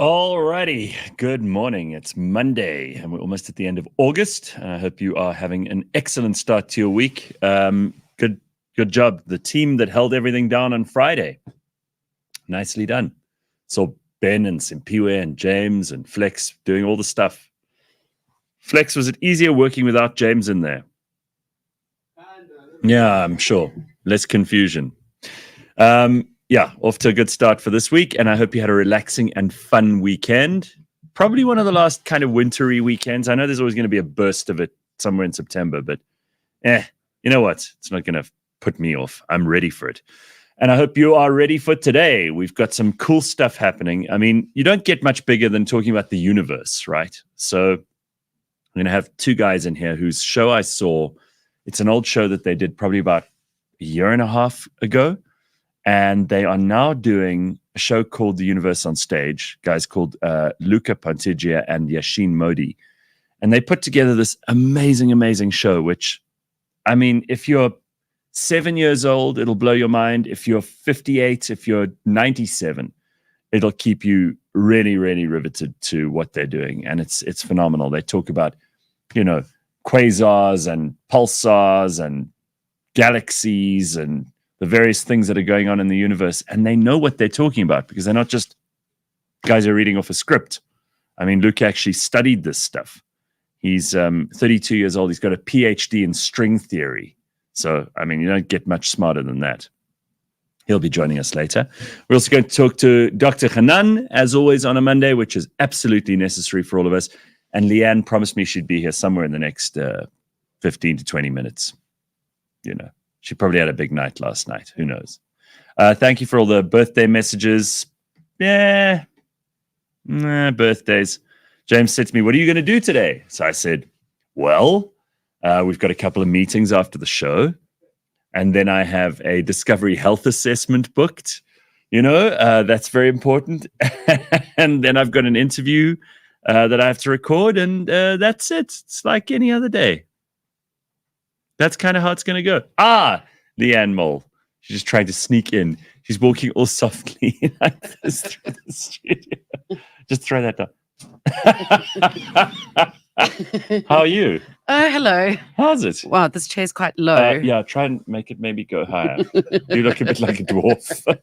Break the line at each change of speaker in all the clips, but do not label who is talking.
Alrighty, good morning. It's Monday and we're almost at the end of August. I hope you are having an excellent start to your week. Good job. The team that held everything down on Friday. Nicely done. So Ben and Simpiwe and James and Flex doing all the stuff. Flex, was it easier working without James in there? Yeah, I'm sure. Less confusion. Yeah, off to a good start for this week, and I hope you had a relaxing and fun weekend. Probably one of the last kind of wintry weekends. I know there's always going to be a burst of it somewhere in September, but you know what? It's not going to put me off. I'm ready for it. And I hope you are ready for today. We've got some cool stuff happening. I mean, you don't get much bigger than talking about the universe, right? So I'm going to have two guys in here whose show I saw. It's an old show that they did probably about a year and a half ago. And they are now doing a show called The Universe on Stage, guys called Luca Pontiggia and Yasheen Modi. And they put together this amazing, amazing show, which, I mean, if you're 7 years old, it'll blow your mind. If you're 58, if you're 97, it'll keep you really, really riveted to what they're doing. And it's phenomenal. They talk about, you know, quasars and pulsars and galaxies and the various things that are going on in the universe, and they know what they're talking about because they're not just guys who are reading off a script. I mean, Luke actually studied this stuff. He's 32 years old. He's got a PhD in string theory. So, I mean, you don't get much smarter than that. He'll be joining us later. We're also going to talk to Dr. Kanan, as always, on a Monday, which is absolutely necessary for all of us. And Leigh-Ann promised me she'd be here somewhere in the next 15 to 20 minutes, you know. She probably had a big night last night. Who knows? Thank you for all the birthday messages. Birthdays. James said to me, what are you going to do today? So I said, well, we've got a couple of meetings after the show. And then I have a Discovery Health assessment booked. You know, that's very important. And then I've got an interview that I have to record. And that's it. It's like any other day. That's kind of how it's going to go. Leigh-Ann Mole. She's just trying to sneak in. She's walking all softly like this through the studio. Just throw that down. How are you?
Hello.
How's it?
Wow, this chair's quite low.
Yeah, try and make it maybe go higher. You look a bit like a dwarf.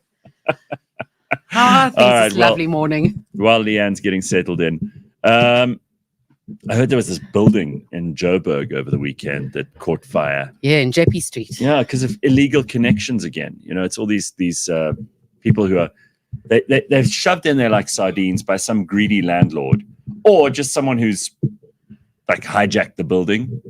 How are things this lovely morning?
While Leigh-Ann's getting settled in. I heard there was this building in Joburg over the weekend that caught fire.
Yeah, in JP Street.
Yeah, because of illegal connections again. You know, it's all these people who are they're shoved in there like sardines by some greedy landlord or just someone who's like hijacked the building.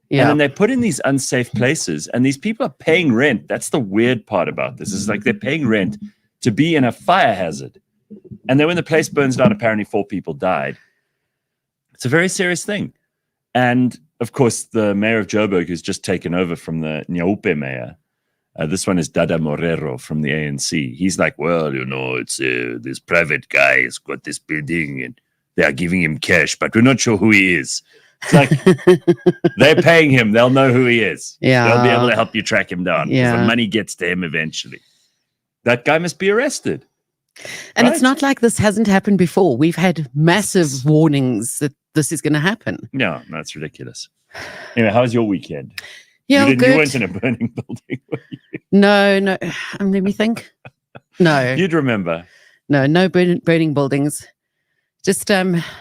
Yeah. And then they're put in these unsafe places, and these people are paying rent. That's the weird part about this. Is like they're paying rent to be in a fire hazard, and then when the place burns down, apparently 4 people died. It's a very serious thing. And, of course, the mayor of Joburg who's just taken over from the Nyaupe mayor, this one is Dada Morero from the ANC. He's like, well, you know, it's this private guy has got this building and they are giving him cash, but we're not sure who he is. It's like, they're paying him. They'll know who he is.
Yeah.
They'll be able to help you track him down.
Yeah.
The money gets to him eventually. That guy must be arrested.
And
right?
It's not like this hasn't happened before. We've had massive warnings that this is going to happen.
No, that's ridiculous. Anyway, how was your weekend?
Yeah,
you
good.
weren't in a burning building, were you?
No. Let me think. No.
You'd remember.
No burning buildings. Just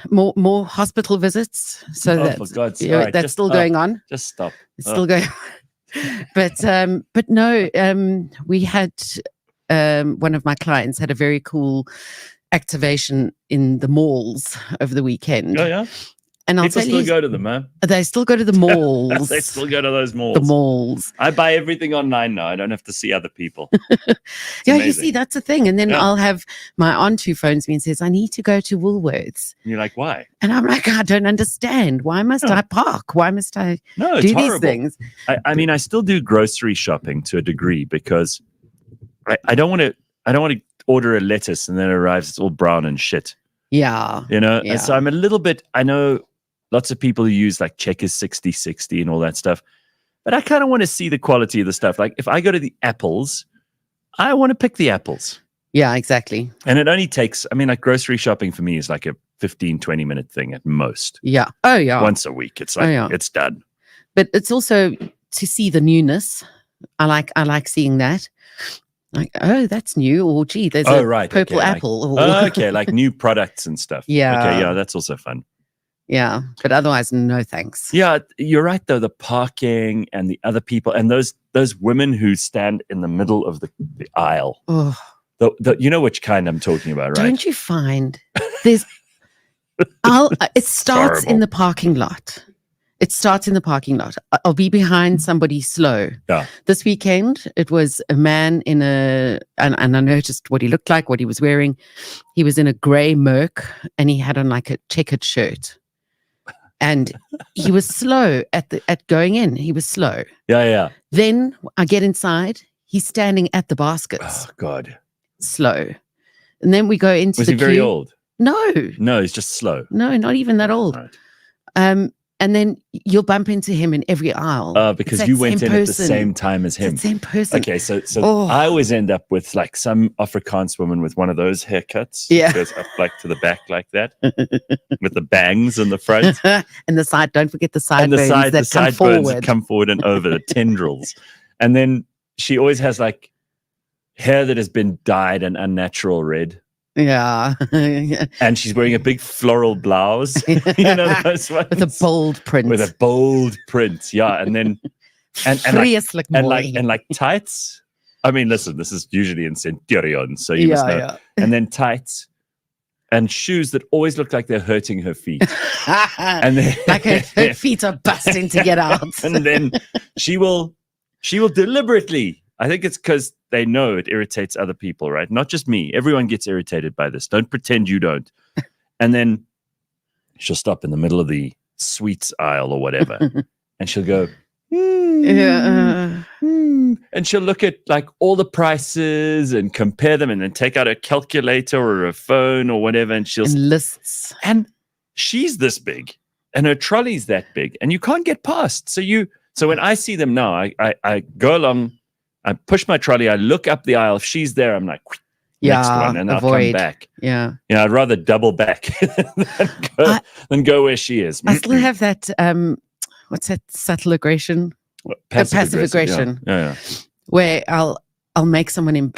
more hospital visits. So
for God's sake.
That's still going on.
Just stop.
It's still going on. But no, we had one of my clients had a very cool activation in the malls over the weekend.
Oh, yeah?
And
People still go to them, man.
They still go to the malls.
They still go to those malls.
The malls.
I buy everything online now. I don't have to see other people.
Yeah, amazing. You see, that's the thing. And then
Yeah.
I'll have my aunt who phones me and says, I need to go to Woolworths.
And you're like, why?
And I'm like, I don't understand. Why must I park? Why must I
it's
do
horrible.
these things?
I mean, I still do grocery shopping to a degree because I don't want to order a lettuce and then it arrives, it's all brown and shit.
Yeah.
You know?
Yeah.
And so I'm a little bit, I know lots of people who use like Checkers 60/60 and all that stuff. But I kind of want to see the quality of the stuff. Like if I go to the apples, I want to pick the apples.
Yeah, exactly.
And it only takes, I mean, like grocery shopping for me is like a 15-20 minute thing at most.
Yeah. Oh, yeah.
Once a week. It's like,
yeah.
it's done.
But it's also to see the newness. I like seeing that. Like, oh, that's new. Or gee, there's a
right.
purple
okay,
apple.
like new products and stuff.
Yeah.
Okay, yeah, that's also fun.
Yeah. But otherwise, no thanks.
Yeah, you're right though. The parking and the other people and those women who stand in the middle of the aisle.
Oh.
You know which kind I'm talking about, right?
Don't you find there's it starts in the parking lot. It starts in the parking lot. I'll be behind somebody slow.
Yeah.
This weekend, it was a man in and I noticed what he looked like, what he was wearing. He was in a grey Merc and he had on like a checkered shirt. And he was slow at going in. He was slow.
Yeah.
Then I get inside. He's standing at the baskets.
Oh, God.
Slow. And then we go into
Was
the
he very
queue.
old?
No,
he's just slow.
No, not even that old.
Right.
And then you'll bump into him in every aisle.
Because you went in at the same time as him.
It's the same person.
Okay, so I always end up with like some Afrikaans woman with one of those haircuts.
Yeah.
It goes up like to the back like that with the bangs in the front.
And the side, don't forget the sideburns
And the
that come forward.
come forward and over, the tendrils. And then she always has like hair that has been dyed an unnatural red.
Yeah.
And she's wearing a big floral blouse. You know those ones?
With a bold print.
With a bold print, yeah. And then and like tights. I mean, listen, this is usually in Centurion, so you must know.
Yeah.
And then tights and shoes that always look like they're hurting her feet. And then,
like her feet are busting to get out.
And then she will deliberately, I think it's because they know it irritates other people, right? Not just me. Everyone gets irritated by this. Don't pretend you don't. And then she'll stop in the middle of the sweets aisle or whatever. And she'll go, and she'll look at like all the prices and compare them and then take out a calculator or a phone or whatever. And
lists.
And she's this big and her trolley's that big and you can't get past. So when I see them now, I go along, I push my trolley, I look up the aisle. If she's there, I'm like, next one, and I'll come back.
Yeah.
I'd rather double back than go where she is.
I still have that, what's that subtle aggression? Passive aggression.
Yeah.
Where I'll make someone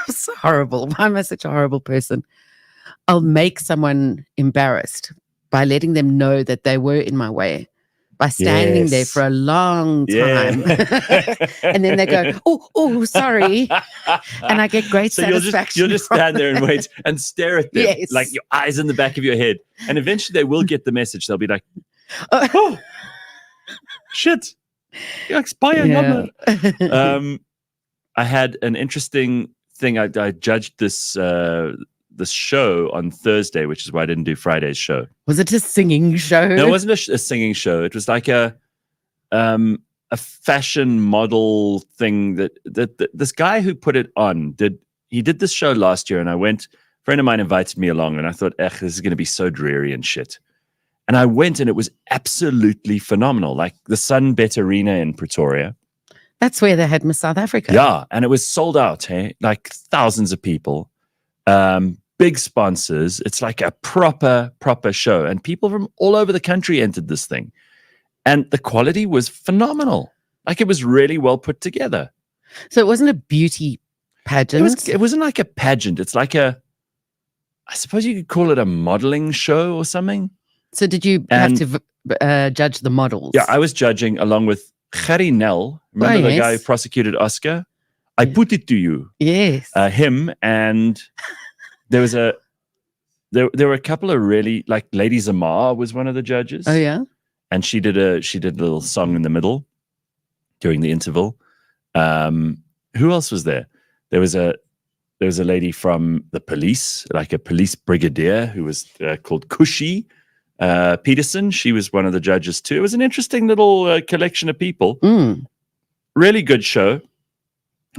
it's horrible. Why am I such a horrible person? I'll make someone embarrassed by letting them know that they were in my way. By standing there for a long time.
Yeah.
And then they go, oh, sorry. And I get great satisfaction.
You'll just stand there and wait and stare at them, like your eyes in the back of your head. And eventually they will get the message. They'll be like, oh, shit. You're like spying. I had an interesting thing. I judged this show on Thursday, which is why I didn't do Friday's show.
Was it a singing show?
No, it wasn't a singing show. It was like a fashion model thing that this guy who put it on did this show last year, and I went. A friend of mine invited me along, and I thought, this is going to be so dreary and shit. And I went, and it was absolutely phenomenal. Like the Sunbet Arena in Pretoria.
That's where they had Miss South Africa.
Yeah, and it was sold out. Hey, like thousands of people. Big sponsors. It's like a proper show. And people from all over the country entered this thing. And the quality was phenomenal. Like it was really well put together.
So it wasn't a beauty pageant?
It wasn't like a pageant. It's like I suppose you could call it a modeling show or something.
So did you have to judge the models?
Yeah, I was judging along with Gerry Nel. Remember the guy who prosecuted Oscar? I put it to you.
Yes.
Him and... There was there were a couple of really, like Lady Zamar was one of the judges.
Oh yeah,
and she did a little song in the middle during the interval. Who else was there? There was a lady from the police, like a police brigadier who was called Cushy Peterson. She was one of the judges too. It was an interesting little collection of people. Really good show.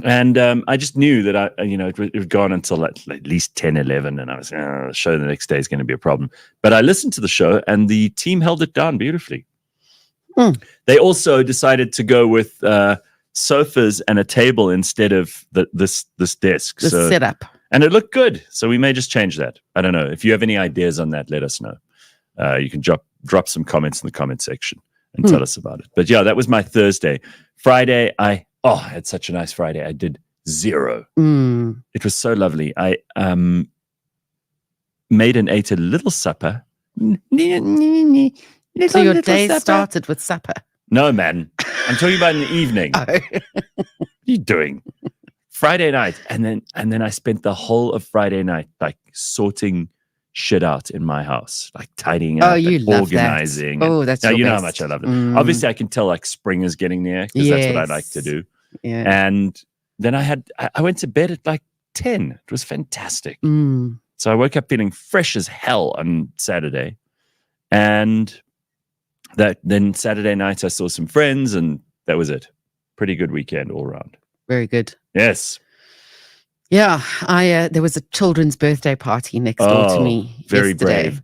And I just knew that it would go on until at least 10, 11. And I was, the show the next day is going to be a problem. But I listened to the show and the team held it down beautifully. They also decided to go with sofas and a table instead of this desk.
The setup.
And it looked good. So we may just change that. I don't know. If you have any ideas on that, let us know. You can drop some comments in the comment section and tell us about it. But yeah, that was my Thursday. Friday, I had such a nice Friday. I did 0. It was so lovely. I made and ate a little supper.
So your day started with supper?
No, man. I'm talking about in the evening.
Oh.
What are you doing? Friday night. And then I spent the whole of Friday night like sorting shit out in my house, like tidying up,
you love
organizing.
That. Oh, that's
you know
best.
how much I love it. Obviously, I can tell like spring is getting near because that's what I like to do.
Yeah.
And then I went to bed at like 10. It was fantastic. So I woke up feeling fresh as hell on Saturday. And then Saturday night, I saw some friends and that was it. Pretty good weekend all around.
Very good.
Yes.
Yeah, there was a children's birthday party next door to me
very
yesterday.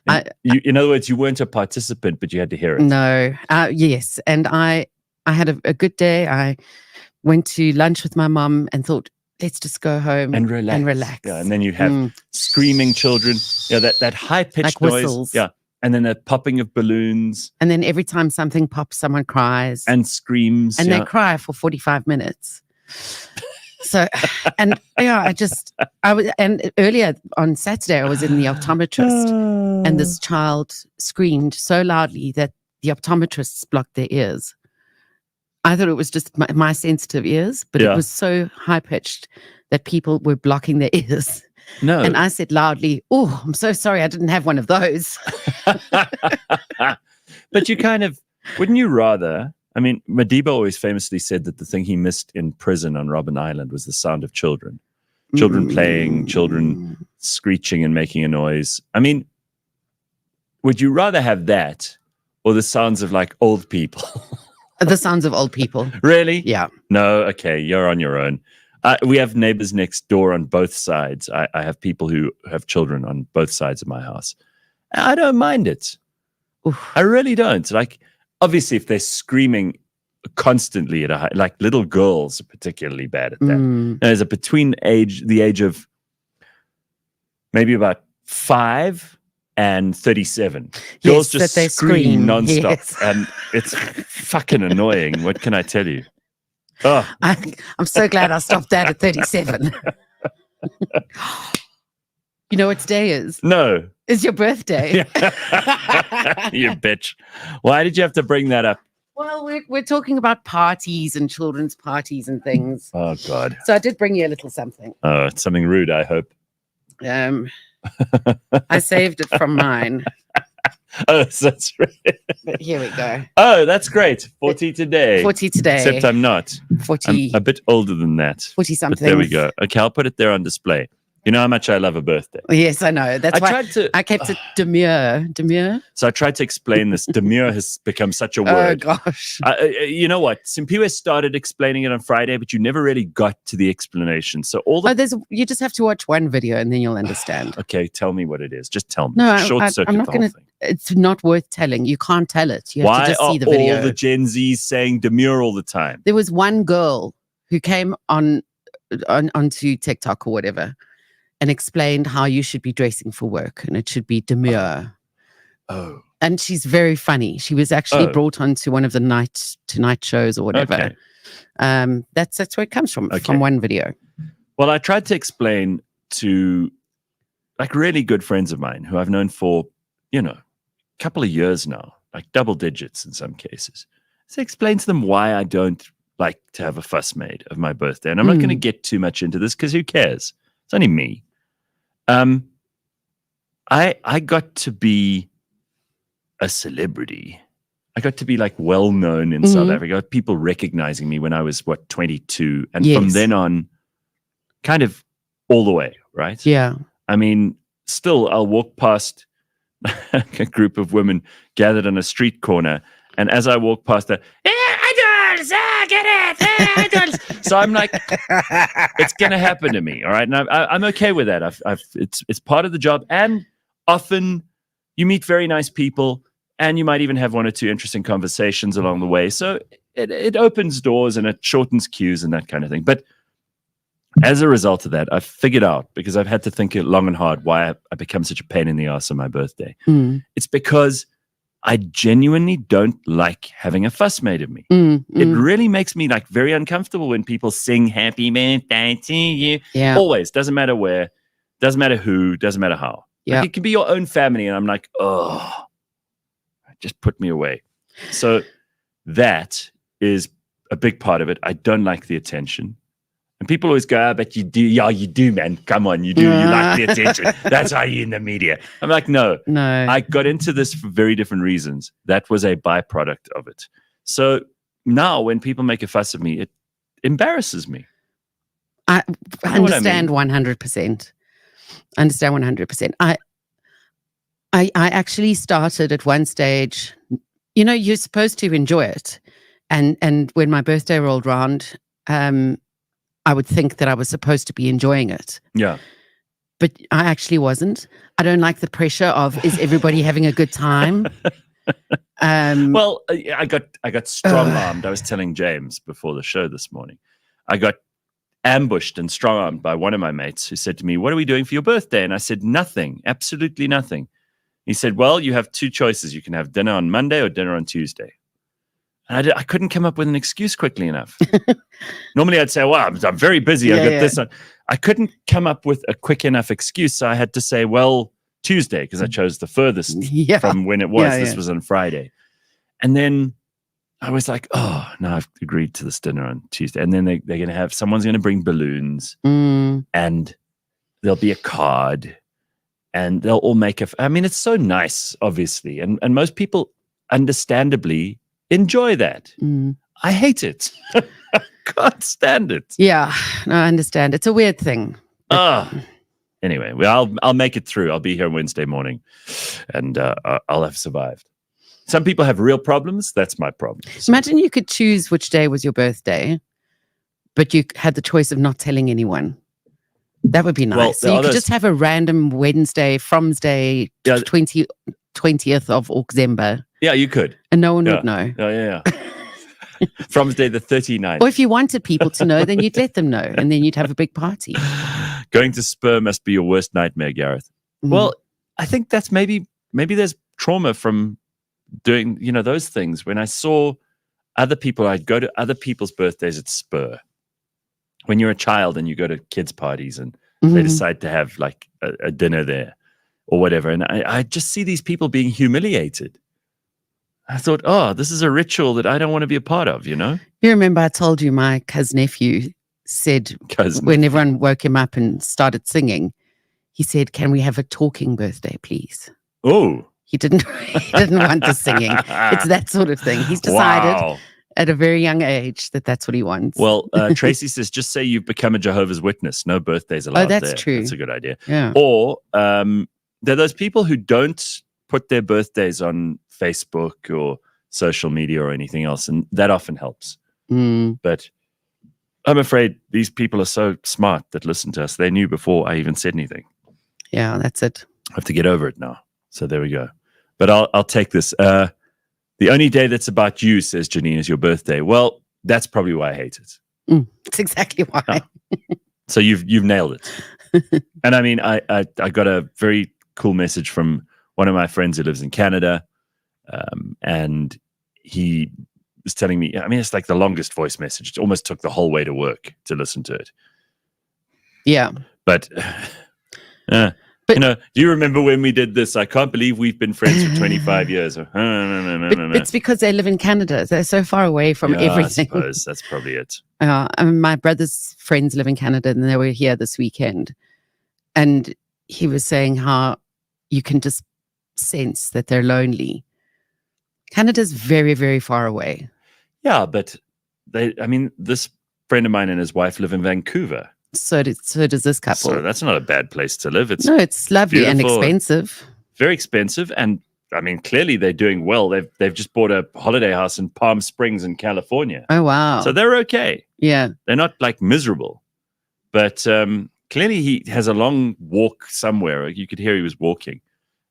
Brave. In other words, you weren't a participant, but you had to hear it.
No, yes. And I had a good day. I went to lunch with my mum and thought, let's just go home
and relax. Yeah, and then you have screaming children. Yeah, that high-pitched
like
noise.
Whistles.
Yeah, and then the popping of balloons.
And then every time something pops, someone cries.
And screams.
And they cry for 45 minutes. So, and yeah, and earlier on Saturday, I was in the optometrist and this child screamed so loudly that the optometrists blocked their ears. I thought it was just my sensitive ears, but it was so high pitched that people were blocking their ears.
No.
And I said loudly, "Oh, I'm so sorry. I didn't have one of those."
But you wouldn't you rather? I mean, Madiba always famously said that the thing he missed in prison on Robben Island was the sound of children. Children playing, children screeching and making a noise. I mean, would you rather have that or the sounds of like old people?
The sounds of old people.
Really?
Yeah.
No, okay, you're on your own. We have neighbors next door on both sides. I have people who have children on both sides of my house. I don't mind it.
Oof.
I really don't. Like, obviously, if they're screaming constantly at like little girls are particularly bad at that. There's between the age of maybe about 5 and 37. Girls just scream nonstop, yes. And it's fucking annoying. What can I tell you? Oh.
I'm so glad I stopped that at 37. You know what today is?
No.
It's your birthday.
You bitch. Why did you have to bring that up?
Well, we're talking about parties and children's parties and things.
Oh, God.
So I did bring you a little something.
Oh, it's something rude, I hope.
I saved it from mine.
Oh, that's right.
But here we go.
Oh, that's great. 40 today.
40 today.
Except I'm not.
40.
I'm a bit older than that.
40-something.
But there we go. Okay, I'll put it there on display. You know how much I love a birthday.
Yes, I know. That's why I kept it demure. Demure?
So I tried to explain this. Demure has become such a word.
Oh, gosh.
You know what? Simpiwe started explaining it on Friday, but you never really got to the explanation. So
you just have to watch one video and then you'll understand.
Okay, tell me what it is. Just tell me.
No,
I'm not going to.
It's not worth telling. You can't tell it. You have to just see the video.
Why are all the Gen Zs saying demure all the time?
There was one girl who came onto TikTok or whatever and explained how you should be dressing for work and it should be demure.
Oh.
And she's very funny. She was actually brought onto one of the Tonight shows or whatever.
Okay.
That's where it comes from one video.
Well, I tried to explain to like really good friends of mine who I've known for, a couple of years now, like double digits in some cases. So explain to them why I don't like to have a fuss made of my birthday. And I'm not going to get too much into this because who cares? It's only me. I got to be a celebrity. I got to be like well known in South Africa. People recognizing me when I was 22, and from then on, kind of all the way, right?
Yeah.
I mean, still, I'll walk past a group of women gathered on a street corner, and as I walk past, get it, so I'm like, it's gonna happen to me, all right? And I'm okay with that. It's part of the job, and often you meet very nice people, and you might even have one or two interesting conversations along the way. So it opens doors and it shortens queues and that kind of thing. But as a result of that, I've figured out, because I've had to think it long and hard, why I become such a pain in the ass on my birthday. It's because I genuinely don't like having a fuss made of me. It really makes me like very uncomfortable when people sing happy birthday to you.
Yeah.
Always. Doesn't matter where, doesn't matter who, doesn't matter how.
Yeah.
Like, it can be your own family, and I'm like, oh, just put me away. So that is a big part of it. I don't like the attention. And people always go, "Ah, but you do." Yeah, you do, man. Come on, you do. You like the attention. That's how you're in the media. I'm like, no. I got into this for very different reasons. That was a byproduct of it. So now when people make a fuss of me, it embarrasses me.
I understand 100%. Understand 100%. I actually started at one stage, you know, you're supposed to enjoy it. And when my birthday rolled around, I would think that I was supposed to be enjoying it.
Yeah.
But I actually wasn't. I don't like the pressure of, is everybody having a good time?
Well, I got strong-armed. I was telling James before the show this morning. I got ambushed and strong-armed by one of my mates who said to me, "What are we doing for your birthday?" And I said, "Nothing, absolutely nothing." He said, "Well, you have two choices. You can have dinner on Monday or dinner on Tuesday." And I couldn't come up with an excuse quickly enough. Normally I'd say, "Well, I'm very busy. I got this on." I couldn't come up with a quick enough excuse. So I had to say, "Well, Tuesday," because I chose the furthest from when it was. This was on Friday. And then I was like, "Oh, no, I've agreed to this dinner on Tuesday." And then they're going to have, someone's going to bring balloons and there'll be a card and they'll all make I mean, it's so nice, obviously. And most people understandably enjoy that. I hate it. I can't stand it.
Yeah, no, I understand. It's a weird thing.
Anyway, well, I'll make it through. I'll be here Wednesday morning, and I'll have survived. Some people have real problems. That's my problem. So.
Imagine you could choose which day was your birthday, but you had the choice of not telling anyone. That would be nice.
Well,
so you could just have a random Wednesday, Fromsday, 20th of October.
Yeah, you could.
And no one would know.
Oh, yeah. Fromsday the 39th.
Or if you wanted people to know, then you'd let them know, and then you'd have a big party.
Going to Spur must be your worst nightmare, Gareth. Well, I think that's maybe there's trauma from doing, you know, those things. When I saw other people, I'd go to other people's birthdays at Spur. When you're a child and you go to kids' parties and they decide to have like a dinner there or whatever. And I just see these people being humiliated. I thought, oh, this is a ritual that I don't want to be a part of, you know?
You remember I told you my cousin-nephew said when everyone woke him up and started singing, he said, "Can we have a talking birthday, please?"
Oh.
He didn't want the singing. It's that sort of thing. He's decided at a very young age that that's what he wants.
Well, Tracy says, just say you've become a Jehovah's Witness. No birthdays allowed.
Oh, that's
there.
true.
That's a good idea.
Yeah.
Or there are those people who don't put their birthdays on Facebook or social media or anything else, and that often helps. But I'm afraid these people are so smart that listen to us. They knew before I even said anything.
Yeah, that's it.
I have to get over it now. So there we go. But I'll take this. The only day that's about you, says Janine, is your birthday. Well, that's probably why I hate it.
It's exactly why.
So you've nailed it. And I mean, I got a very cool message from one of my friends who lives in Canada, and he was telling me, I mean, it's like the longest voice message. It almost took the whole way to work to listen to it.
Yeah.
But you know, do you remember when we did this? I can't believe we've been friends for 25 years.
It's because they live in Canada. They're so far away from everything.
I suppose that's probably it.
I mean, my brother's friends live in Canada, and they were here this weekend. And he was saying how you can just sense that they're lonely. Canada's very, very far away.
Yeah, but this friend of mine and his wife live in Vancouver.
So does this couple.
So that's not a bad place to live. It's
lovely and expensive.
Very expensive. And I mean, clearly they're doing well. They've just bought a holiday house in Palm Springs in California.
Oh, wow.
So they're okay.
Yeah. They're
not like miserable. But clearly he has a long walk somewhere. You could hear he was walking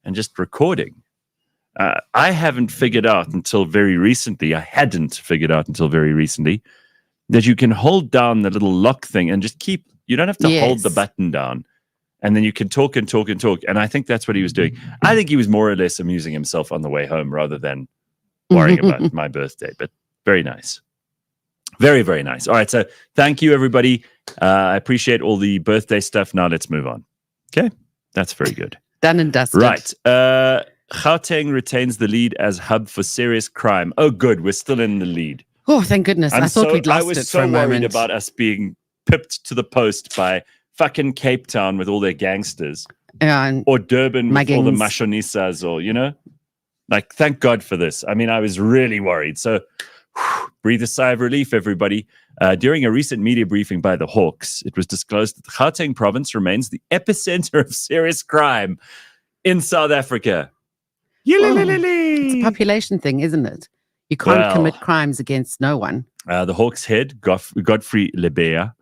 and just recording. I hadn't figured out until very recently that you can hold down the little lock thing and just keep You don't have to hold the
Yes.
button down. And then you can talk and talk and talk. And I think that's what he was doing. I think he was more or less amusing himself on the way home rather than worrying about my birthday. But very nice. Very, very nice. All right. So thank you, everybody. I appreciate all the birthday stuff. Now let's move on. Okay. That's very good.
Done and dusted.
Right. Gauteng retains the lead as hub for serious crime. Oh, good. We're still in the lead.
Oh, thank goodness. I thought we'd lost it for a
was so worried
moment.
about us being pipped to the post by fucking Cape Town with all their gangsters.
And
Or Durban with all the
muggings.
machonisas, or, like, thank God for this. I mean, I was really worried. So breathe a sigh of relief, everybody. During a recent media briefing by the Hawks, it was disclosed that the Gauteng province remains the epicenter of serious crime in South Africa.
It's a population thing, isn't it? You can't
Well,
commit crimes against no one.
The Hawks head, Godfrey Lebeya,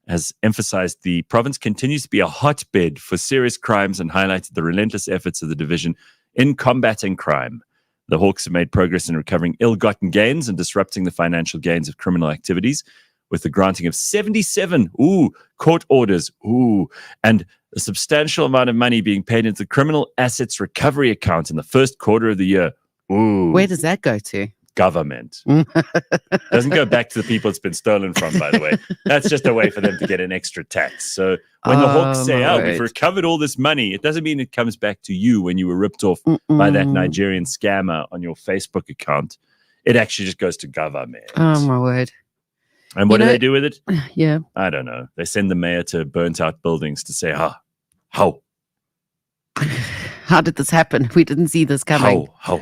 has emphasized the province continues to be a hotbed for serious crimes and highlighted the relentless efforts of the division in combating crime. The Hawks have made progress in recovering ill-gotten gains and disrupting the financial gains of criminal activities with the granting of 77 court orders and a substantial amount of money being paid into the criminal assets recovery account in the first quarter of the year.
Where does that go to?
Government. Doesn't go back to the people it's been stolen from, by the way. That's just a way for them to get an extra tax. So when the Hawks say,
my
we've
word.
recovered all this money, it doesn't mean it comes back to you when you were ripped off by that Nigerian scammer on your Facebook account. It actually just goes to government.
Oh, my word.
And what do they do with it?
Yeah.
I don't know. They send the mayor to burnt out buildings to say, how?
How did this happen? We didn't see this coming.
How?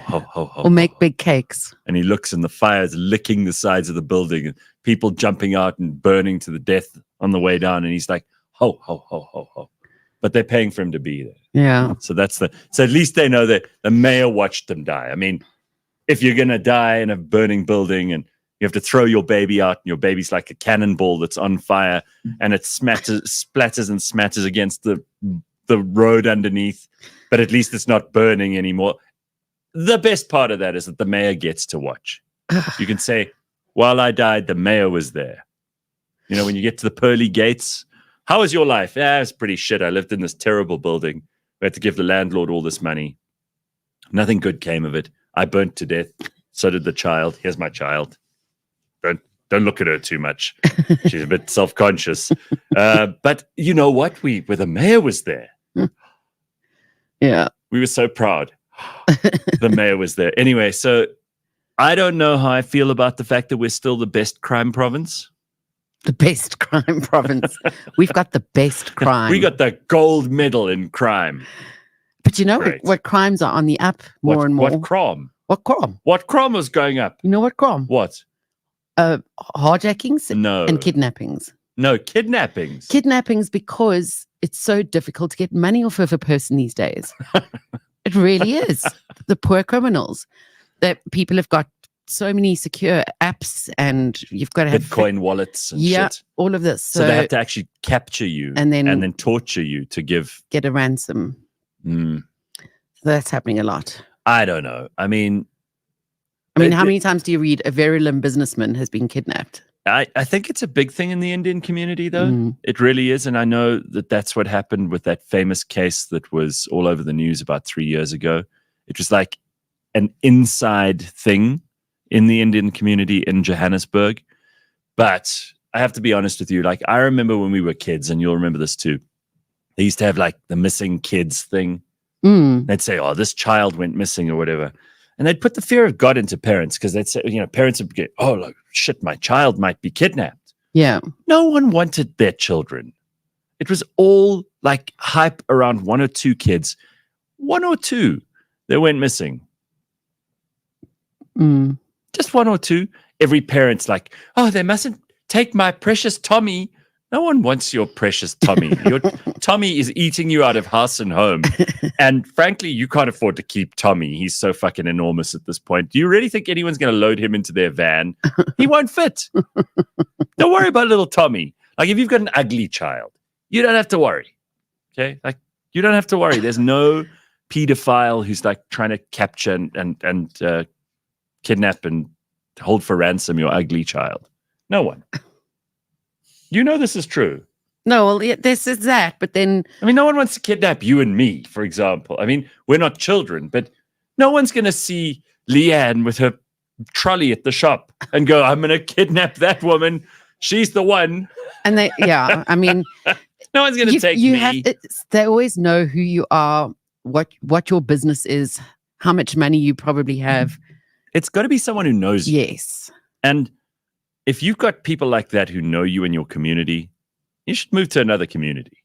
Or make big cakes.
And he looks and the fire's licking the sides of the building and people jumping out and burning to the death on the way down. And he's like, ho. But they're paying for him to be there.
Yeah.
So so at least they know that the mayor watched them die. I mean, if you're going to die in a burning building and you have to throw your baby out and your baby's like a cannonball that's on fire and it splatters and smatters against the road underneath, but at least it's not burning anymore. The best part of that is that the mayor gets to watch. You can say, while I died, the mayor was there. When you get to the pearly gates, how was your life? It's pretty shit. I lived in this terrible building. We had to give the landlord all this money. Nothing good came of it. I burnt to death. So did the child. Here's my child. Don't look at her too much. She's a bit self-conscious. But you know what? Where the mayor was there.
Yeah.
We were so proud. The mayor was there. Anyway, so I don't know how I feel about the fact that we're still the best crime province.
The best crime province. We've got the best crime.
We got the gold medal in crime.
But you know
Right.
what crimes are on the up more and more?
What crime?
What crime?
What crime was going up?
You know what crime?
What?
Hijackings
No.
and kidnappings.
No, kidnappings.
Kidnappings because it's so difficult to get money off of a person these days. It really is. The poor criminals. That people have got so many secure apps and you've got to have
Bitcoin wallets and shit.
all of this.
So they have to actually capture you
and then
torture you to give.
get a ransom.
Mm,
So that's happening a lot.
I don't know. I mean,
how many times do you read a virulent businessman has been kidnapped?
I think it's a big thing in the Indian community, though.
Mm.
It really is. And I know that that's what happened with that famous case that was all over the news about 3 years ago. It was like an inside thing in the Indian community in Johannesburg. But I have to be honest with you. Like, I remember when we were kids, and you'll remember this too. They used to have like the missing kids thing.
Mm.
They'd say, this child went missing or whatever. And they'd put the fear of God into parents because they'd say, parents would get, like, shit, my child might be kidnapped.
Yeah.
No one wanted their children. It was all like hype around one or two kids. One or two that went missing.
Mm.
Just one or two. Every parent's like, they mustn't take my precious Tommy. No one wants your precious Tommy. Your Tommy is eating you out of house and home. And frankly, you can't afford to keep Tommy. He's so fucking enormous at this point. Do you really think anyone's going to load him into their van? He won't fit. Don't worry about little Tommy. Like, if you've got an ugly child, you don't have to worry. Okay? Like, you don't have to worry. There's no pedophile who's like trying to capture and kidnap and hold for ransom your ugly child. No one. You know this is true.
No, well, this is that. But then,
I mean, no one wants to kidnap you and me, for example. I mean, we're not children, but no one's going to see Leigh-Ann with her trolley at the shop and go, I'm going to kidnap that woman. She's the one.
and they, yeah, I mean,
No one's going to take
you
me.
they always know who you are, what your business is, how much money you probably have.
It's got to be someone who knows you.
Yes.
And if you've got people like that who know you in your community, you should move to another community.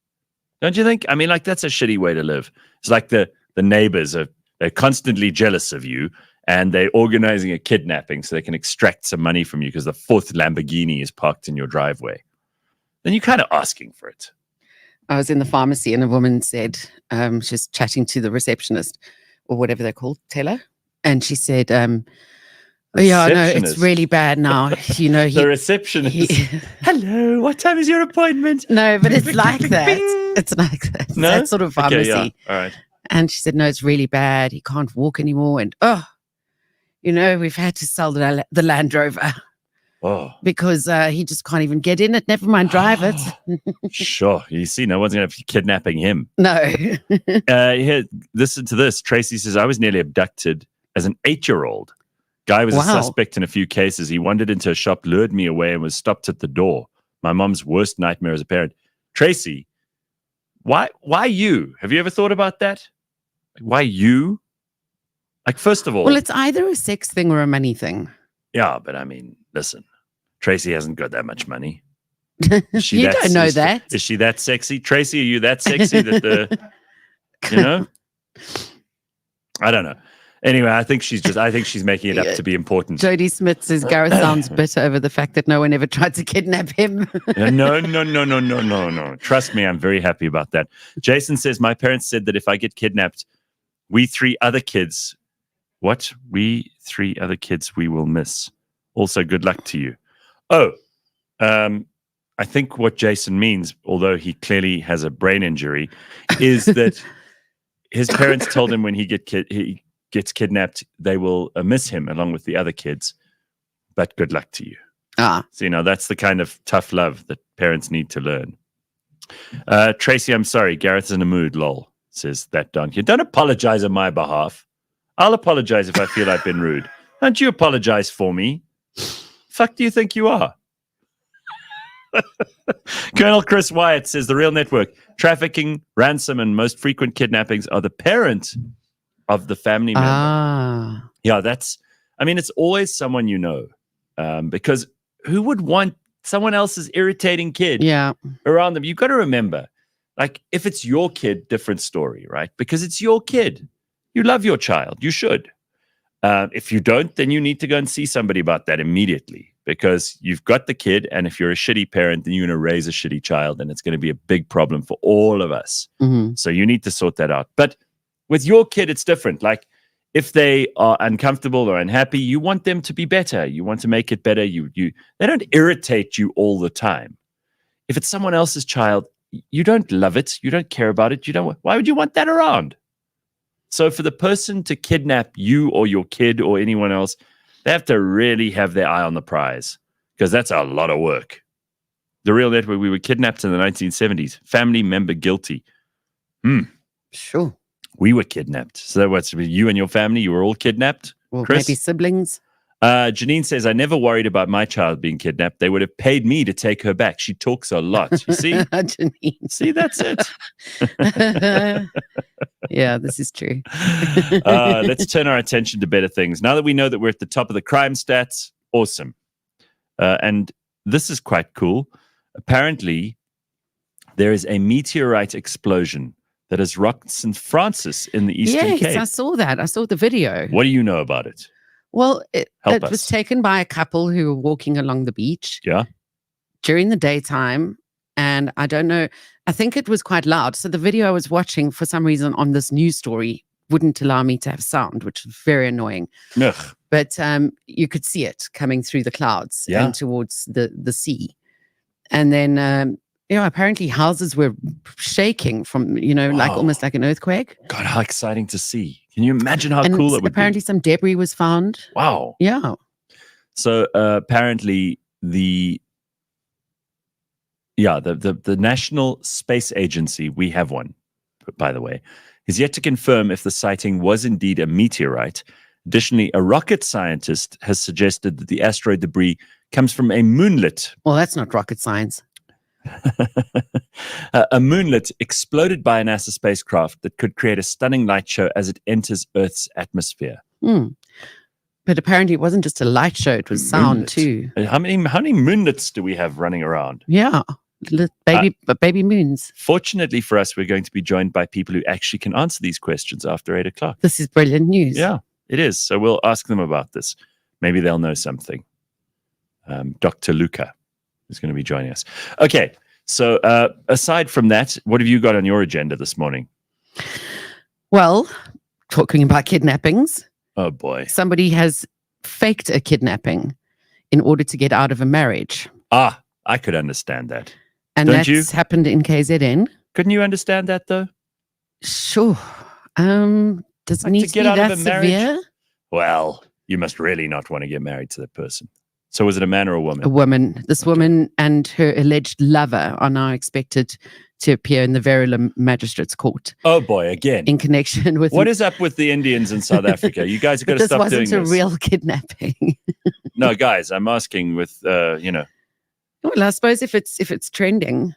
Don't you think? I mean, like, that's a shitty way to live. It's like the neighbors they're constantly jealous of you and they're organizing a kidnapping so they can extract some money from you because the 4th Lamborghini is parked in your driveway. Then you're kind of asking for it.
I was in the pharmacy and a woman said, she's chatting to the receptionist or whatever they're called, teller. And she said, oh, yeah, no, it's really bad now. You know,
the receptionist. Hello, what time is your appointment?
No, but it's like that. It's like that.
No?
That sort of pharmacy.
Okay, yeah. All right.
And she said, no, it's really bad. He can't walk anymore. And, you know, we've had to sell the Land Rover.
Oh.
Because he just can't even get in it. Never mind drive it.
Sure. You see, no one's going to be kidnapping him.
No.
Here, listen to this. Tracy says, I was nearly abducted as an 8-year-old. Guy was a suspect in a few cases. He wandered into a shop, lured me away, and was stopped at the door. My mom's worst nightmare as a parent. Tracy, why you? Have you ever thought about that? Why you? Like, first of all...
Well, it's either a sex thing or a money thing.
Yeah, but I mean, listen. Tracy hasn't got that much money.
You don't know that.
Is she that sexy? Tracy, are you that sexy that the... You know? I don't know. Anyway, I think she's making it up to be important.
Jody Smith says Gareth sounds bitter over the fact that no one ever tried to kidnap him.
No. Trust me, I'm very happy about that. Jason says, my parents said that if I get kidnapped, we 3 other kids we will miss. Also, good luck to you. Oh, I think what Jason means, although he clearly has a brain injury, is that his parents told him when he gets kidnapped, they will miss him along with the other kids. But good luck to you. So, you know, that's the kind of tough love that parents need to learn. Tracy, I'm sorry. Gareth's in a mood, lol, says that donkey. Don't apologize on my behalf. I'll apologize if I feel I've been rude. Don't you apologize for me. Fuck do you think you are? Colonel Chris Wyatt says the real network, trafficking, ransom, and most frequent kidnappings are the parent of the family member. Yeah, it's always someone you know, because who would want someone else's irritating kid around them? You've got to remember, like, if it's your kid, different story, right? Because it's your kid. You love your child. You should. If you don't, then you need to go and see somebody about that immediately, because you've got the kid, and if you're a shitty parent, then you're going to raise a shitty child, and it's going to be a big problem for all of us. Mm-hmm. So you need to sort that out. But with your kid, it's different. Like, if they are uncomfortable or unhappy, you want them to be better. You want to make it better. They don't irritate you all the time. If it's someone else's child, you don't love it. You don't care about it. Why would you want that around? So for the person to kidnap you or your kid or anyone else, they have to really have their eye on the prize, because that's a lot of work. The Real Network, we were kidnapped in the 1970s. Family member guilty.
Sure.
We were kidnapped. So what's you and your family? You were all kidnapped?
Well,
Chris?
maybe siblings.
Janine says, I never worried about my child being kidnapped. They would have paid me to take her back. She talks a lot. You see?
Janine.
See, that's it.
Yeah, this is true.
Let's turn our attention to better things. Now that we know that we're at the top of the crime stats, awesome. And this is quite cool. Apparently, there is a meteorite explosion that has rocked St. Francis in the Eastern Cape.
Yes, I saw that. I saw the video.
What do you know about it?
Well, it was taken by a couple who were walking along the beach during the daytime. And I don't know, I think it was quite loud. So the video I was watching, for some reason, on this news story wouldn't allow me to have sound, which was very annoying.
Ugh.
But you could see it coming through the clouds and towards the sea. And then, apparently houses were shaking from, like almost like an earthquake.
God, how exciting to see. Can you imagine how cool it would
apparently
be?
Some debris was found.
Wow.
Yeah.
So apparently the Yeah, the National Space Agency, we have one, by the way, is yet to confirm if the sighting was indeed a meteorite. Additionally, a rocket scientist has suggested that the asteroid debris comes from a moonlet.
Well, that's not rocket science.
A moonlet exploded by a NASA spacecraft that could create a stunning light show as it enters Earth's atmosphere.
But apparently it wasn't just a light show, it was sound
Moonlet.
too.
How many moonlets do we have running around?
Yeah. Baby moons.
Fortunately for us, we're going to be joined by people who actually can answer these questions after 8 o'clock.
This is brilliant news.
Yeah, it is. So we'll ask them about this. Maybe they'll know something. Dr. Luca is going to be joining us. Okay, so aside from that, what have you got on your agenda this morning?
Well, talking about kidnappings.
Oh, boy.
Somebody has faked a kidnapping in order to get out of a marriage.
Ah, I could understand that.
And
Don't
that's
you?
happened in KZN.
Couldn't you understand that, though?
Sure. Does it
Like
need
to
to
get
be
out of
that
a marriage?
severe?
Well, you must really not want to get married to that person. So was it a man or a woman?
A woman. This woman and her alleged lover are now expected to appear in the Verulam Magistrates Court
Oh, boy, again.
in connection with...
What is up with the Indians in South Africa? You guys have got to
this
stop doing
wasn't a
this.
real kidnapping.
No, guys, I'm asking with,
Well, I suppose if it's trending,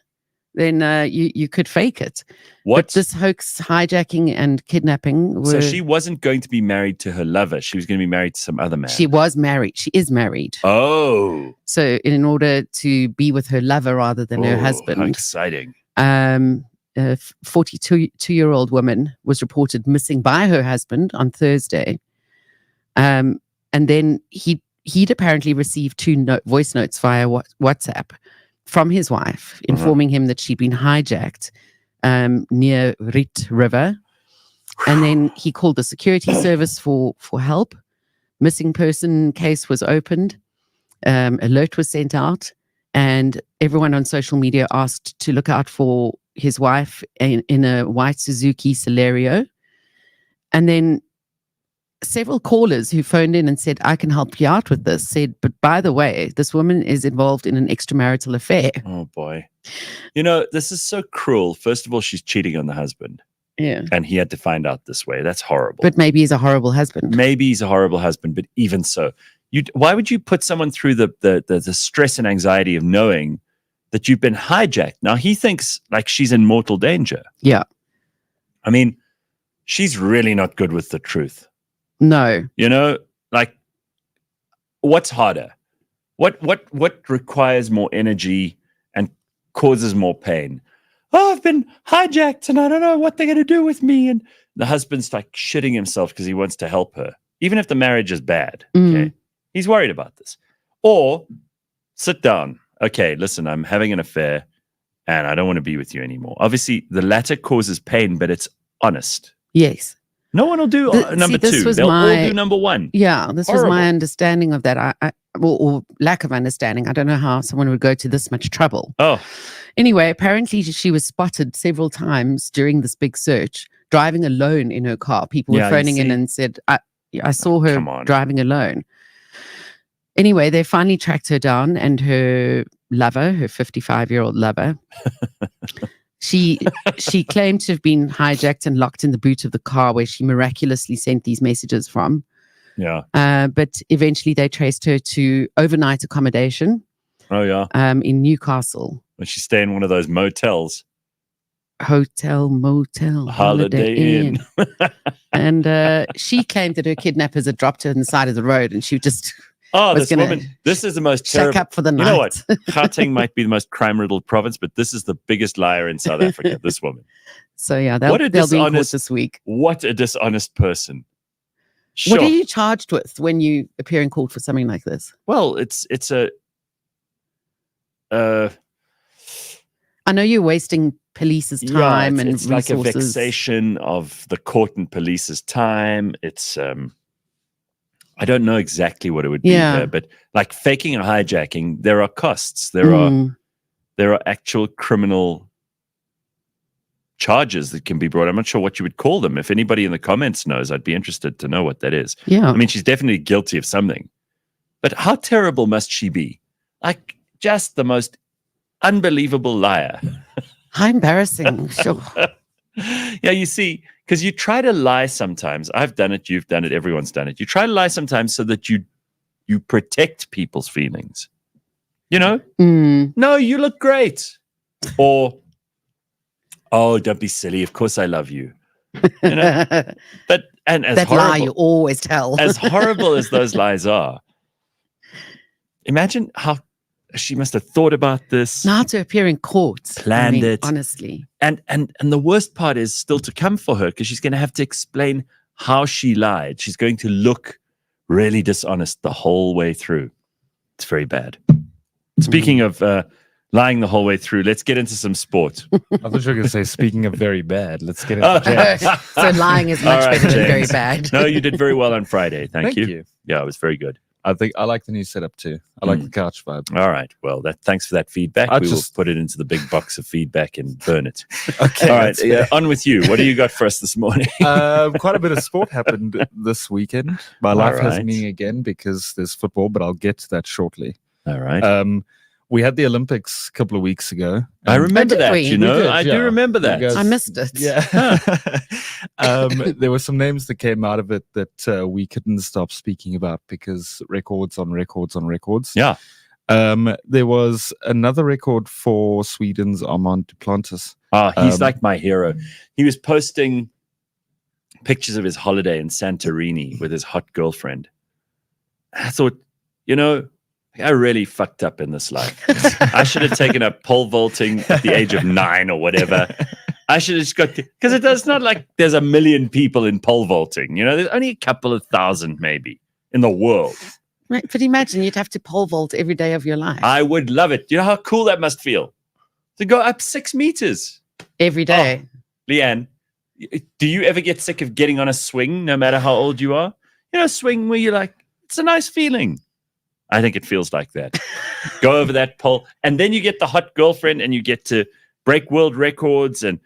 then you could fake it.
what?
But this hoax, hijacking, and kidnapping
So
were...
she wasn't going to be married to her lover. She was going to be married to some other man.
She was married. She is married.
Oh.
So in order to be with her lover rather than her
Oh, how
husband,
exciting.
a 42-year-old woman was reported missing by her husband on Thursday. And then he'd apparently received two voice notes via WhatsApp from his wife, informing him that she'd been hijacked near Rit River. And then he called the security service for help. Missing person case was opened. Alert was sent out. And everyone on social media asked to look out for his wife in a white Suzuki Celerio. And then several callers who phoned in and said, I can help you out with this, said, but by the way, this woman is involved in an extramarital affair.
Oh, boy. You know, this is so cruel. First of all, she's cheating on the husband.
Yeah.
And he had to find out this way. That's horrible.
But maybe he's a horrible husband.
Maybe he's a horrible husband, but even so, why would you put someone through the stress and anxiety of knowing that you've been hijacked? Now, he thinks like she's in mortal danger.
Yeah.
I mean, she's really not good with the truth.
No.
You know, like, what's harder? What requires more energy and causes more pain? Oh, I've been hijacked and I don't know what they're going to do with me. And the husband's like shitting himself because he wants to help her, even if the marriage is bad. Okay. He's worried about this. Or sit down. Okay, listen, I'm having an affair and I don't want to be with you anymore. Obviously, the latter causes pain, but it's honest.
Yes.
No one will do number two. They'll all do number one.
Yeah, this
Horrible.
was my understanding of that. Or lack of understanding. I don't know how someone would go to this much trouble.
Oh.
Anyway, apparently she was spotted several times during this big search, driving alone in her car. People were phoning in and said, I saw her driving alone. Anyway, they finally tracked her down, and her lover, her 55-year-old lover, she claimed to have been hijacked and locked in the boot of the car where she miraculously sent these messages from.
Yeah.
But eventually they traced her to overnight accommodation.
Oh, yeah.
In Newcastle.
When she stay in one of those motels.
Hotel, motel, Holiday Inn. And she claimed that her kidnappers had dropped her on the side of the road and she just...
Oh, this woman, this is the most terrible.
Shack up for the night.
You know what? Gauteng might be the most crime-riddled province, but this is the biggest liar in South Africa, this woman.
So, yeah, they'll be in court this week.
What a dishonest person. Sure.
What are you charged with when you appear in court for something like this?
Well, it's a...
I know you're wasting police's time and
it's
resources.
Like a vexation of the court and police's time. It's... I don't know exactly what it would be there, but like faking a hijacking, there are costs. There are actual criminal charges that can be brought. I'm not sure what you would call them. If anybody in the comments knows, I'd be interested to know what that is.
Yeah.
I mean, she's definitely guilty of something. But how terrible must she be? Like, just the most unbelievable liar.
How embarrassing. Sure.
Yeah, you see, because you try to lie sometimes. I've done it. You've done it. Everyone's done it. You try to lie sometimes so that you protect people's feelings. You know? No, you look great. Or, oh, don't be silly. Of course I love you. You know? And as
that
horrible,
lie you always tell.
as horrible as those lies are, imagine how she must have thought about this.
Now to appear in court.
Planned it.
Honestly.
And the worst part is still to come for her, because she's going to have to explain how she lied. She's going to look really dishonest the whole way through. It's very bad. Speaking of lying the whole way through, let's get into some sport.
I thought you were going to say, speaking of very bad, let's get into James.
So lying is much
All right,
better than very
James.
bad.
No, you did very well on Friday. Thank you.
you.
Yeah, it was very good.
I think I like the new setup too. I like the couch vibe.
All right. Well, thanks for that feedback.
I
We will
just-
put it into the big box of feedback and burn it.
Okay.
All right.
that's
Yeah,
fair.
on with you. What do you got for us this morning?
Quite a bit of sport happened this weekend. My life has
right.
meaning again because there's football, but I'll get to that shortly.
All right.
We had the Olympics a couple of weeks ago.
I remember
did
that,
we?
you know.
We did,
I do
yeah.
remember
You
that.
guys-
I missed it.
Yeah. There were some names that came out of it that we couldn't stop speaking about because records on records on records.
Yeah.
There was another record for Sweden's Armand Duplantis.
He's like my hero. He was posting pictures of his holiday in Santorini with his hot girlfriend. I thought, you know, I really fucked up in this life. I should have taken up pole vaulting at the age of 9 or whatever. I should have just got, because it's not like there's a million people in pole vaulting. You know, there's only a couple of thousand maybe in the world.
Right, but imagine you'd have to pole vault every day of your life.
I would love it. You know how cool that must feel to go up 6 meters.
Every day.
Leigh-Ann, do you ever get sick of getting on a swing no matter how old you are? You know, a swing where you're like, it's a nice feeling. I think it feels like that. Go over that pole, and then you get the hot girlfriend, and you get to break world records, and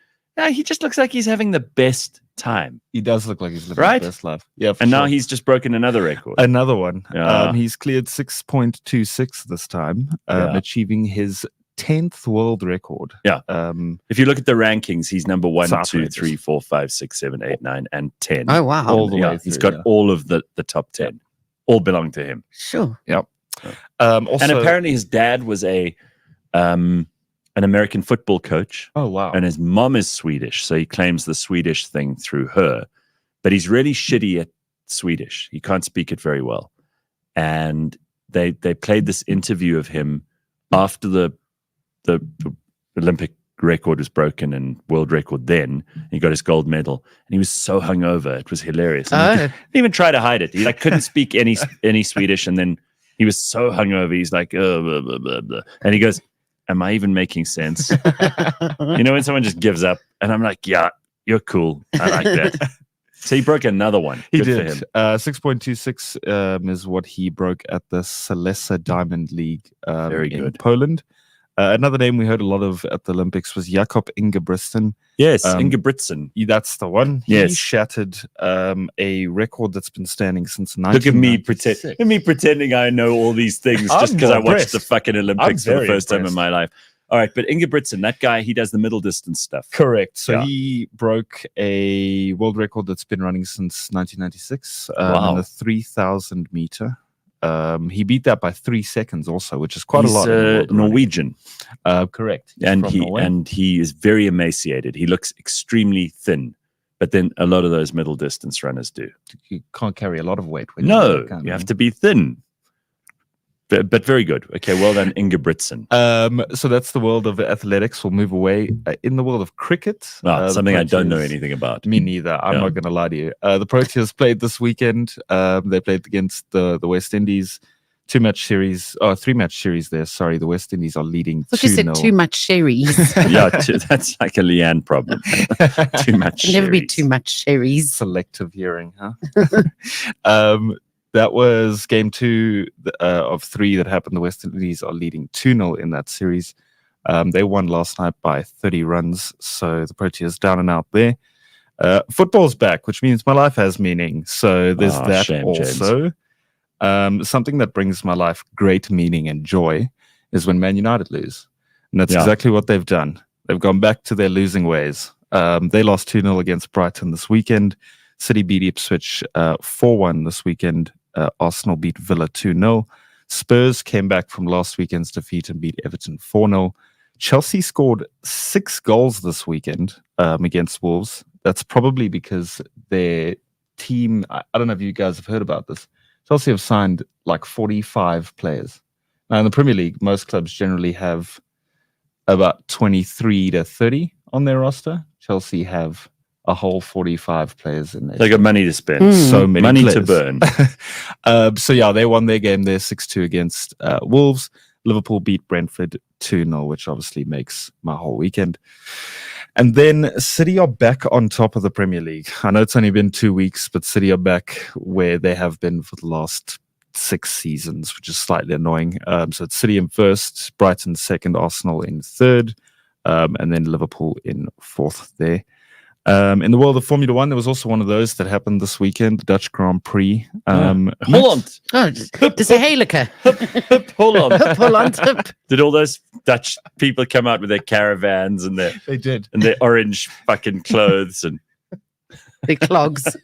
he just looks like he's having the best time.
He does look like he's living
Right?
his best life. Yeah, for
And now
sure.
he's just broken another record.
Another one.
Yeah.
He's cleared 6.26 this time,
Yeah.
achieving his 10th world record.
Yeah. If you look at the rankings, he's number 1,
It's
2,
outrageous.
3, 4, 5, 6, 7, 8, 9, and 10.
Oh, wow.
all the way
He's
through,
got
yeah.
all of the top 10. All belong to him.
Sure.
Also,
And apparently his dad was an American football coach,
oh wow,
and his mom is Swedish, so he claims the Swedish thing through her. But he's really shitty at Swedish. He can't speak it very well. And they played this interview of him after the Olympic record was broken and world record then. He got his gold medal, and he was so hungover. It was hilarious. And he
Oh,
didn't even try to hide it. He couldn't speak any Swedish, and then he was so hungover. He's like, oh, blah, blah, blah, blah. And he goes, am I even making sense? You know, when someone just gives up, and I'm like, yeah, you're cool. I like that. So he broke another one.
he
Good
did.
for him.
6.26 is what he broke at the Selesa Diamond League
Very
in
good.
Poland. Another name we heard a lot of at the Olympics was Jakob Ingebrigtsen.
Yes,
Um,
Ingebrigtsen.
That's the one. He
Yes.
shattered a record that's been standing since
Look at me
1996.
pretending I know all these things
I'm
just because I watched
impressed.
the fucking Olympics
I'm
for the
very
first time in
impressed.
my life. All right, but Ingebrigtsen, that guy, he does the middle distance stuff.
Correct. So
Yeah.
he broke a world record that's been running since 1996
Wow.
in the 3,000 meter. He beat that by 3 seconds also, which is quite
He's
a lot. in the world running.
Norwegian,
Correct. He's
and
from Norway.
he is very emaciated. He looks extremely thin, but then a lot of those middle distance runners do.
you can't carry a lot of weight. When
No, you have to be thin. But very good. Okay, well done, Ingebrigtsen.
So that's the world of athletics. We'll move away in the world of cricket.
Ah,
the
something I don't know
Proteas-
anything about.
Me neither. I'm
Yeah.
not going to lie to you. The Proteas played this weekend. They played against the West Indies. 3-match series there. Sorry, the West Indies are leading
I thought you said
2-0.
too much sherries.
Yeah, that's like a Leigh-Ann problem. Too much.
Can never be
sherries.
too much sherries.
Selective hearing, huh? That was game 2 of 3 that happened. The West Indies are leading 2-0 in that series. They won last night by 30 runs, so the Proteas down and out there. Football's back, which means my life has meaning. So there's
Ah,
that
shame, James.
also. Something that brings my life great meaning and joy is when Man United lose. And that's exactly what they've done. They've gone back to their losing ways. They lost 2-0 against Brighton this weekend. City beat Ipswich 4-1 this weekend. Arsenal beat Villa 2-0. Spurs came back from last weekend's defeat and beat Everton 4-0. Chelsea scored 6 goals this weekend against Wolves. That's probably because their team, I don't know if you guys have heard about this, Chelsea have signed like 45 players. Now, in the Premier League, most clubs generally have about 23 to 30 on their roster. Chelsea have a whole 45 players in there.
They got money to spend.
So many
money
players
to burn.
So yeah, they won their game there 6-2 against Wolves. Liverpool beat Brentford 2-0, which obviously makes my whole weekend. And then City are back on top of the Premier League. I know it's only been 2 weeks, but City are back where they have been for the last 6 seasons, which is slightly annoying. So it's City in first, Brighton second, Arsenal in third, and then Liverpool in fourth there. In the world of Formula One, there was also one of those that happened this weekend, the Dutch Grand Prix.
Holland.
Oh, there's a Helica.
Holland.
Holland.
Did all those Dutch people come out with their caravans and their
They did.
and their orange fucking clothes and
The clogs.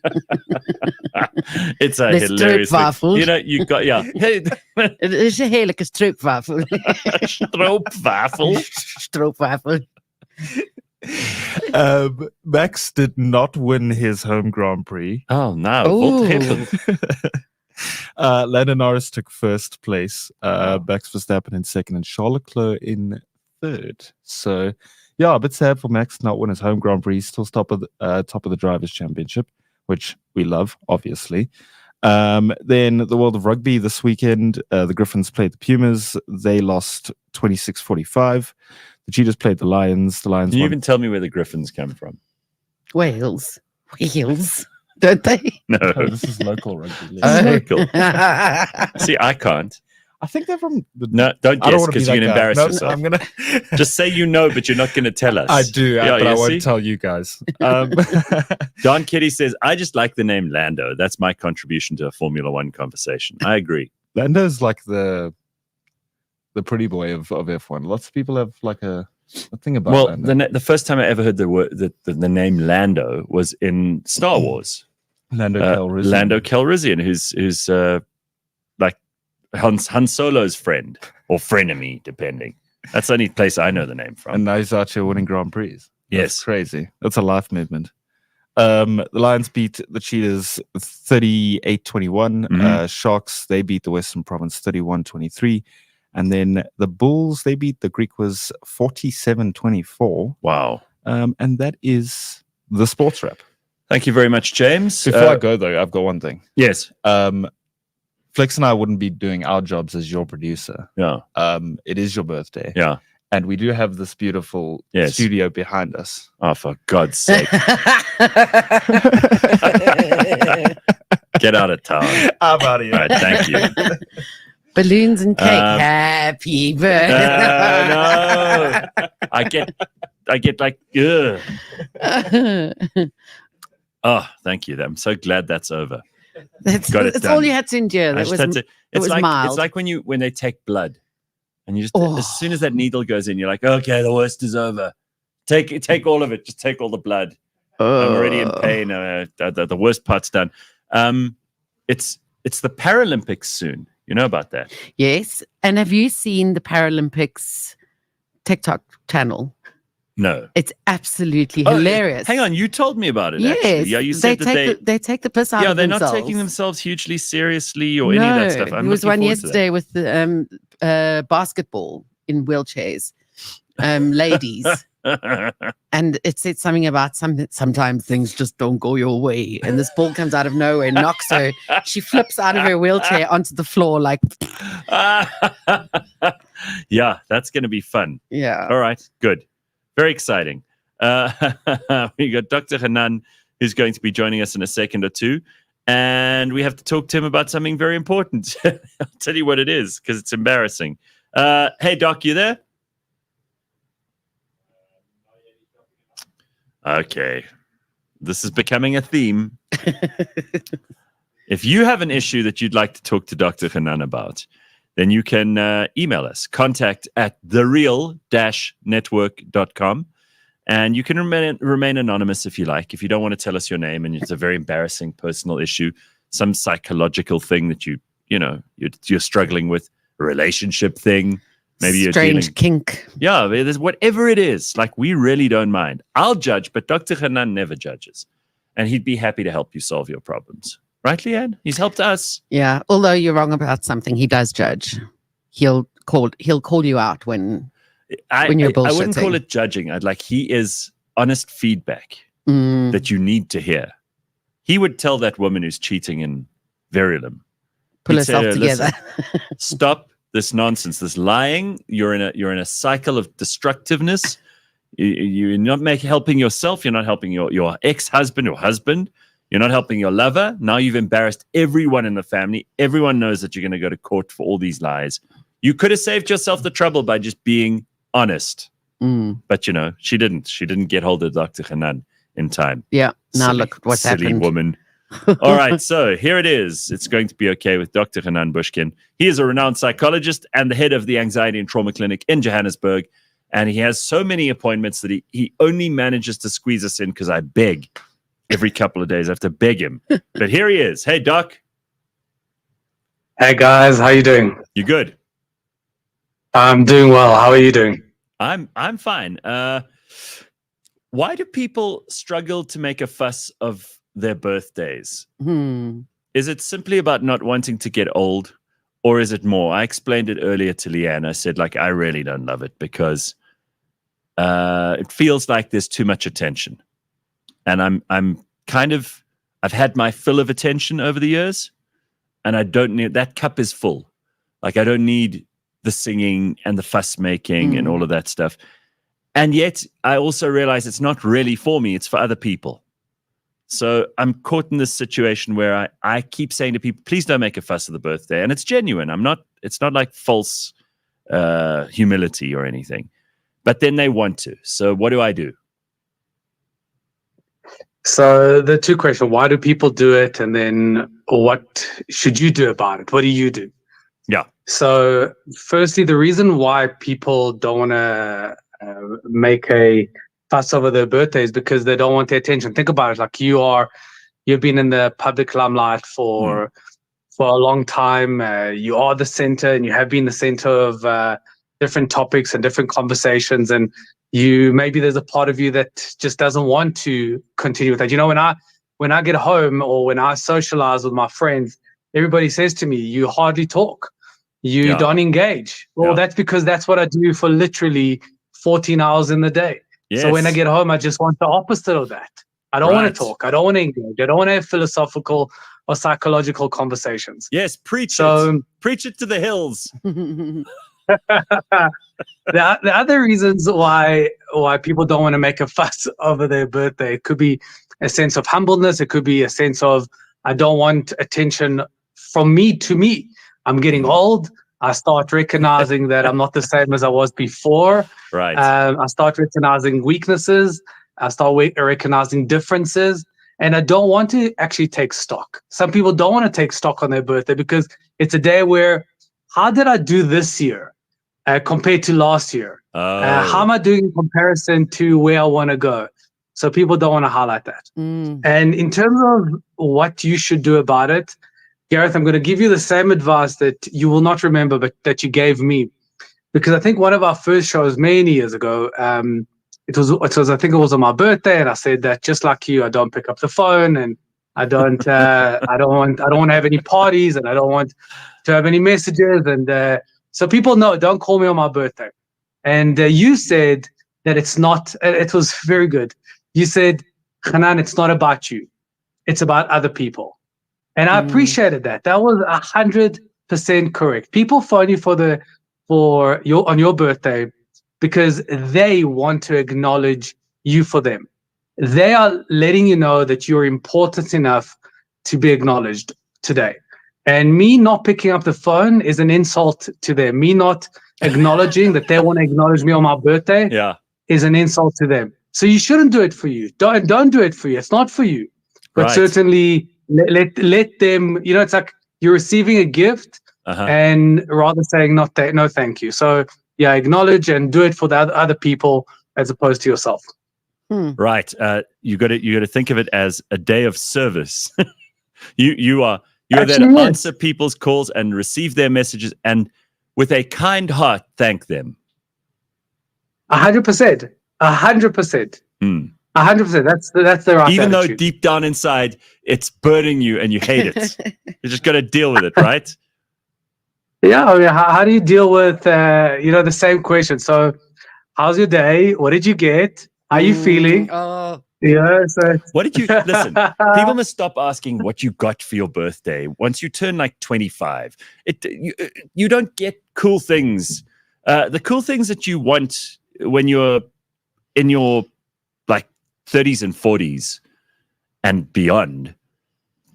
it's a
The
hilarious thing.
stroopwafel.
You know, you got
Het is een heerlijke stroopwafel.
stroopwafel.
Stroopwafel.
Max did not win his home Grand Prix.
Oh no!
Ooh.
What happened?
Lando Norris took first place, Max Verstappen in second, and Charles Leclerc in third. So, yeah, a bit sad for Max not win his home Grand Prix. Still top of the Drivers' Championship, which we love, obviously. Then the world of rugby this weekend, the Griffins played the Pumas. They lost 26-45. The Cheetahs played the Lions. The Lions
Can you
won.
even tell me where the Griffins come from?
Wales. Wales. Don't they?
No,
Oh, this is local rugby league.
It's local. See, I can't.
I think they're from.
No, don't
I
guess
don't want to be
because
that
you're going to
guy.
embarrass
No,
yourself.
I'm gonna.
Just say you know, but you're not going to tell us.
I do,
Yeah,
but I
you
won't
see?
tell you guys.
Don Kitty says, I just like the name Lando. That's my contribution to a Formula One conversation. I agree.
Lando's like the pretty boy of F1. Lots of people have like a thing about
Well,
Lando.
the first time I ever heard the name Lando was in Star Wars.
Lando Calrissian.
Lando Calrissian, who's like Han Solo's friend or frenemy, depending. That's the only place I know the name from.
And now he's out here winning Grand Prix. That's
Yes.
crazy. That's a life movement. The Lions beat the Cheetahs 38-21.
Mhm.
Sharks, they beat the Western Province 31-23. And then the Bulls, they beat the Griquas 47-24.
Wow.
And that is the sports wrap.
Thank you very much, James.
Before I go, though, I've got one thing.
Yes.
Flex and I wouldn't be doing our jobs as your producer.
Yeah.
It is your birthday.
Yeah.
And we do have this beautiful
Yes.
studio behind us.
Oh, for God's sake. Get out of town.
I'm out of here.
All right, thank you.
Balloons and cake. Happy birthday.
No. I get like, ugh. Oh, thank you. I'm so glad that's over.
That's
Got it
that's all
done.
you had to endure.
I
That
just
was,
had to- it's
was
like
mild.
it's like when they take blood, and you just
Oh.
as soon as that needle goes in, you're like, okay, the worst is over. Take all of it. Just take all the blood. I'm already in pain. The worst part's done. It's the Paralympics soon. You know about that?
Yes. And have you seen the Paralympics TikTok channel?
No.
It's absolutely
Oh,
hilarious.
Hang on, you told me about it.
Yes.
Actually. Yeah, you said
they take the piss out
yeah,
of
they're
themselves.
not taking themselves hugely seriously or any of that stuff.
There was one yesterday with the basketball in wheelchairs, ladies. And it said something about sometimes things just don't go your way. And this ball comes out of nowhere and knocks her. She flips out of her wheelchair onto the floor like,
Yeah, that's going to be fun.
yeah.
All right, good. Very exciting. We got Dr. Kanan, who's going to be joining us in a second or two. And we have to talk to him about something very important. I'll tell you what it is, because it's embarrassing. Hey, Doc, you there? Okay. This is becoming a theme. If you have an issue that you'd like to talk to Dr. Kanan about, then you can email us, contact@thereal-network.com. And you can remain anonymous if you like. If you don't want to tell us your name and it's a very embarrassing personal issue, some psychological thing that you're struggling with, a relationship thing, maybe you're
strange
dealing,
kink.
yeah, there's whatever it is. Like, we really don't mind. I'll judge, but Dr. Kanan never judges, and he'd be happy to help you solve your problems. Right, Leigh-Ann? He's helped us.
Yeah. Although you're wrong about something, he does judge. He'll call you out when you're bullshitting.
I wouldn't call it judging. He is honest feedback that you need to hear. He would tell that woman who's cheating in Verulam,
pull
he'd
herself
say,
together.
"Listen, stop this nonsense, this lying. You're in a cycle of destructiveness. You're not helping yourself. You're not helping your ex-husband or husband. You're not helping your lover. Now you've embarrassed everyone in the family. Everyone knows that you're going to go to court for all these lies. You could have saved yourself the trouble by just being honest." But she didn't. She didn't get hold of Dr. Kanan in time.
Yeah. Now look what's
silly
happened.
Woman. All right, so here it is. It's going to be okay with Dr. Kanan Bushkin. He is a renowned psychologist and the head of the Anxiety and Trauma Clinic in Johannesburg. And he has so many appointments that he only manages to squeeze us in because I beg every couple of days. I have to beg him. But here he is. Hey, Doc.
Hey, guys. How you doing?
You good?
I'm doing well. How are you doing?
I'm fine. Why do people struggle to make a fuss of their birthdays? Is it simply about not wanting to get old, or is it more? I explained it earlier to Leigh-Ann. I said, I really don't love it because it feels like there's too much attention, and I've had my fill of attention over the years, and I don't need that. Cup is full. I don't need the singing and the fuss making and all of that stuff. And yet I also realize it's not really for me. It's for other people. So I'm caught in this situation where I keep saying to people, please don't make a fuss of the birthday. And it's genuine. It's not like false humility or anything. But then they want to. So what do I do?
So the two questions: why do people do it? And then what should you do about it? What do you do?
Yeah.
So firstly, the reason why people don't want to make a fuss over their birthday is because they don't want the attention. Think about it. You've been in the public limelight for a long time. You are the center, and you have been the center of different topics and different conversations. And maybe there's a part of you that just doesn't want to continue with that. When I get home or when I socialize with my friends, everybody says to me, "You hardly talk. You don't engage." Well, that's because that's what I do for literally 14 hours in the day. Yes. So when I get home, I just want the opposite of that. I don't want to talk. I don't want to engage. I don't want to have philosophical or psychological conversations.
Yes, preach it. Preach it to the hills.
The other reasons why people don't want to make a fuss over their birthday, it could be a sense of humbleness. It could be a sense of, I don't want attention from me to me. I'm getting old. I start recognizing that I'm not the same as I was before.
Right.
I start recognizing weaknesses. I start recognizing differences. And I don't want to actually take stock. Some people don't want to take stock on their birthday because it's a day where, how did I do this year compared to last year? How am I doing in comparison to where I want to go? So people don't want to highlight that. And in terms of what you should do about it, Gareth, I'm going to give you the same advice that you will not remember, but that you gave me, because I think one of our first shows many years ago, it was I think it was on my birthday, and I said that just like you, I don't pick up the phone, and I don't want to have any parties, and I don't want to have any messages, and so people know, don't call me on my birthday. And you said that it's not. It was very good. You said, Kanan, it's not about you, it's about other people. And I appreciated that. That was 100% correct. People phone you on your birthday because they want to acknowledge you for them. They are letting you know that you're important enough to be acknowledged today. And me not picking up the phone is an insult to them. Me not acknowledging that they want to acknowledge me on my birthday is an insult to them. So you shouldn't do it for you. Don't do it for you. It's not for you. But certainly let them, it's like you're receiving a gift. and rather saying no thank you. So yeah, acknowledge and do it for the other people as opposed to yourself.
Right. You got to think of it as a day of service. you are there to answer people's calls and receive their messages, and with a kind heart thank them.
100%. 100%. 100%. That's the right
Even
attitude.
though deep down inside it's burning you and you hate it. You just got to deal with it, right?
Yeah. I mean, how do you deal with the same question? So, how's your day? What did you get? How are you feeling?
Oh,
Yeah. So
What did you listen? People must stop asking what you got for your birthday. Once you turn like 25, you don't get cool things. The cool things that you want when you're in your like 30s and 40s and beyond,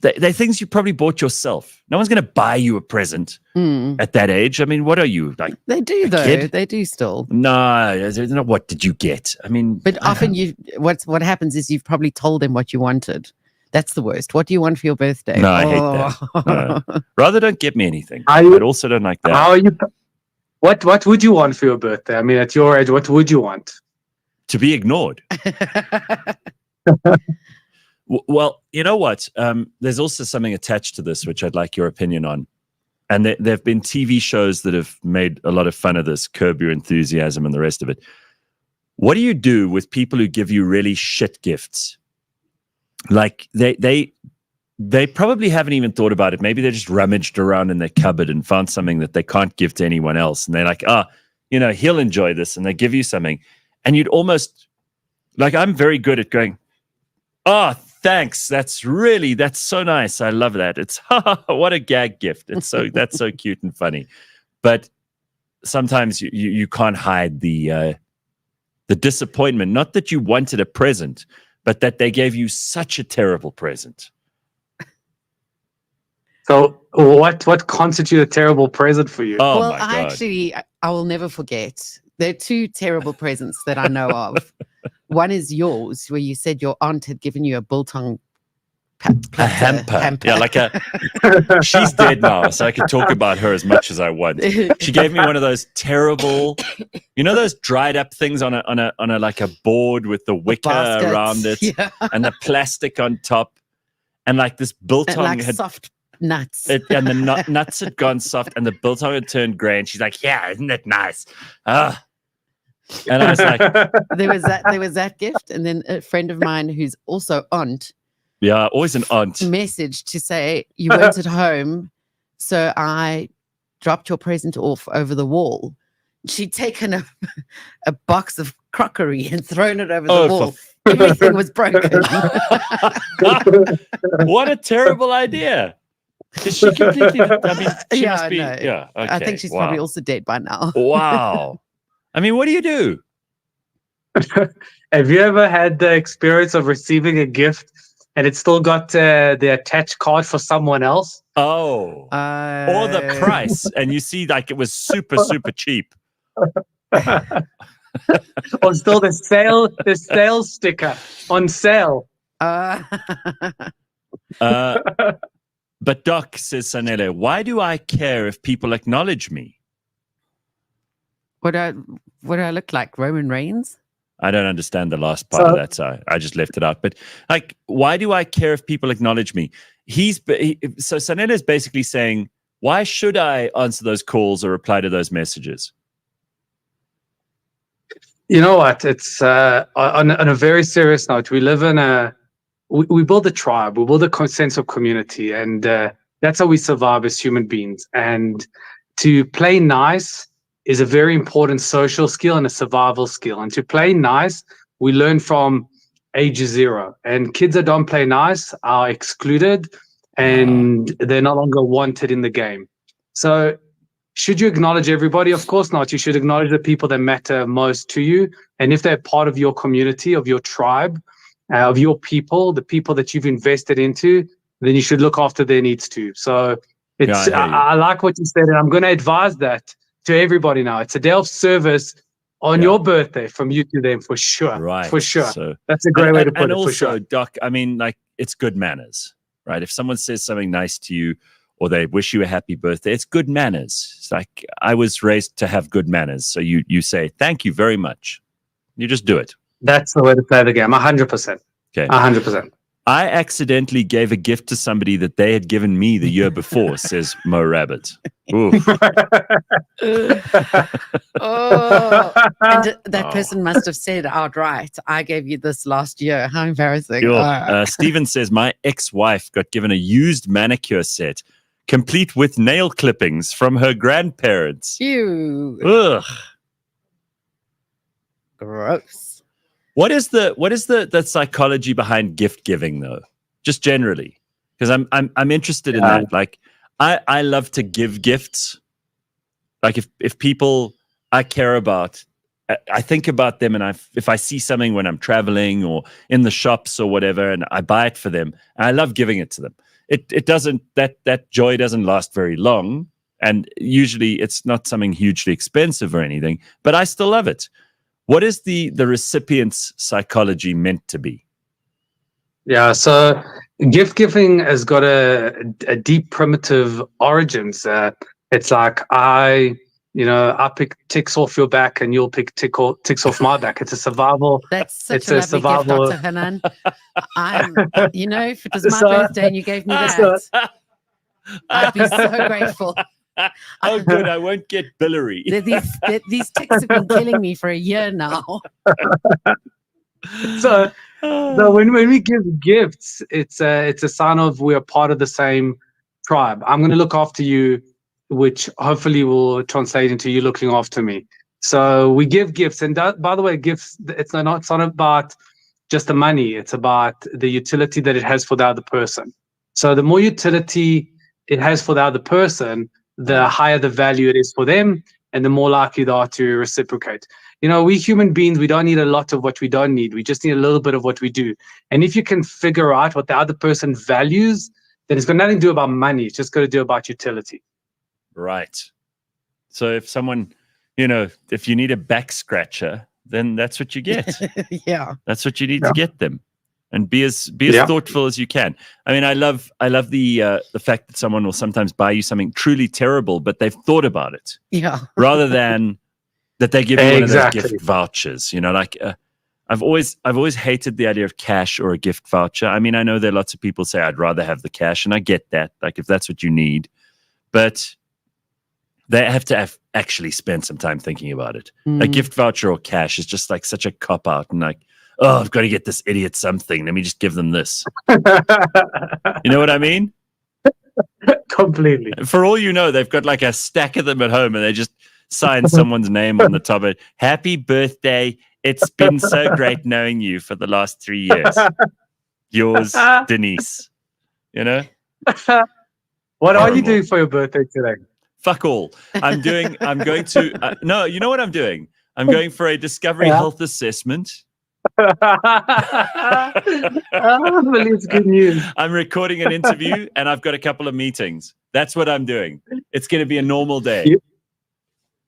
they're things you probably bought yourself. No one's going to buy you a present at that age. I mean, what are you like?
they do though.
kid?
They do still.
No, what did you get? I mean,
But often what happens is you've probably told them what you wanted. That's the worst. What do you want for your birthday?
No, I hate that. No. Rather don't get me anything. I also don't like that.
how are you? What would you want for your birthday? I mean, at your age, what would you want?
To be ignored. Well, you know what? There's also something attached to this, which I'd like your opinion on. And there have been TV shows that have made a lot of fun of this, Curb Your Enthusiasm and the rest of it. What do you do with people who give you really shit gifts? Like they probably haven't even thought about it. Maybe they just rummaged around in their cupboard and found something that they can't give to anyone else. And they're like, he'll enjoy this. And they give you something. And you'd almost, like, I'm very good at going, thanks. That's so nice. I love that. It's what a gag gift. That's so cute and funny. But sometimes you can't hide the disappointment. Not that you wanted a present, but that they gave you such a terrible present.
So what constitutes a terrible present for you?
Oh
well,
my God.
I will never forget. There are two terrible presents that I know of. One is yours, where you said your aunt had given you a biltong
A hamper. Yeah, like she's dead now, so I can talk about her as much as I want. She gave me one of those terrible, those dried up things on a like a board with the wicker around it, and the plastic on top, and like this biltong
like
had
soft nuts,
and the nuts had gone soft, and the biltong had turned grey, and she's like, "Yeah, isn't it nice?" And I was like,
there was that gift, and then a friend of mine who's also aunt.
Yeah, always an aunt.
Message to say you weren't at home, so I dropped your present off over the wall. She'd taken a box of crockery and thrown it over the wall. Everything was broken.
What a terrible idea! Is she completely? I mean, she must be.
No.
Yeah, okay,
I think she's probably also dead by now.
Wow. I mean, what do you do?
Have you ever had the experience of receiving a gift and it's still got the attached card for someone else?
Oh, or the price, and you see like it was super, super cheap.
Or still the sale sticker on sale.
But Doc, says Sanele, why do I care if people acknowledge me?
What do I look like? Roman Reigns?
I don't understand the last part of that, so I just left it out. But like, why do I care if people acknowledge me? So Sanele is basically saying, why should I answer those calls or reply to those messages?
You know what? It's on a very serious note. We live in we build a tribe. We build a sense of community, and that's how we survive as human beings. And to play nice is a very important social skill and a survival skill. And to play nice, we learn from age 0. And kids that don't play nice are excluded, and they're no longer wanted in the game. So should you acknowledge everybody? Of course not. You should acknowledge the people that matter most to you. And if they're part of your community, of your tribe, of your people, the people that you've invested into, then you should look after their needs too. So it's I like what you said, and I'm going to advise that to everybody now. It's a day of service on your birthday from you to them, for sure.
Right.
For sure.
So,
that's a great way to put
and
it,
also,
for sure.
Doc, I mean, like, it's good manners, right? If someone says something nice to you or they wish you a happy birthday, it's good manners. It's like, I was raised to have good manners. So you say, thank you very much. You just do it.
That's the way to play the game. 100%.
Okay.
100%.
I accidentally gave a gift to somebody that they had given me the year before, says Mo Rabbit. Ooh.
Oh, and that person must have said outright, I gave you this last year. How embarrassing.
Steven says, my ex-wife got given a used manicure set, complete with nail clippings from her grandparents.
Ew.
Ugh.
Gross.
What is the psychology behind gift giving, though? Just generally, because I'm interested in that. Like, I love to give gifts. Like, if people I care about, I think about them, and if I see something when I'm traveling or in the shops or whatever, and I buy it for them, and I love giving it to them. It doesn't, that joy doesn't last very long, and usually it's not something hugely expensive or anything, but I still love it. What is the recipient's psychology meant to be?
Yeah, so gift giving has got a deep primitive origins. It's like I pick ticks off your back and you'll pick ticks off my back. It's a survival.
That's such a lovely gift, Dr. Kanan. If it was my birthday and you gave me that, I'd be so grateful.
Oh, good. I won't get biliary.
These ticks have been killing me for a year now.
So when we give gifts, it's a sign of we're part of the same tribe. I'm going to look after you, which hopefully will translate into you looking after me. So we give gifts, and by the way, gifts, it's not about just the money. It's about the utility that it has for the other person. So the more utility it has for the other person, the higher the value it is for them, and the more likely they are to reciprocate. We human beings, we don't need a lot of what we don't need. We just need a little bit of what we do. And if you can figure out what the other person values, then it's got nothing to do about money. It's just got to do about utility.
Right. So if someone, if you need a back scratcher, then that's what you get.
Yeah.
That's what you need to get them. And be as thoughtful as you can. I mean, I love the fact that someone will sometimes buy you something truly terrible, but they've thought about it.
Yeah.
Rather than that they give you one of those gift vouchers. I've always hated the idea of cash or a gift voucher. I mean, I know there are lots of people say I'd rather have the cash, and I get that. Like, if that's what you need, but they have to actually spend some time thinking about it. A gift voucher or cash is just like such a cop out, and like, oh, I've got to get this idiot something. Let me just give them this. You know what I mean?
Completely.
For all you know, they've got like a stack of them at home, and they just sign someone's name on the top of it. Happy birthday. It's been so great knowing you for the last 3 years. Yours, Denise.
What are you doing for your birthday today?
Fuck all. I'm going to, no, you know what I'm doing? I'm going for a Discovery Health assessment.
But it's good news.
I'm recording an interview and I've got a couple of meetings. That's what I'm doing. It's going to be a normal day.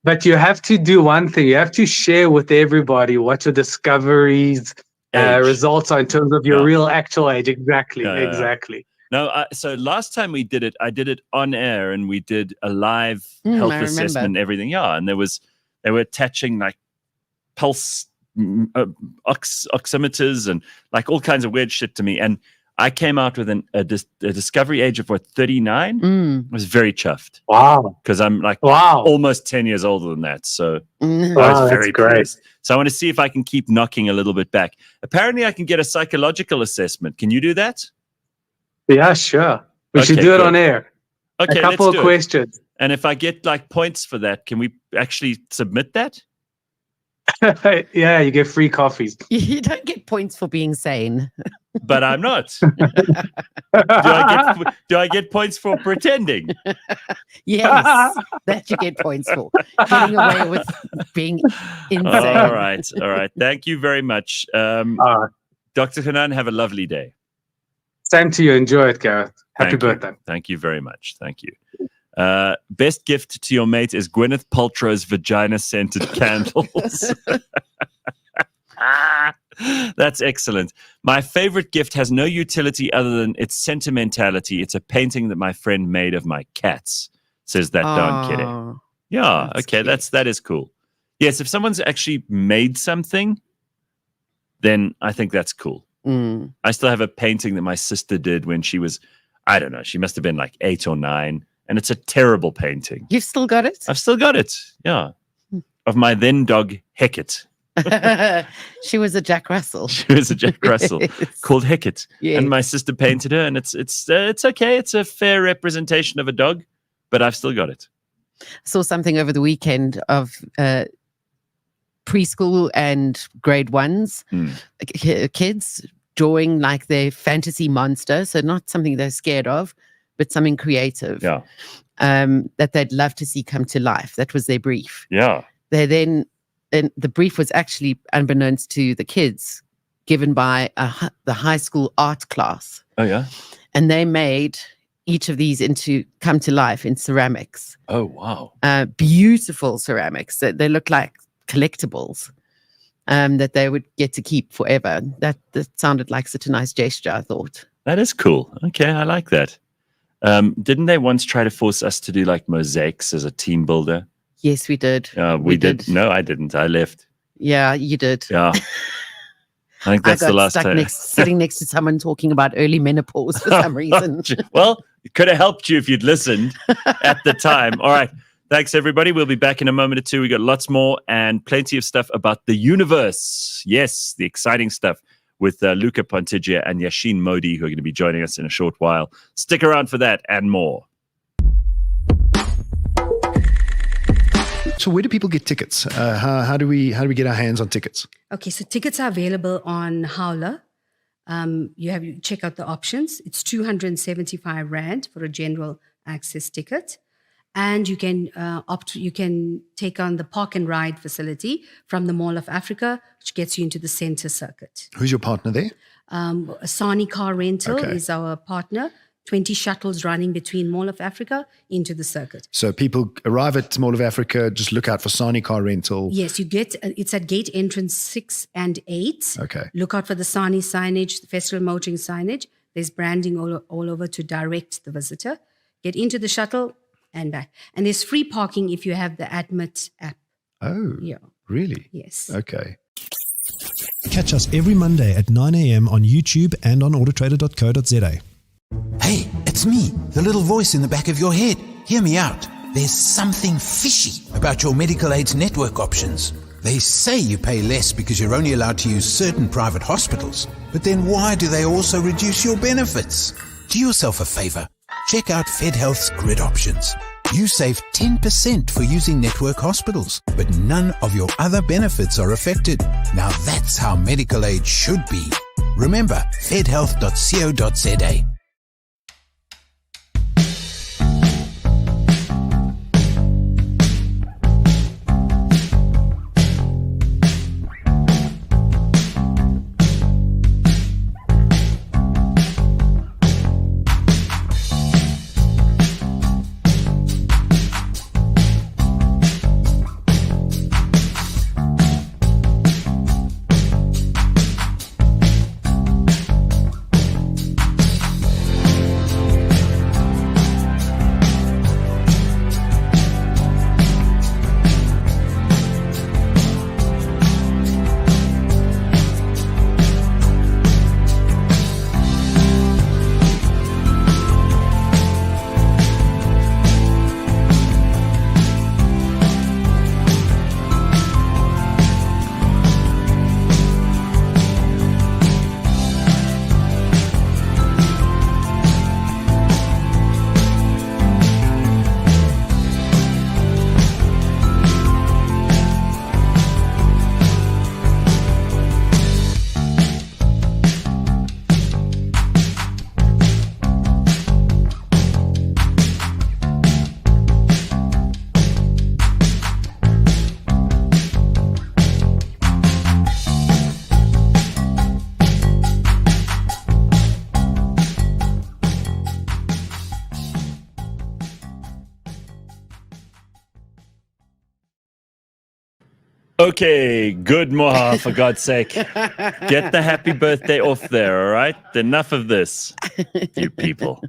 But you have to do one thing. You have to share with everybody what your discoveries results are in terms of your real actual age. Exactly.
No, so last time we did it, I did it on air, and we did a live health assessment and everything. Yeah, and they were attaching like pulse oximeters and like all kinds of weird shit to me. And I came out with a discovery age of 39. I was very chuffed.
Wow.
Because I'm like almost 10 years older than that. So I was very pleased. So I want to see if I can keep knocking a little bit back. Apparently I can get a psychological assessment. Can you do that?
Yeah, sure. We should do it on air.
Okay,
a couple of questions.
And if I get like points for that, can we actually submit that?
Yeah, you get free coffees.
You don't get points for being sane.
But I'm not. Do I get points for pretending?
Yes, that you get points for. Getting away with being insane.
All right. Thank you very much. Dr. Kanan, have a lovely day.
Same to you. Enjoy it, Gareth. Happy birthday.
Thank you very much. Thank you. Best gift to your mate is Gwyneth Paltrow's vagina-scented candles. That's excellent. My favorite gift has no utility other than its sentimentality. It's a painting that my friend made of my cats, says that darn kitty.
Oh,
Yeah,
that's
okay,
cute.
that is cool. Yes, if someone's actually made something, then I think that's cool.
mm.
I still have a painting that my sister did when she was, I don't know, she must have been like 8 or 9, and it's a terrible painting.
You've still got it?
I've still got it, yeah, of my then dog Hecate.
She was a Jack Russell.
She was a Jack Russell
Yes.
called Hecate,
Yes.
and my sister painted her, and it's okay. It's a fair representation of a dog, but I've still got it.
Saw something over the weekend of preschool and grade ones kids drawing like their fantasy monster, so not something they're scared of, but something creative.
Yeah,
that they'd love to see come to life. That was their brief.
yeah.
They then, and the brief was actually, unbeknownst to the kids, given by the high school art class,
Oh yeah.
and they made each of these come to life in ceramics.
Oh wow.
Beautiful ceramics that they look like collectibles that they would get to keep forever. That sounded like such a nice gesture, I thought.
That is cool. Okay, I like that. Didn't they once try to force us to do like mosaics as a team builder?
Yes, we did.
We did. No, I didn't. I left.
Yeah, you did.
Yeah. I think that's
I got
the last
stuck
time.
sitting next to someone talking about early menopause for some reason.
Well, it could have helped you if you'd listened at the time. All right. Thanks, everybody. We'll be back in a moment or two. We got lots more and plenty of stuff about the universe. Yes, the exciting stuff with Luca Pontiggia and Yasheen Modi, who are going to be joining us in a short while. Stick around for that and more.
So where do people get tickets? How do we get our hands on tickets?
Okay, so tickets are available on Howler. You check out the options. It's 275 Rand for a general access ticket. And you can you can take on the park and ride facility from the Mall of Africa, which gets you into the center circuit.
Who's your partner there?
Sani Car Rental
Okay.
is our partner. 20 shuttles running between Mall of Africa into the circuit.
So people arrive at Mall of Africa, just look out for Sani Car Rental.
Yes, it's at gate entrance 6 and 8.
Okay.
Look out for the Sani signage, the festival motoring signage. There's branding all over to direct the visitor. Get into the shuttle and back. And there's free parking if you have the Admit app.
Oh,
Yeah,
really?
yes.
Okay.
Catch us every Monday at 9 a.m. on YouTube and on autotrader.co.za.
Hey, it's me, the little voice in the back of your head. Hear me out. There's something fishy about your medical aids network options. They say you pay less because you're only allowed to use certain private hospitals. But then why do they also reduce your benefits? Do yourself a favor. Check out FedHealth's grid options. You save 10% for using network hospitals, but none of your other benefits are affected. Now that's how medical aid should be. Remember, fedhealth.co.za.
Okay, good, Moha, for God's sake. Get the happy birthday off there, all right? Enough of this, you people.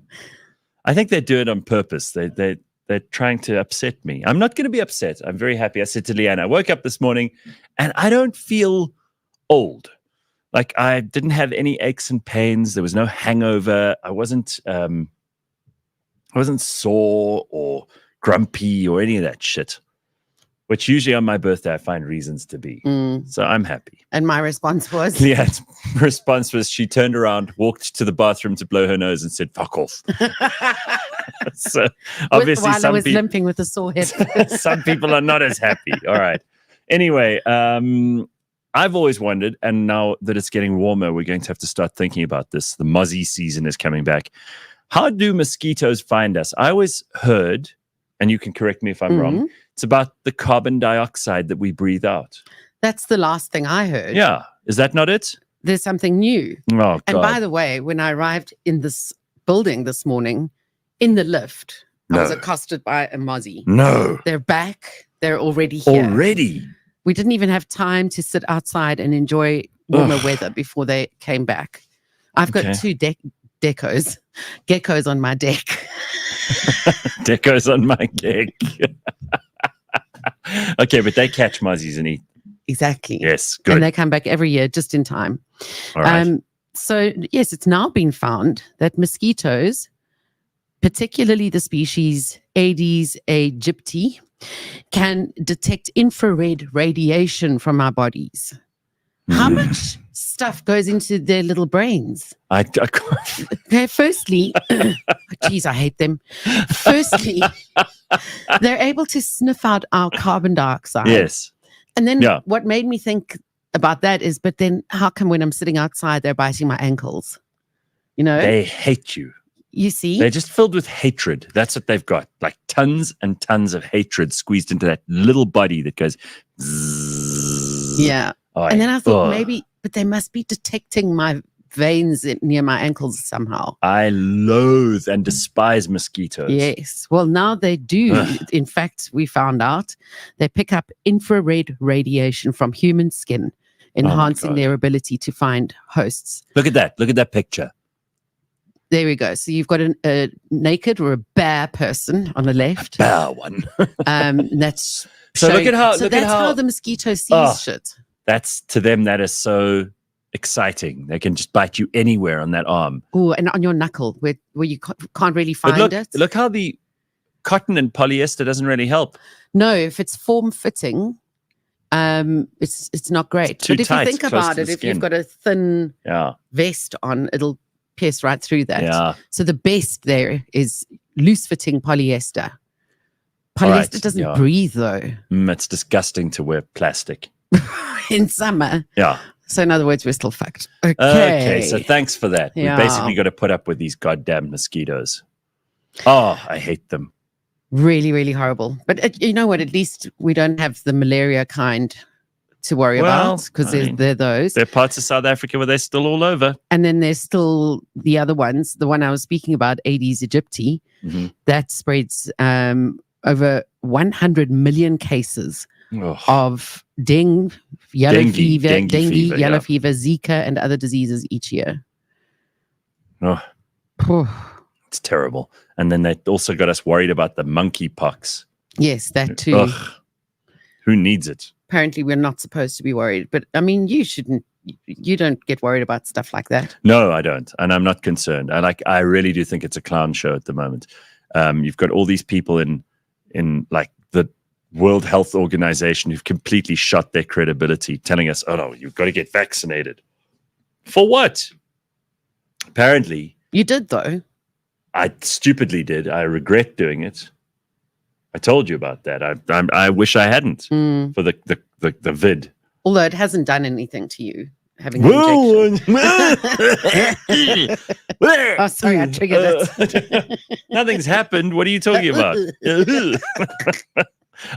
I think they do it on purpose. They're trying to upset me. I'm not going to be upset. I'm very happy. I said to Leigh-Ann, I woke up this morning and I don't feel old. Like I didn't have any aches and pains. There was no hangover. I wasn't sore or grumpy or any of that shit, which usually on my birthday I find reasons to be. So I'm happy.
And my response was?
Leigh-Ann's response was she turned around, walked to the bathroom to blow her nose and said, fuck off. So obviously
While I was limping with a sore hip.
some people are not as happy. All right. Anyway, I've always wondered, and now that it's getting warmer, we're going to have to start thinking about this. The muzzy season is coming back. How do mosquitoes find us? I always heard, and you can correct me if I'm wrong, it's about the carbon dioxide that we breathe out.
That's the last thing I heard.
Yeah. Is that not it?
There's something new.
Oh, God.
And by the way, when I arrived in this building this morning, in the lift, I was accosted by a mozzie.
No.
They're back. They're already here.
Already?
We didn't even have time to sit outside and enjoy warmer weather before they came back. I've got two geckos on my deck.
Geckos on my deck. Okay, but they catch muzzies and eat.
Exactly.
Yes, good.
And they come back every year just in time.
All right.
So, yes, it's now been found that mosquitoes, particularly the species Aedes aegypti, can detect infrared radiation from our bodies. How much stuff goes into their little brains? Okay, firstly, geez, I hate them. Firstly, they're able to sniff out our carbon dioxide.
Yes.
And then what made me think about that is, but then how come when I'm sitting outside, they're biting my ankles? You know?
They hate you.
You see?
They're just filled with hatred. That's what they've got. Like tons and tons of hatred squeezed into that little body that goes zzz.
Yeah. And then I thought maybe, but they must be detecting my veins near my ankles somehow.
I loathe and despise mosquitoes.
Yes. Well, now they do. In fact, we found out they pick up infrared radiation from human skin, enhancing their ability to find hosts.
Look at that. Look at that picture.
There we go. So you've got a naked or a bare person on the left.
A bare one.
That's
so look at how.
So
look
that's
at how,
how the mosquito sees shit.
That's to them. That is so exciting. They can just bite you anywhere on that arm.
Oh, and on your knuckle where you can't really find it.
Look how the cotton and polyester doesn't really help.
No, if it's form fitting, it's not great.
Too
but if
tight,
you think
close
about
to
it,
the
if
skin.
you've got a thin vest on, it'll pierce right through that.
Yeah.
So the best there is loose fitting polyester. Polyester doesn't breathe though.
It's disgusting to wear plastic.
In summer.
Yeah.
So in other words, we're still fucked.
Okay, so thanks for that.
Yeah.
We basically got to put up with these goddamn mosquitoes. Oh, I hate them.
Really, really horrible. But you know what? At least we don't have the malaria kind to worry about because they're those.
There are parts of South Africa where they're still all over.
And then there's still the other ones. The one I was speaking about, Aedes aegypti, that spreads over 100 million cases of dengue, yellow fever, yellow fever, Zika, and other diseases each year.
It's terrible. And then they also got us worried about the monkeypox.
Yes, that too.
Ugh. Who needs it?
Apparently, we're not supposed to be worried. But I mean, you don't get worried about stuff like that.
No, I don't. And I'm not concerned. I really do think it's a clown show at the moment. You've got all these people in like the World Health Organization who've completely shot their credibility, telling us, oh no, you've got to get vaccinated. For what? Apparently.
You did, though.
I stupidly did. I regret doing it. I told you about that. I wish I hadn't for the vid.
Although it hasn't done anything to you, having an injection. Oh, sorry, I triggered it.
Nothing's happened. What are you talking about?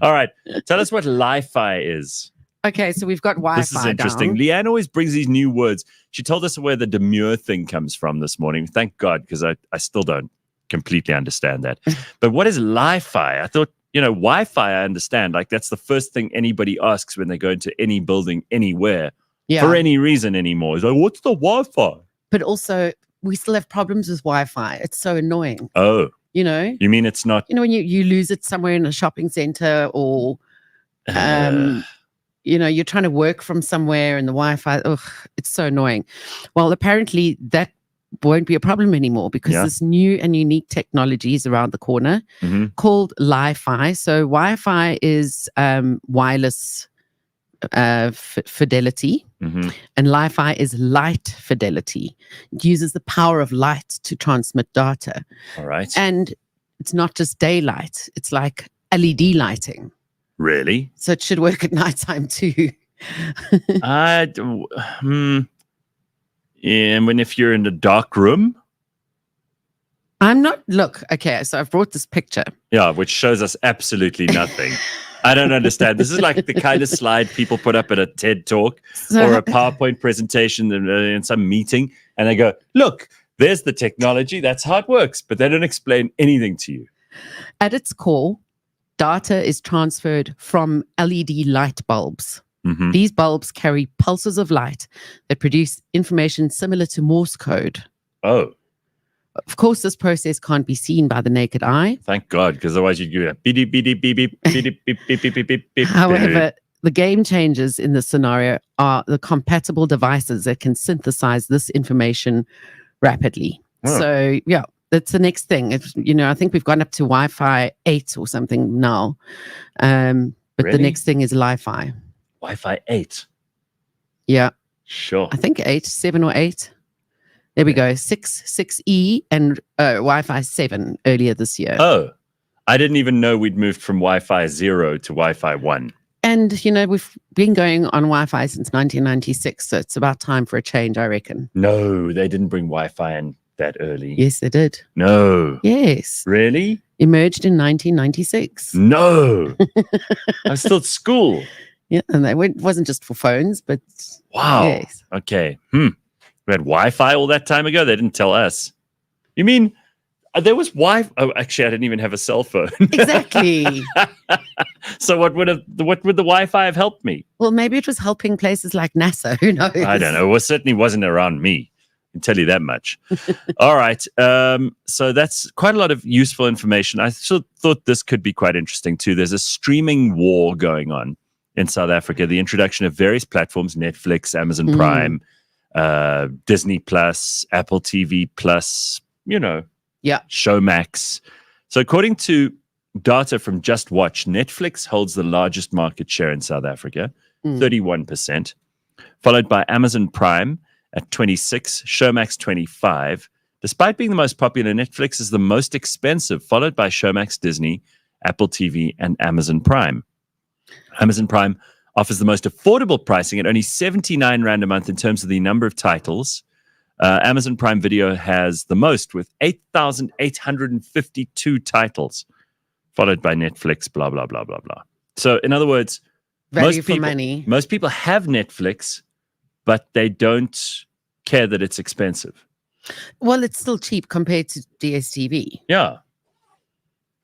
All right. Tell us what Li-Fi is.
Okay, so we've got Wi-Fi.
This is interesting.
down.
Leigh-Ann always brings these new words. She told us where the demure thing comes from this morning. Thank God, because I still don't completely understand that. But what is Li-Fi? I thought Wi-Fi, I understand. Like, that's the first thing anybody asks when they go into any building anywhere
Yeah.
for any reason anymore. It's like, what's the Wi-Fi?
But also, we still have problems with Wi-Fi. It's so annoying.
Oh,
You know,
you mean it's not?
when you lose it somewhere in a shopping center, or you're trying to work from somewhere and the Wi-Fi, it's so annoying. Well, apparently that won't be a problem anymore because this new and unique technology is around the corner called Li-Fi. So Wi-Fi is wireless fidelity, and Li-Fi is light fidelity. It uses the power of light to transmit data.
All right.
And it's not just daylight, it's like LED lighting.
Really?
So it should work at nighttime too.
And if you're in a dark room?
Look, okay, so I've brought this picture.
Yeah, which shows us absolutely nothing. I don't understand. This is like the kind of slide people put up at a TED talk or a PowerPoint presentation in some meeting, and they go, look, there's the technology, that's how it works, but they don't explain anything to you.
At its core, data is transferred from LED light bulbs. These bulbs carry pulses of light that produce information similar to Morse code.
Oh.
Of course, this process can't be seen by the naked eye.
Thank God, because otherwise you'd go beep, beep, beep, beep, beep, beep, beep, beep, beep, beep, beep, beep.
However, the game changers in this scenario are the compatible devices that can synthesize this information rapidly. So, yeah, that's the next thing. I think we've gone up to Wi-Fi 8 or something now. But
Really?
the next thing is Li-Fi.
Wi-Fi 8.
Yeah.
Sure.
I think 8, 7 or 8. There we go. 6E and Wi-Fi 7 earlier this year.
Oh, I didn't even know we'd moved from Wi-Fi 0 to Wi-Fi 1.
And, we've been going on Wi-Fi since 1996, so it's about time for a change, I reckon.
No, they didn't bring Wi-Fi in that early.
Yes, they did.
No.
Yes.
Really?
Emerged in 1996.
No. I was still at school.
Yeah, and it wasn't just for phones, but...
Wow.
Yes.
Okay. We had Wi-Fi all that time ago? They didn't tell us. You mean there was Wi-Fi? Oh, actually, I didn't even have a cell phone.
Exactly.
So what would the Wi-Fi have helped me?
Well, maybe it was helping places like NASA. Who knows?
I don't know. It certainly wasn't around me. I can tell you that much. All right. So that's quite a lot of useful information. I thought this could be quite interesting too. There's a streaming war going on in South Africa. The introduction of various platforms, Netflix, Amazon Prime, Disney Plus, Apple TV Plus, Showmax. So according to data from Just Watch, Netflix holds the largest market share in South Africa, 31%, followed by Amazon Prime at 26, Showmax 25. Despite being the most popular, Netflix is the most expensive, followed by Showmax, Disney, Apple TV, and Amazon Prime. Amazon Prime offers the most affordable pricing at only 79 Rand a month in terms of the number of titles. Amazon Prime Video has the most with 8,852 titles, followed by Netflix, blah, blah, blah, blah, blah. So in other words,
Value for money.
Most people have Netflix, but they don't care that it's expensive.
Well, it's still cheap compared to DSTV.
Yeah.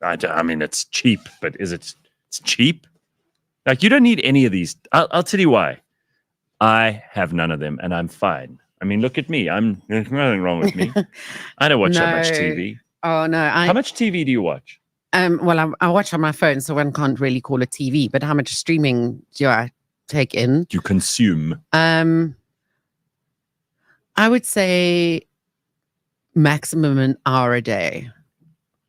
I mean, it's cheap, but it's cheap? Like, you don't need any of these. I'll tell you why. I have none of them, and I'm fine. I mean, look at me. There's nothing wrong with me. I don't watch that much TV.
Oh, no.
How much TV do you watch?
Well, I watch on my phone, so one can't really call it TV. But how much streaming do I take in?
Do you consume?
I would say maximum an hour a day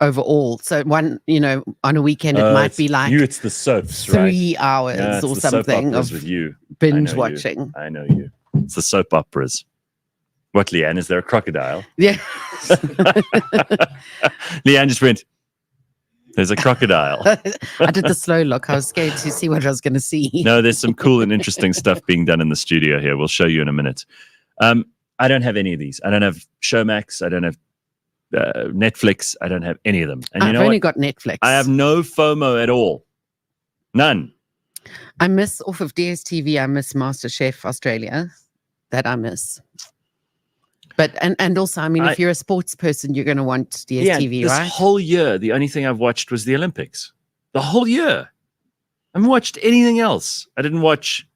overall. So on a weekend, it might be like
it's the soaps,
3 hours
yeah,
or something of
with you.
binge watching.
I know you. It's the soap operas. What, Leigh-Ann? Is there a crocodile?
Yeah.
Leigh-Ann just went, there's a crocodile.
I did the slow look. I was scared to see what I was going to see.
No, there's some cool and interesting stuff being done in the studio here. We'll show you in a minute. I don't have any of these. I don't have Showmax. I don't have Netflix. I don't have any of them. And
I've only got Netflix.
I have no FOMO at all. None.
I miss off of DSTV. I miss MasterChef Australia. That I miss. But and also, I mean, if you're a sports person, you're going to want DSTV,
this
right?
whole year, the only thing I've watched was the Olympics. The whole year. I haven't watched anything else. I didn't watch.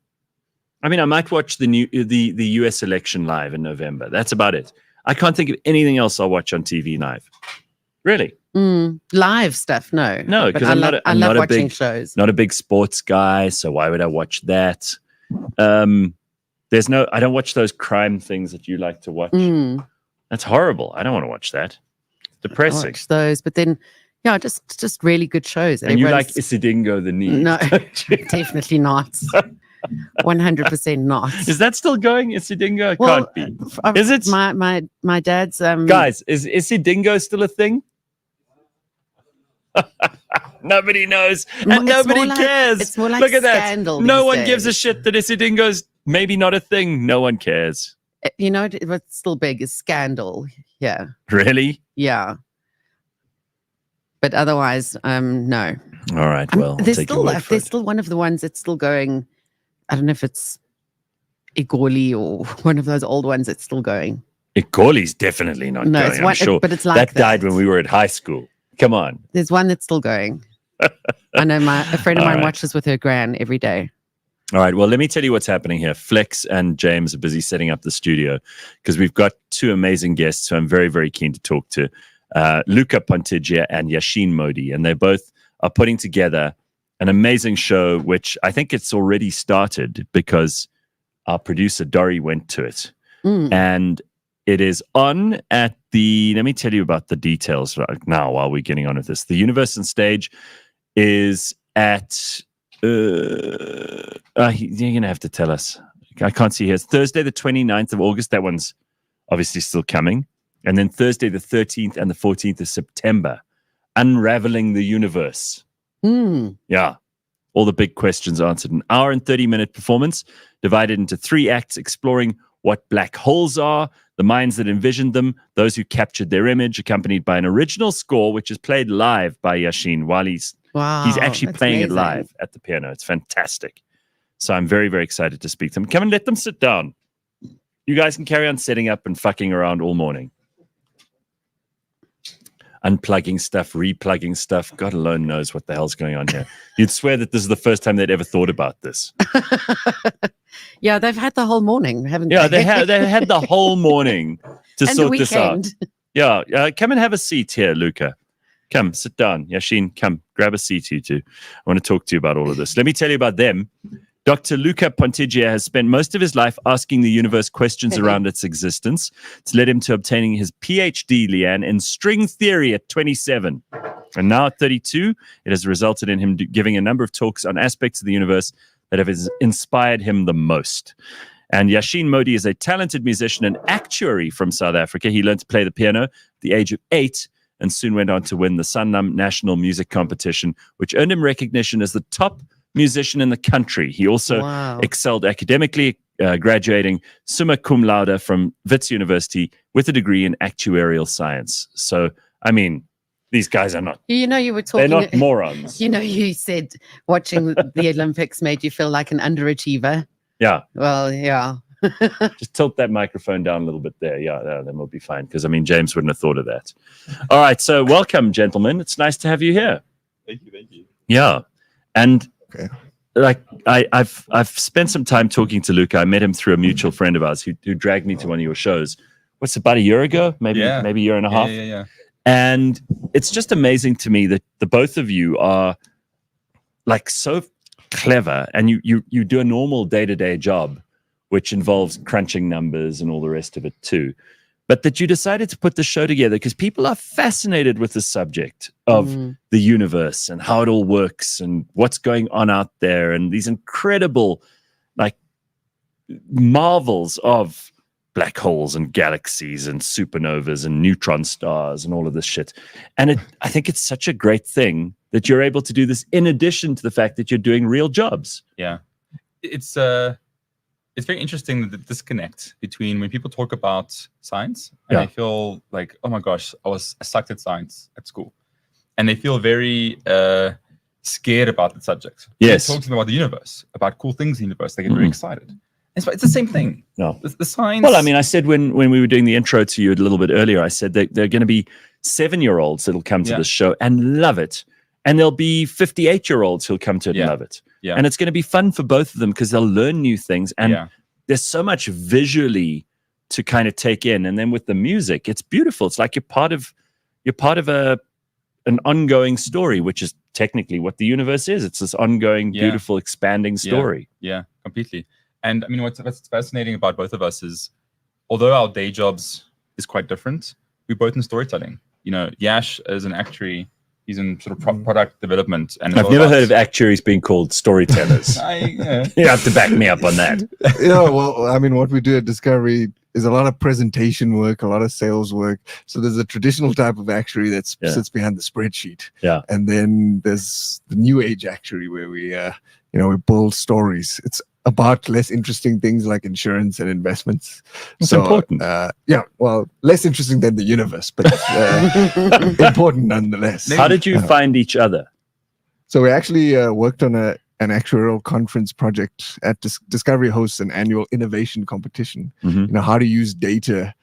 I mean, I might watch the US election live in November. That's about it. I can't think of anything else I'll watch on TV live. Really?
Live stuff, no.
No, because
I love watching shows.
Not a big sports guy, so why would I watch that? I don't watch those crime things that you like to watch. That's horrible. I don't want to watch that. It's depressing.
I watch those, but then, yeah, just really good shows.
And you like Isidingo the Knee?
No, definitely not. 100% not.
Is that still going? Isidingo? It can't be. Is it?
My dad's
guys, is Isidingo still a thing? Nobody knows, and nobody cares.
It's more like
look at
scandal.
That. No one gives a shit that Isidingo's maybe not a thing. No one cares.
You know what's still big is Scandal. Yeah.
Really?
Yeah. But otherwise, no.
All right. Well,
there's still one of the ones that's still going. I don't know if it's Igoli or one of those old ones that's still going.
Igoli's definitely not going. I'm sure.
But it's like
that died when we were at high school. Come on.
There's one that's still going. I know a friend of mine watches with her gran every day.
All right. Well, let me tell you what's happening here. Flex and James are busy setting up the studio because we've got two amazing guests who I'm very, very keen to talk to. Luca Pontiggia and Yasheen Modi. And they both are putting together an amazing show, which I think it's already started because our producer, Dory, went to it. And it is on at let me tell you about the details right now while we're getting on with this. The Universe on Stage is at, you're going to have to tell us. I can't see here. It's Thursday, the 29th of August. That one's obviously still coming. And then Thursday, the 13th and the 14th of September. Unraveling the Universe. Yeah. All the big questions answered. An hour and 30-minute performance divided into 3 acts exploring what black holes are, the minds that envisioned them, those who captured their image, accompanied by an original score, which is played live by Yasheen while he's actually playing it live at the piano. It's fantastic. So I'm very, very excited to speak to them. Come and let them sit down. You guys can carry on setting up and fucking around all morning. Unplugging stuff, replugging stuff. God alone knows what the hell's going on here. You'd swear that this is the first time they'd ever thought about this.
Yeah, they've had the whole morning, haven't they?
Yeah, they had the whole morning to sort this out. Yeah, come and have a seat here, Luca. Come, sit down. Yasheen, come, grab a seat, you two. I want to talk to you about all of this. Let me tell you about them. Dr. Luca Pontiggia has spent most of his life asking the universe questions around its existence. It's led him to obtaining his PhD, Leigh-Ann, in string theory at 27. And now at 32, it has resulted in him giving a number of talks on aspects of the universe that have inspired him the most. And Yasheen Modi is a talented musician and actuary from South Africa. He learned to play the piano at the age of 8 and soon went on to win the Sanlam National Music Competition, which earned him recognition as the top musician in the country. He also excelled academically, graduating summa cum laude from Wits University with a degree in actuarial science. So, I mean, these guys are not.
You know, you were talking.
They're not morons.
You know, you said watching the Olympics made you feel like an underachiever.
Yeah.
Well, yeah.
Just tilt that microphone down a little bit there. Yeah, then we'll be fine. Because, I mean, James wouldn't have thought of that. All right. So, welcome, gentlemen. It's nice to have you here.
Thank you.
Yeah. And like I've spent some time talking to Luca. I met him through a mutual friend of ours who dragged me to one of your shows. What's about a year ago? Maybe a year and a half.
Yeah.
And it's just amazing to me that the both of you are like so clever, and you do a normal day-to-day job, which involves crunching numbers and all the rest of it too. But that you decided to put the show together because people are fascinated with the subject of the universe and how it all works and what's going on out there and these incredible like marvels of black holes and galaxies and supernovas and neutron stars and all of this shit. And I think it's such a great thing that you're able to do this in addition to the fact that you're doing real jobs.
Yeah. It's very interesting, the disconnect between when people talk about science and they feel like, oh my gosh, I sucked at science at school. And they feel very scared about the subject.
Yes.
When they talk to them about the universe, about cool things in the universe, they get very excited. It's the same thing.
No.
The science.
Well, I mean, I said when we were doing the intro to you a little bit earlier, I said that there are going to be 7-year-olds that'll come to this show and love it. and there'll be 58-year-olds who'll come to it and love it.
Yeah.
And it's going to be fun for both of them because they'll learn new things. And
Yeah.
there's so much visually to kind of take in. And then with the music, it's beautiful. It's like you're part of an ongoing story, which is technically what the universe is. It's this ongoing, beautiful, expanding story.
Yeah, completely. And I mean, what's fascinating about both of us is, although our day jobs is quite different, we're both in storytelling. You know, Yash is an actuary. He's in sort of product development. And
I've never heard of actuaries being called storytellers.
Yeah.
You have to back me up on that.
Yeah, well, I mean, what we do at Discovery is a lot of presentation work, a lot of sales work. So there's a traditional type of actuary that sits behind the spreadsheet.
Yeah.
And then there's the new age actuary where we, we build stories. It's about less interesting things like insurance and investments.
It's important.
Less interesting than the universe, but important nonetheless.
How did you find each other?
So we actually worked on an actuarial conference project at Discovery hosts an annual innovation competition.
Mm-hmm.
You know, how to use data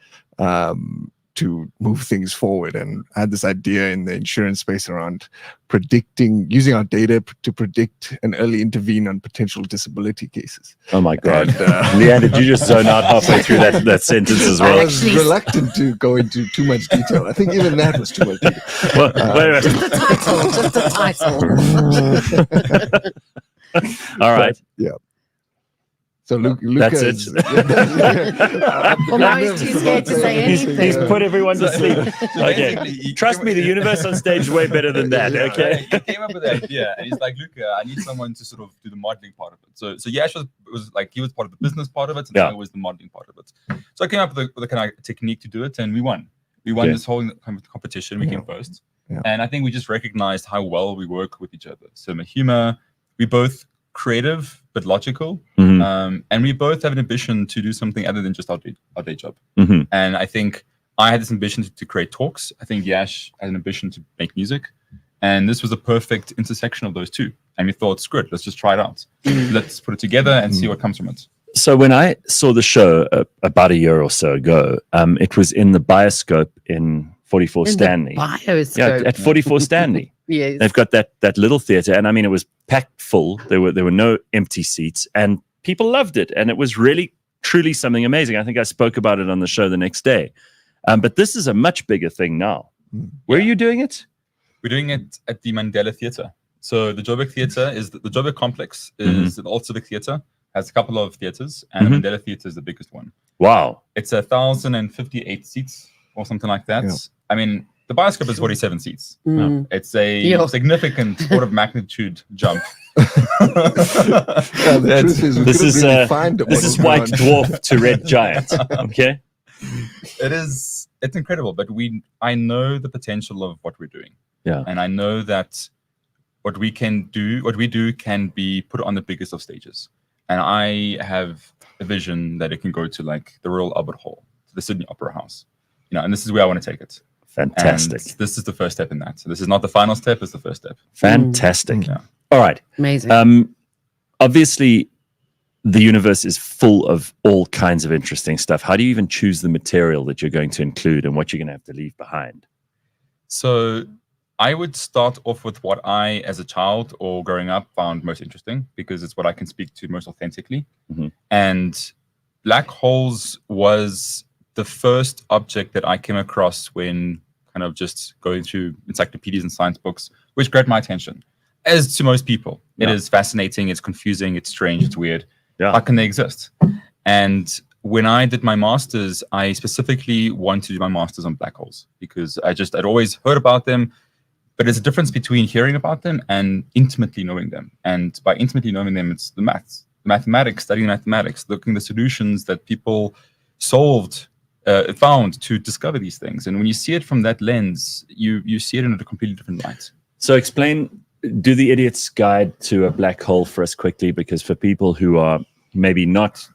to move things forward. And I had this idea in the insurance space around using our data to predict and early intervene on potential disability cases.
Oh my God.
And,
Leigh-Ann, did you just zone out halfway through that sentence as well?
I was reluctant to go into too much detail. I think even that was too much detail.
Well, wait.
Just the title.
All right.
Yeah. So Luca
That's
is,
it.
Well, now he's too scared to say anything.
He's put everyone to sleep. Okay.
basically,
Trust me, the universe on stage is way better than that. Okay.
He came up with the idea, and he's like, Luca, I need someone to sort of do the modeling part of it. So Yash was like, he was part of the business part of it, and I was the modeling part of it. So I came up with a kind of technique to do it, and we won. We won this whole competition. We came first.
Yeah.
And I think we just recognized how well we work with each other. So my humor, we both creative but logical, and we both have an ambition to do something other than just our day job.
Mm-hmm.
And I think I had this ambition to create talks. I think Yash had an ambition to make music, and this was a perfect intersection of those two. And we thought, screw it, let's just try it out. Let's put it together and see what comes from it.
So when I saw the show about a year or so ago, it was in the Bioscope in 44 Stanley.
Bioscope.
Yeah, at 44 Stanley.
Yes.
They've got that little theater, and I mean, it was packed full. There were no empty seats, and people loved it. And it was really, truly something amazing. I think I spoke about it on the show the next day. But this is a much bigger thing now. Where are you doing it?
We're doing it at the Mandela Theatre. So the Joburg Theatre is the Joburg Complex is the Old Civic Theatre. Has a couple of theatres, and the Mandela Theatre is the biggest one.
Wow.
It's 1,058 seats or something like that.
Yeah.
I mean, the Bioscope is 47 seats. It's a significant order of magnitude jump.
This is White Dwarf to Red Giant. Okay.
It's incredible, but I know the potential of what we're doing.
Yeah.
And I know that what we do can be put on the biggest of stages. And I have a vision that it can go to like the Royal Albert Hall, to the Sydney Opera House, and this is where I want to take it.
Fantastic.
And this is the first step in that. So this is not the final step; it's the first step.
Fantastic.
Yeah.
All right.
Amazing.
Obviously, the universe is full of all kinds of interesting stuff. How do you even choose the material that you're going to include and what you're going to have to leave behind?
So I would start off with what I, as a child or growing up, found most interesting because it's what I can speak to most authentically. And black holes was the first object that I came across when kind of just going through encyclopedias and science books, which grabbed my attention. As to most people, it is fascinating, it's confusing, it's strange, it's weird. How can they exist? And when I did my master's, I specifically wanted to do my master's on black holes because I'd always heard about them. But there's a difference between hearing about them and intimately knowing them. And by intimately knowing them, it's the mathematics, studying mathematics, looking at the solutions that people found to discover these things. And when you see it from that lens, you see it in a completely different light.
So do the idiot's guide to a black hole for us quickly, because for people who are maybe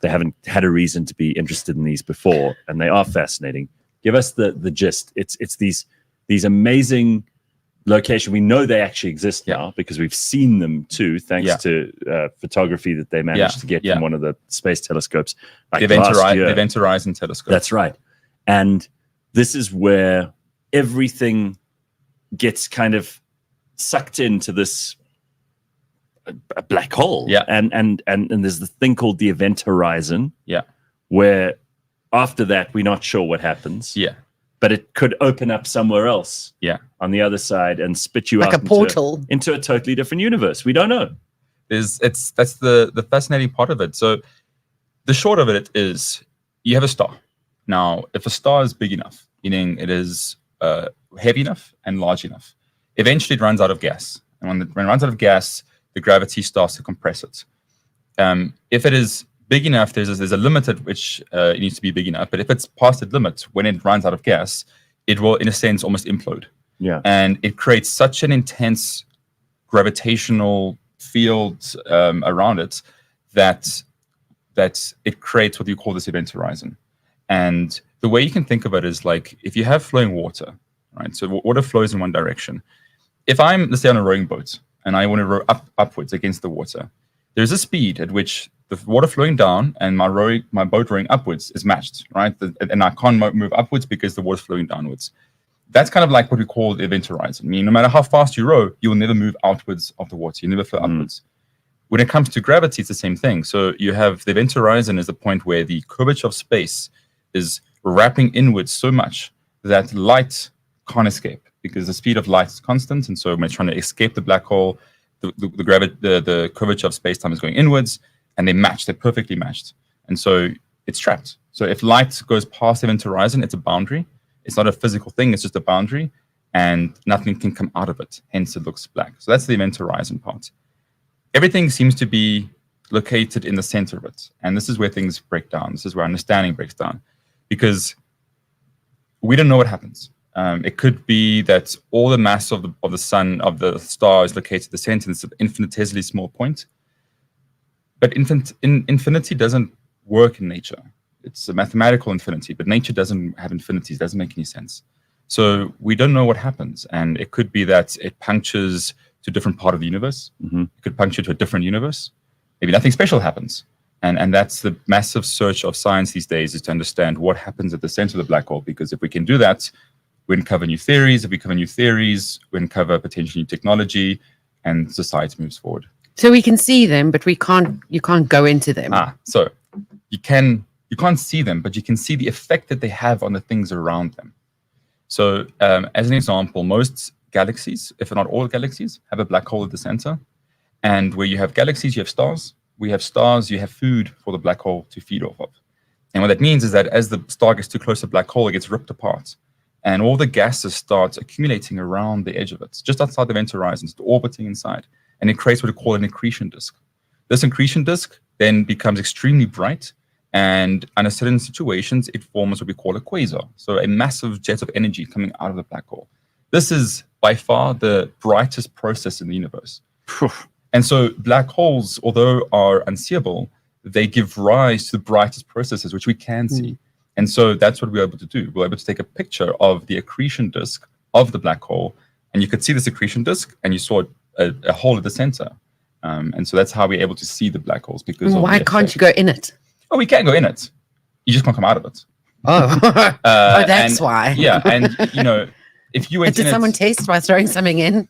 they haven't had a reason to be interested in these before, and they are fascinating. Give us the gist. It's these amazing location. We know they actually exist now because we've seen them too, thanks to photography that they managed to get from one of the space telescopes.
The Event Horizon telescope.
That's right. And this is where everything gets kind of sucked into this a black hole.
Yeah.
And there's the thing called the event horizon.
Yeah.
Where after that, we're not sure what happens.
Yeah.
But it could open up somewhere else.
Yeah.
On the other side and spit you
like
out
a portal
into a totally different universe. We don't know.
That's the fascinating part of it. So the short of it is you have a star. Now, if a star is big enough, meaning it is heavy enough and large enough, eventually it runs out of gas. And when it runs out of gas, the gravity starts to compress it. If it is big enough, there's a limit at which it needs to be big enough. But if it's past that limit, when it runs out of gas, it will, in a sense, almost implode.
Yeah.
And it creates such an intense gravitational field around it that it creates what you call this event horizon. And the way you can think of it is like if you have flowing water, right? So water flows in one direction. If I'm, let's say, on a rowing boat and I want to row upwards against the water, there's a speed at which the water flowing down and my boat rowing upwards is matched, right? And I can't move upwards because the water's flowing downwards. That's kind of like what we call the event horizon. I mean, no matter how fast you row, you will never move outwards of the water. You never flow upwards. When it comes to gravity, it's the same thing. So you have the event horizon is the point where the curvature of space is wrapping inwards so much that light can't escape because the speed of light is constant. And so when it's trying to escape the black hole, the curvature of space-time is going inwards, and they're perfectly matched. And so it's trapped. So if light goes past the event horizon, it's a boundary. It's not a physical thing, it's just a boundary, and nothing can come out of it. Hence, it looks black. So that's the event horizon part. Everything seems to be located in the center of it. And this is where things break down. This is where understanding breaks down. Because we don't know what happens. It could be that all the mass of the sun, of the star, is located at the center. It's an infinitesimally small point. But infinity doesn't work in nature. It's a mathematical infinity, but nature doesn't have infinities. It doesn't make any sense. So we don't know what happens. And it could be that it punctures to a different part of the universe. It could puncture to a different universe. Maybe nothing special happens. And that's the massive search of science these days, is to understand what happens at the center of the black hole. Because if we can do that, we uncover new theories. If we cover new theories, we uncover potential new technology, and society moves forward.
so we can see them but you can't go into them.
So you can't see them, but you can see the effect that they have on the things around them. So as an example, most galaxies, if not all galaxies, have a black hole at the center. And where you have galaxies, you have stars. We have stars, you have food for the black hole to feed off of. And what that means is that as the star gets too close to the black hole, it gets ripped apart. And all the gases start accumulating around the edge of it, just outside the event horizon, it's orbiting inside. And it creates what we call an accretion disk. This accretion disk then becomes extremely bright. And under certain situations, it forms what we call a quasar. So a massive jet of energy coming out of the black hole. This is by far the brightest process in the universe. And so black holes, although are unseeable, they give rise to the brightest processes, which we can see. And so that's what we're able to do. We're able to take a picture of the accretion disk of the black hole, and you could see this accretion disk, and you saw a hole at the center. And so that's how we're able to see the black holes. Because
Why can't you go in it?
Oh, we can go in it. You just can't come out of it.
Oh, that's why.
Yeah, and if you went
did
in
someone taste by throwing something in?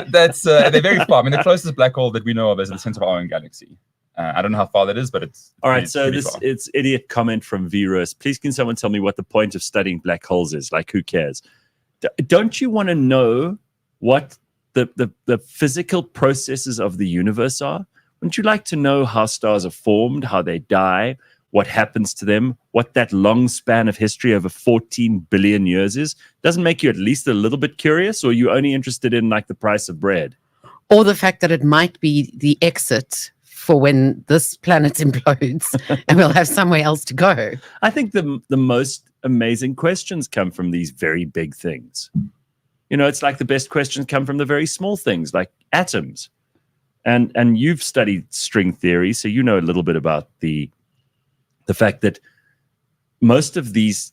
That's they're very far. I mean, the closest black hole that we know of is in the center of our own galaxy. I don't know how far that is, but it's
all right. So
far.
it's idiot comment from Virus. Please, can someone tell me what the point of studying black holes is? Like, who cares? Don't you want to know what the physical processes of the universe are? Wouldn't you like to know how stars are formed, how they die, what happens to them, what that long span of history over 14 billion years is? Doesn't make you at least a little bit curious, or are you only interested in like the price of bread?
Or the fact that it might be the exit for when this planet implodes and we'll have somewhere else to go.
I think the most amazing questions come from these very big things. It's like the best questions come from the very small things, like atoms. And you've studied string theory, so you know a little bit about the fact that most of these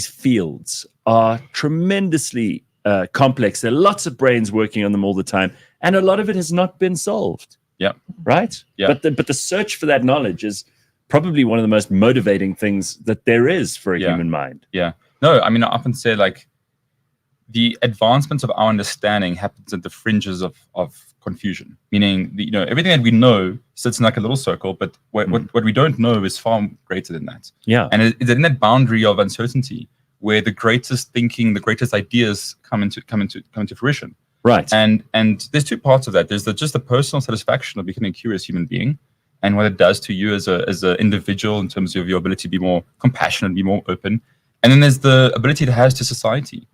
fields are tremendously complex. There are lots of brains working on them all the time, and a lot of it has not been solved.
Yeah.
Right?
Yeah.
But the search for that knowledge is probably one of the most motivating things that there is for a human mind.
Yeah. No, I mean, I often say, like, the advancement of our understanding happens at the fringes of confusion, meaning everything that we know sits in like a little circle, but what we don't know is far greater than that.
Yeah.
And it's in that boundary of uncertainty where the greatest thinking, the greatest ideas come into fruition.
Right.
And there's two parts of that. There's just the personal satisfaction of becoming a curious human being and what it does to you as an individual in terms of your ability to be more compassionate, be more open. And then there's the ability it has to society.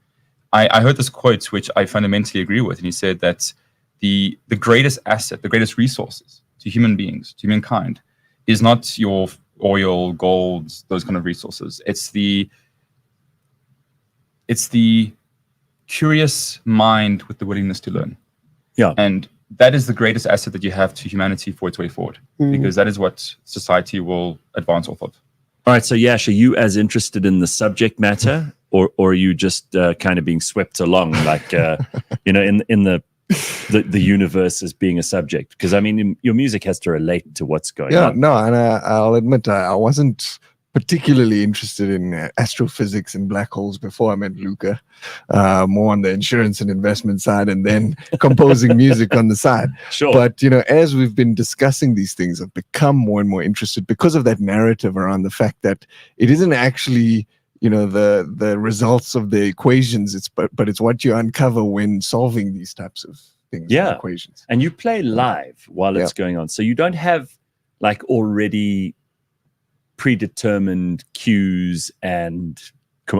I heard this quote, which I fundamentally agree with. And he said that the greatest asset, the greatest resources to human beings, to humankind, is not your oil, gold, those kind of resources. It's the curious mind with the willingness to learn.
Yeah.
And that is the greatest asset that you have to humanity for its way forward, because that is what society will advance off of.
All right. So Yash, are you as interested in the subject matter, or are you just kind of being swept along, like in the universe as being a subject? Because I mean, your music has to relate to what's going on.
No, and I'll admit I wasn't particularly interested in astrophysics and black holes before I met Luca. More on the insurance and investment side, and then composing music on the side.
Sure.
But as we've been discussing these things, I've become more and more interested because of that narrative around the fact that it isn't actually the results of the equations, but it's what you uncover when solving these types of things.
Yeah.
Equations.
And you play live while it's going on, so you don't have like already predetermined cues and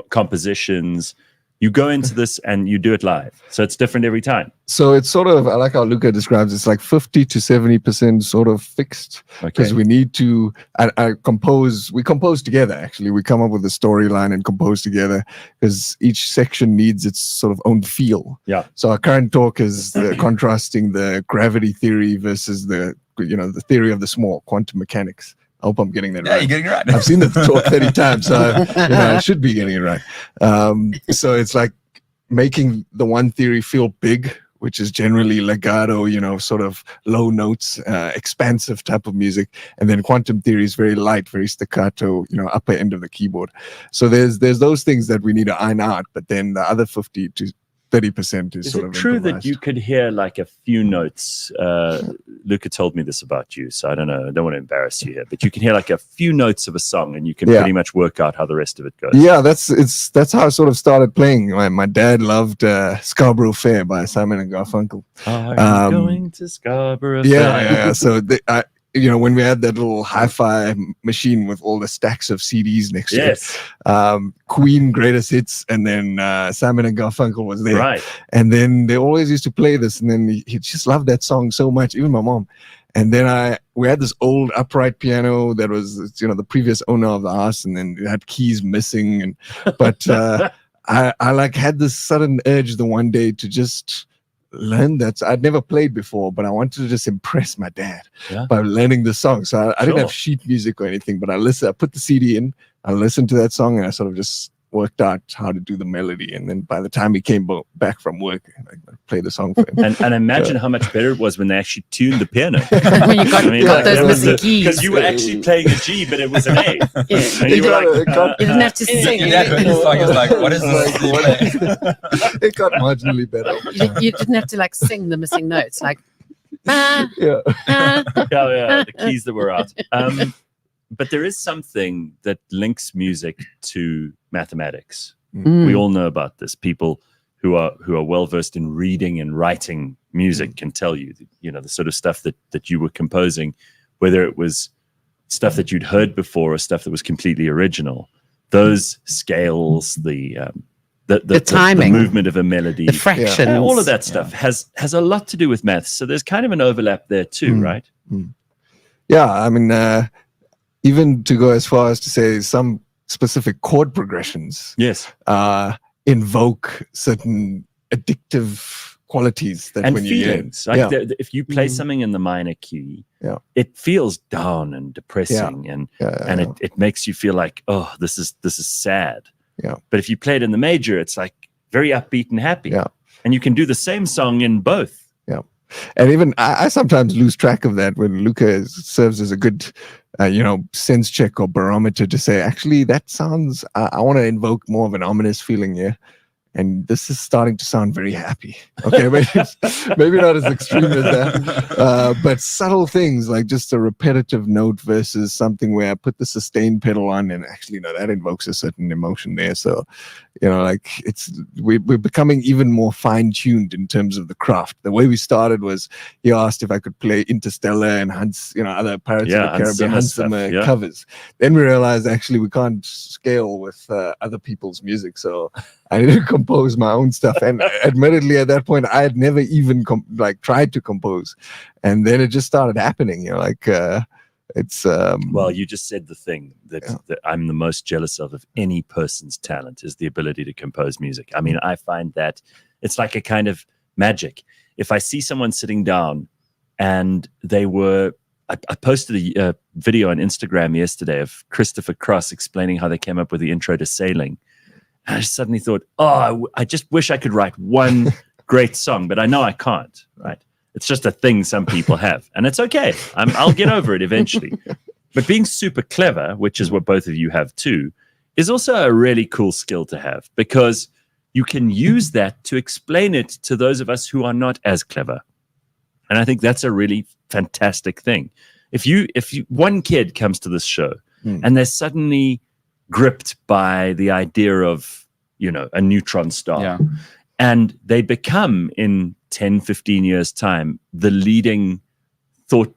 compositions. You go into this and you do it live, so it's different every time.
So it's sort of, I like how Luca describes, it's like 50 to 70% sort of fixed, because we need to we compose together. Actually, we come up with a storyline and compose together, because each section needs its sort of own feel.
Yeah.
So our current talk is contrasting the gravity theory versus the theory of the small, quantum mechanics. I hope I'm getting that right.
Yeah, you're getting it right.
I've seen the talk 30 times, so I should be getting it right. So it's like making the one theory feel big, which is generally legato, sort of low notes, expansive type of music. And then quantum theory is very light, very staccato, upper end of the keyboard. So there's those things that we need to iron out, but then the other 50 to 30% is sort of
true
improvised.
that you could hear like a few notes? Luca told me this about you, so I don't know. I don't want to embarrass you here, but you can hear like a few notes of a song, and you can pretty much work out how the rest of it goes.
Yeah, that's how I sort of started playing. My dad loved Scarborough Fair by Simon and Garfunkel.
Are you going to Scarborough Fair?
Yeah. So when we had that little hi-fi machine with all the stacks of CDs next to it, Queen greatest hits, and then Simon and Garfunkel was there.
Right.
And then they always used to play this, and then he just loved that song so much, even my mom. And then we had this old upright piano that was, the previous owner of the house, and then it had keys missing. But I had this sudden urge the one day to just learn that. I'd never played before, but I wanted to just impress my dad by learning the song. So I didn't have sheet music or anything, but I put the CD in, I listened to that song, and I sort of just worked out how to do the melody. And then by the time he came back from work, I played the song for him.
And imagine how much better it was when they actually tuned the piano.
When you got those missing keys.
Because you were actually playing a G, but it was an A.
Yeah.
And you
didn't have to sing.
Your dad heard the song, he was like, what is this?
It got marginally better.
You didn't have to like sing the missing notes, like
the keys that were out. But there is something that links music to mathematics. We all know about this. People who are well versed in reading and writing music can tell you, the sort of stuff that you were composing, whether it was stuff that you'd heard before or stuff that was completely original. Those scales, the
timing,
the movement of a melody,
the fractions,
all of that stuff has a lot to do with maths. So there's kind of an overlap there too, right?
Yeah, I mean, even to go as far as to say some specific chord progressions invoke certain addictive qualities that
and
when
feelings.
You
if you play something in the minor key, it feels down and depressing, and it makes you feel like, oh, this is sad.
Yeah.
But if you play it in the major, it's like very upbeat and happy.
Yeah.
And you can do the same song in both.
Yeah. And even I sometimes lose track of that when Luca serves as a good, sense check or barometer to say, actually, that sounds, I want to invoke more of an ominous feeling here. And this is starting to sound very happy. Okay, maybe not as extreme as that, but subtle things like just a repetitive note versus something where I put the sustain pedal on and actually, that invokes a certain emotion there. So, like we're becoming even more fine-tuned in terms of the craft. The way we started was he asked if I could play Interstellar and Hans, other Pirates of the Caribbean, Hans Zimmer covers. Then we realized actually we can't scale with other people's music. So I need to compose my own stuff. And admittedly, at that point, I had never even tried to compose. And then it just started happening. It's
well, you just said the thing that I'm the most jealous of any person's talent is the ability to compose music. I mean, I find that it's like a kind of magic. If I see someone sitting down and I posted a video on Instagram yesterday of Christopher Cross explaining how they came up with the intro to Sailing. And I suddenly thought, I just wish I could write one great song, but I know I can't, right? It's just a thing some people have, and it's okay. I'll get over it eventually. But being super clever, which is what both of you have too, is also a really cool skill to have, because you can use that to explain it to those of us who are not as clever. And I think that's a really fantastic thing. If one kid comes to this show and they're suddenly gripped by the idea of, a neutron star, and they become in 10, 15 years time, the leading thought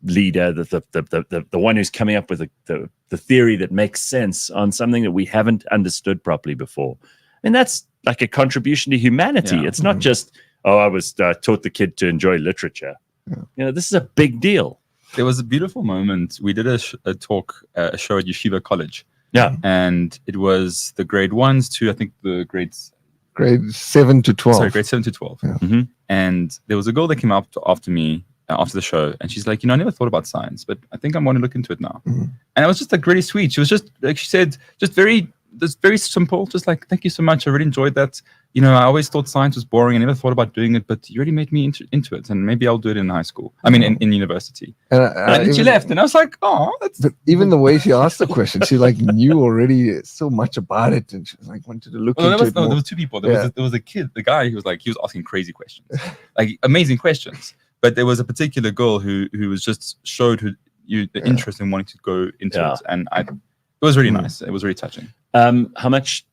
leader, the one who's coming up with the theory that makes sense on something that we haven't understood properly before. And that's like a contribution to humanity. It's not just, I was taught the kid to enjoy literature. This is a big deal.
There was a beautiful moment. We did a show at Yeshiva College.
Yeah.
And it was the grade 1s to, I think, the grade
7 to 12.
Sorry, grade 7 to 12.
Yeah.
Mm-hmm.
And there was a girl that came up after me, after the show, and she's like, I never thought about science, but I think I'm going to look into it now.
Mm-hmm.
And it was just really sweet. She was just, like she said, just very simple, just like, thank you so much. I really enjoyed that. I always thought science was boring. I never thought about doing it, but you really made me into it. And maybe I'll do it in high school. I mean, in university. And then she left, and I was like, that's...
But even the way she asked the question, she knew already so much about it, and she was wanted to look into it more.
There was two people. There was a kid, the guy who was asking crazy questions, amazing questions. But there was a particular girl who was just showed the interest in wanting to go into it. And it was really nice. It was really touching.
How much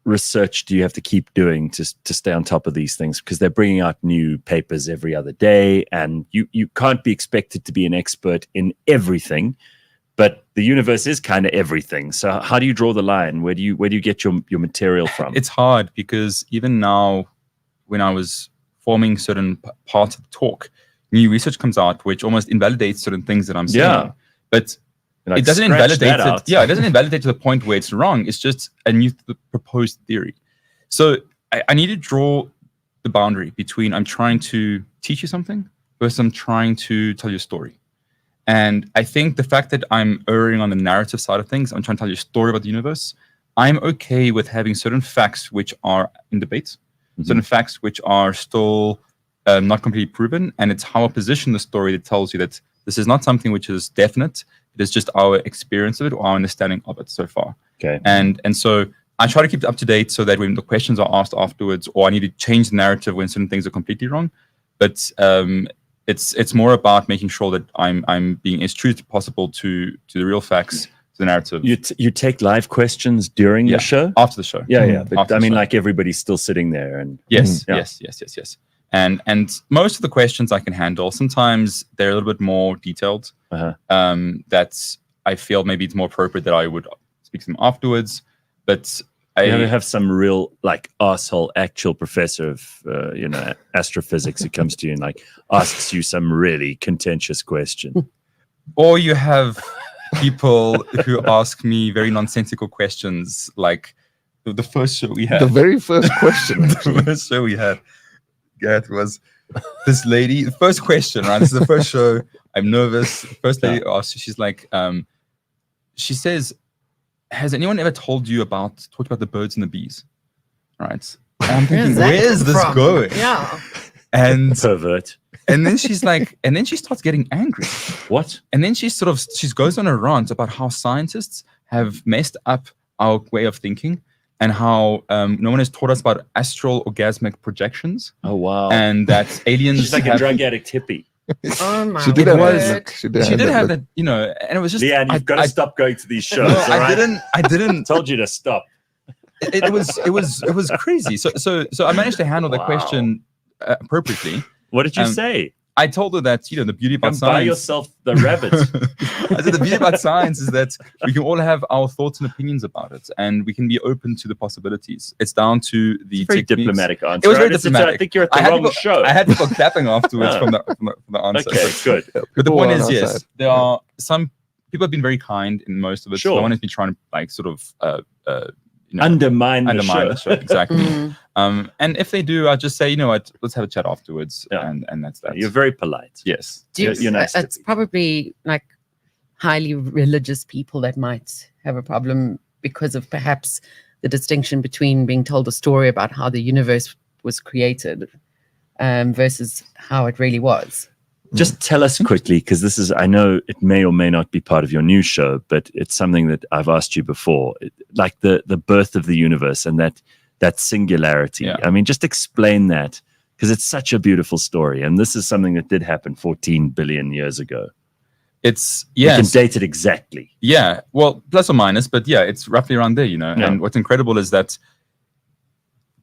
research do you have to keep doing to stay on top of these things? Because they're bringing out new papers every other day, and you can't be expected to be an expert in everything, but the universe is kind of everything. So how do you draw the line? Where do you get your material from?
It's hard, because even now, when I was forming certain parts of the talk, new research comes out which almost invalidates certain things that I'm saying. But it doesn't invalidate it. It doesn't invalidate to the point where it's wrong. It's just a new proposed theory. So I need to draw the boundary between I'm trying to teach you something versus I'm trying to tell you a story. And I think the fact that I'm erring on the narrative side of things, I'm trying to tell you a story about the universe, I'm okay with having certain facts which are in debate, certain facts which are still not completely proven. And it's how I position the story that tells you that this is not something which is definite. It is just our experience of it or our understanding of it so far.
Okay.
And so I try to keep it up to date so that when the questions are asked afterwards, or I need to change the narrative when certain things are completely wrong. But it's more about making sure that I'm being as true as possible to the real facts, to the narrative.
You take live questions during the show?
After the show.
Yeah. But I mean, everybody's still sitting there. And
yes. And most of the questions I can handle. Sometimes they're a little bit more detailed. That I feel maybe it's more appropriate that I would speak to them afterwards. But I
have some real asshole actual professor of astrophysics who comes to you and asks you some really contentious question.
Or you have people who ask me very nonsensical questions, like the first show we had.
The very first question.
The first show we had. Gareth, was this lady, the first question, right? This is the first show. I'm nervous. The first lady asked, she's like, she says, has anyone ever talked about the birds and the bees? Right. And I'm thinking, where's this going?
Yeah.
And
pervert.
And then she's like, and then she starts getting angry.
What?
And then she goes on a rant about how scientists have messed up our way of thinking. and how no one has taught us about astral orgasmic projections.
Oh wow!
And that aliens
She's like a drug addict hippie.
Oh my
She did have
word.
that look. She did
She did have
look.
that, you know, and it was just
Leigh-Ann, you've got to stop going to these shows.
No,
all right?
I didn't.
Told you to stop.
It was crazy. So I managed to handle the
Wow.
question appropriately.
What did you say?
I told her that, you know, the beauty about
Come buy
science.
yourself the rabbit.
I said the beauty about science is that we can all have our thoughts and opinions about it, and we can be open to the possibilities. It's down to the
Very
techniques.
diplomatic answer.
It was very
right?
diplomatic.
I think you're at
I
the
had
wrong
people-
show.
I had people clapping afterwards from the answer.
Okay, good.
But the
People
point
on
is,
our
yes,
side.
there are some people have been very kind in most of it.
Sure.
No one has been trying to like sort of you know,
Undermine the
the
show.
show. Exactly.
Mm.
And if they do, I'll just say, you know what, let's have a chat afterwards.
Yeah.
And that's that.
You're very polite.
Yes.
Do you-
You're nice to
it's probably like highly religious people that might have a problem because of perhaps the distinction between being told a story about how the universe was created versus how it really was.
Just tell us quickly, because this is, I know it may or may not be part of your new show, but it's something that I've asked you before, like the birth of the universe and that singularity.
Yeah.
I mean, just explain that, because it's such a beautiful story. And this is something that did happen 14 billion years ago.
It's,
You
yes.
can date it exactly.
Yeah, well, plus or minus, but yeah, it's roughly around there, you know.
Yeah.
And what's incredible is that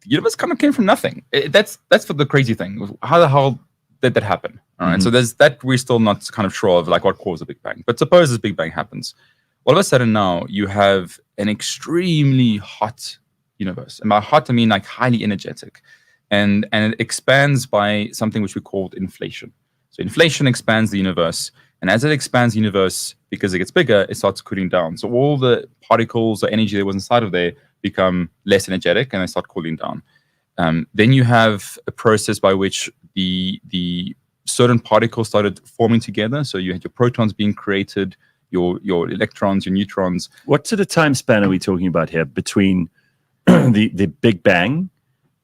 the universe kind of came from nothing. That's for the crazy thing. How the hell did that happen? All right, so there's that we're still not kind of sure of, like what caused the Big Bang. But suppose this Big Bang happens, all of a sudden now you have an extremely hot universe. And by hot, I mean like highly energetic, and it expands by something which we called inflation. So inflation expands the universe. And as it expands the universe, because it gets bigger, it starts cooling down. So all the particles or energy that was inside of there become less energetic and they start cooling down. Then you have a process by which the certain particles started forming together. So you had your protons being created, your electrons, your neutrons.
What sort of time span are we talking about here between the Big Bang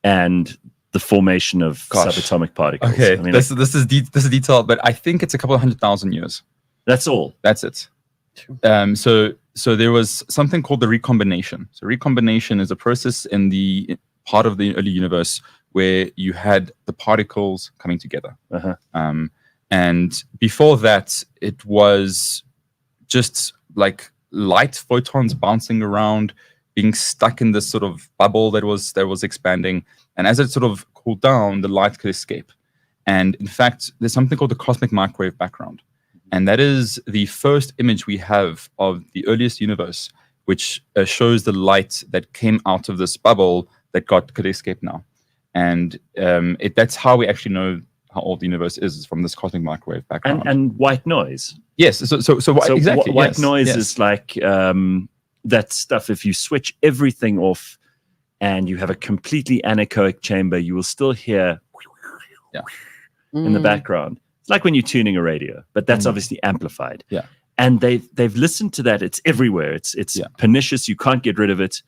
and the formation of subatomic particles?
Okay,
I mean,
this is detailed, but I think it's a couple of 100,000 years.
that's all.
That's it. So there was something called the recombination. So recombination is a process in the part of the early universe where you had the particles coming together. And before that, it was just like light photons bouncing around, being stuck in this sort of bubble that was expanding. And as it sort of cooled down, the light could escape. And in fact, there's something called the cosmic microwave background. And that is the first image we have of the earliest universe, which shows the light that came out of this bubble that could escape now. And that's how we actually know how old the universe is from this cosmic microwave background.
And white noise.
Yes. So exactly.
White
yes,
noise
yes.
is like that stuff. If you switch everything off and you have a completely anechoic chamber, you will still hear in the background. It's like when you're tuning a radio, but that's obviously amplified.
Yeah.
And they've listened to that. It's everywhere. It's pernicious. You can't get rid of it.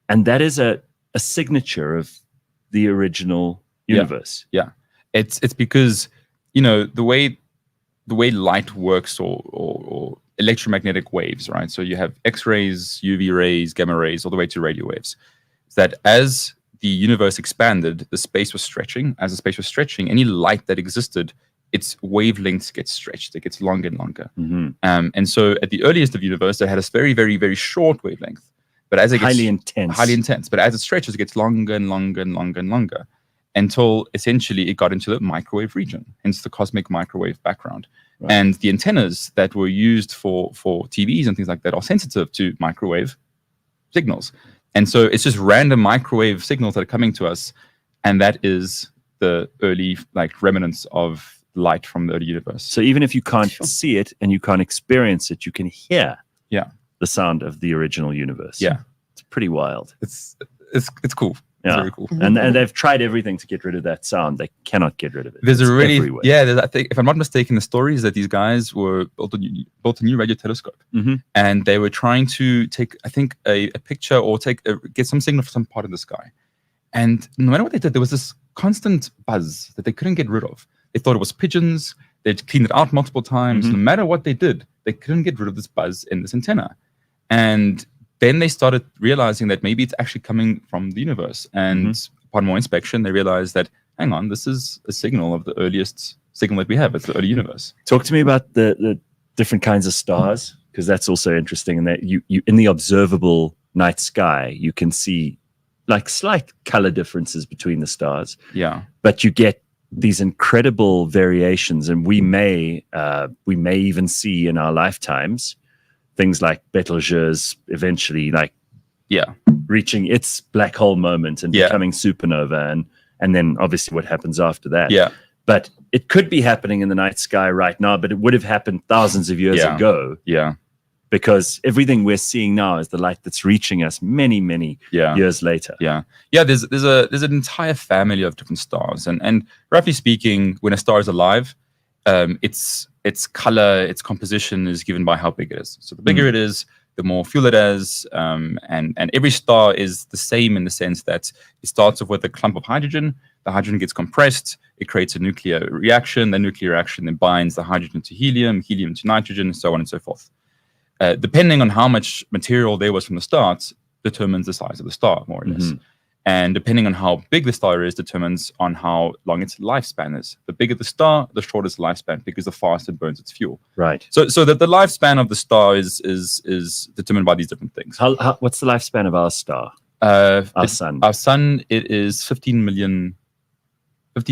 And that is a signature of the original universe.
Yeah. It's because, you know, the way light works or electromagnetic waves, right? So you have X-rays, UV rays, gamma rays, all the way to radio waves. Is that as the universe expanded, the space was stretching. As the space was stretching, any light that existed, its wavelengths get stretched. It gets longer and longer. And so at the earliest of the universe, it had a very, very, very short wavelength. But as it gets
highly intense.
But as it stretches, it gets longer and longer and longer and longer until essentially it got into the microwave region, hence the cosmic microwave background. Right. And the antennas that were used for TVs and things like that are sensitive to microwave signals. And so it's just random microwave signals that are coming to us. And that is the early remnants of light from the early universe.
So even if you can't see it and you can't experience it, you can hear the sound of the original universe.
Yeah.
It's pretty wild.
It's cool.
Yeah.
It's very cool.
And they've tried everything to get rid of that sound. They cannot get rid of it.
There's
it's
a really
everywhere.
I think, if I'm not mistaken, the story is that these guys built a new radio telescope, and they were trying to take, I think, a picture or get some signal from some part of the sky. And no matter what they did, there was this constant buzz that they couldn't get rid of. They thought it was pigeons. They'd cleaned it out multiple times. No matter what they did, they couldn't get rid of this buzz in this antenna. And then they started realizing that maybe it's actually coming from the universe. And upon more inspection, they realized that, hang on, this is a signal of the earliest signal that we have. It's the early universe.
Talk to me about the different kinds of stars, because that's also interesting. In that you in the observable night sky, you can see like slight color differences between the stars.
Yeah.
But you get these incredible variations, and we may even see in our lifetimes things like Betelgeuse eventually reaching its black hole moment and becoming supernova, and then obviously what happens after that.
Yeah.
But it could be happening in the night sky right now, but it would have happened thousands of years ago.
Yeah.
Because everything we're seeing now is the light that's reaching us many, many years later.
Yeah. Yeah, there's an entire family of different stars. And roughly speaking, when a star is alive, its color, its composition is given by how big it is. So the bigger it is, the more fuel it has. And every star is the same in the sense that it starts off with a clump of hydrogen. The hydrogen gets compressed. It creates a nuclear reaction. The nuclear reaction then binds the hydrogen to helium, helium to nitrogen, so on and so forth. Depending on how much material there was from the start, determines the size of the star, more or less. And depending on how big the star is, determines on how long its lifespan is. The bigger the star, the shorter its lifespan, because the faster it burns its fuel.
Right.
So that the lifespan of the star is determined by these different things.
What's the lifespan of our star?
Our
sun.
Our sun, it is 15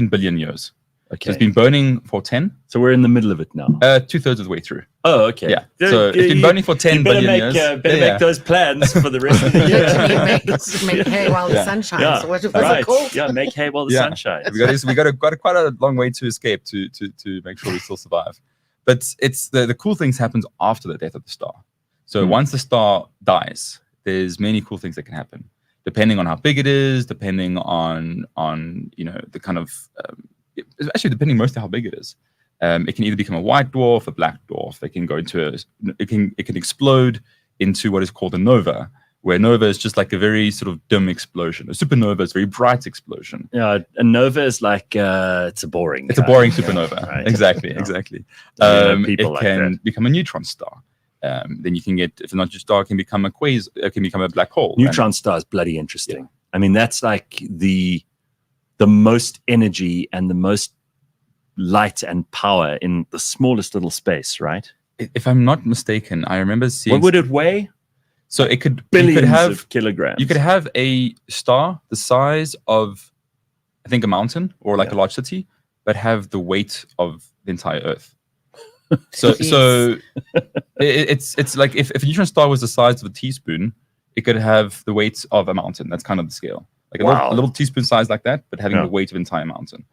billion years.
Okay.
So it's been burning for 10.
So we're in the middle of it now.
2/3 of the way through.
Oh, okay.
Yeah. So it's been burning for 10 billion years.
Better make those plans for the rest of the year.
Literally make hay while the sun shines. What was it called?
Yeah, make hay while the sun shines.
We got quite a long way to escape to make sure we still survive. But it's the cool things happens after the death of the star. So once the star dies, there's many cool things that can happen, depending on how big it is, depending on the kind of actually depending mostly how big it is. It can either become a white dwarf, a black dwarf. It can go into it can explode into what is called a nova, where nova is just like a very sort of dim explosion. A supernova is a very bright explosion.
Yeah, a nova is like it's a boring
supernova.
Right?
Exactly. It can become a neutron star. Then you can get, if it's not just star, it can become a quasar. It can become a black hole.
Neutron star is bloody interesting. I mean, that's like the most energy and the most light and power in the smallest little space, right?
If I'm not mistaken, I remember seeing.
What would it weigh?
So it could
billions of kilograms.
You could have a star the size of, I think, a mountain or like a large city, but have the weight of the entire Earth. So it's like if a neutron star was the size of a teaspoon, it could have the weight of a mountain. That's kind of the scale. Like a little teaspoon size like that, but having the weight of an entire mountain.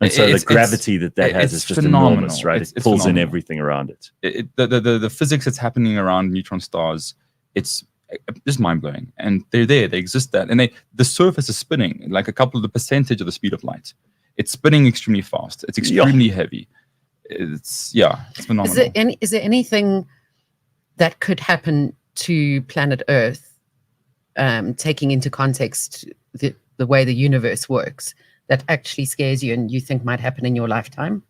And so the gravity that has is just enormous, right? It pulls in everything around it.
The physics that's happening around neutron stars, it's just mind-blowing. And they're there, they exist there. And the surface is spinning, like a couple of the percentage of the speed of light. It's spinning extremely fast. It's extremely heavy. It's phenomenal.
Is there anything that could happen to planet Earth, taking into context the way the universe works, that actually scares you and you think might happen in your lifetime?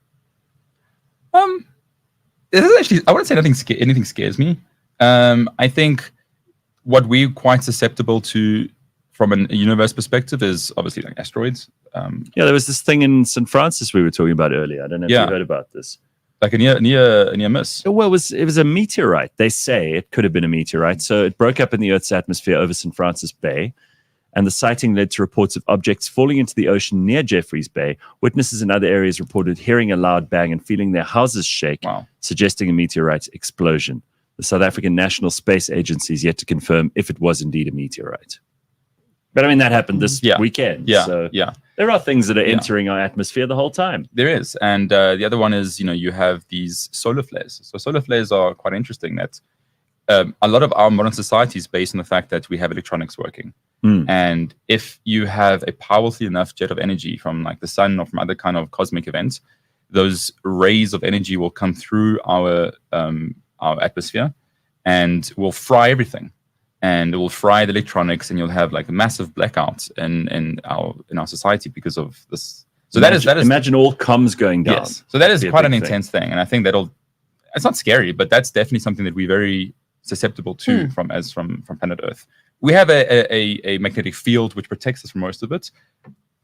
This is actually, I wouldn't say anything scares me. I think what we're quite susceptible to from a universe perspective is obviously like asteroids.
There was this thing in St. Francis we were talking about earlier. I don't know if you heard about this.
Like a near miss.
Well, it was a meteorite. They say it could have been a meteorite. So it broke up in the Earth's atmosphere over St. Francis Bay. And the sighting led to reports of objects falling into the ocean near Jeffreys Bay. Witnesses in other areas reported hearing a loud bang and feeling their houses shake, suggesting a meteorite explosion. The South African National Space Agency is yet to confirm if it was indeed a meteorite. But I mean, that happened this weekend. So there are things that are entering our atmosphere the whole time.
There is. And the other one is, you have these solar flares. So solar flares are quite interesting. That a lot of our modern society is based on the fact that we have electronics working. And if you have a powerful enough jet of energy from like the sun or from other kind of cosmic events, those rays of energy will come through our atmosphere and will fry everything. And it will fry the electronics, and you'll have like a massive blackout in our society because of this. So that is
imagine all comms going down.
Yes. So that is quite an intense thing, and I think it's not scary, but that's definitely something that we're very susceptible to from planet Earth. We have a magnetic field which protects us from most of it,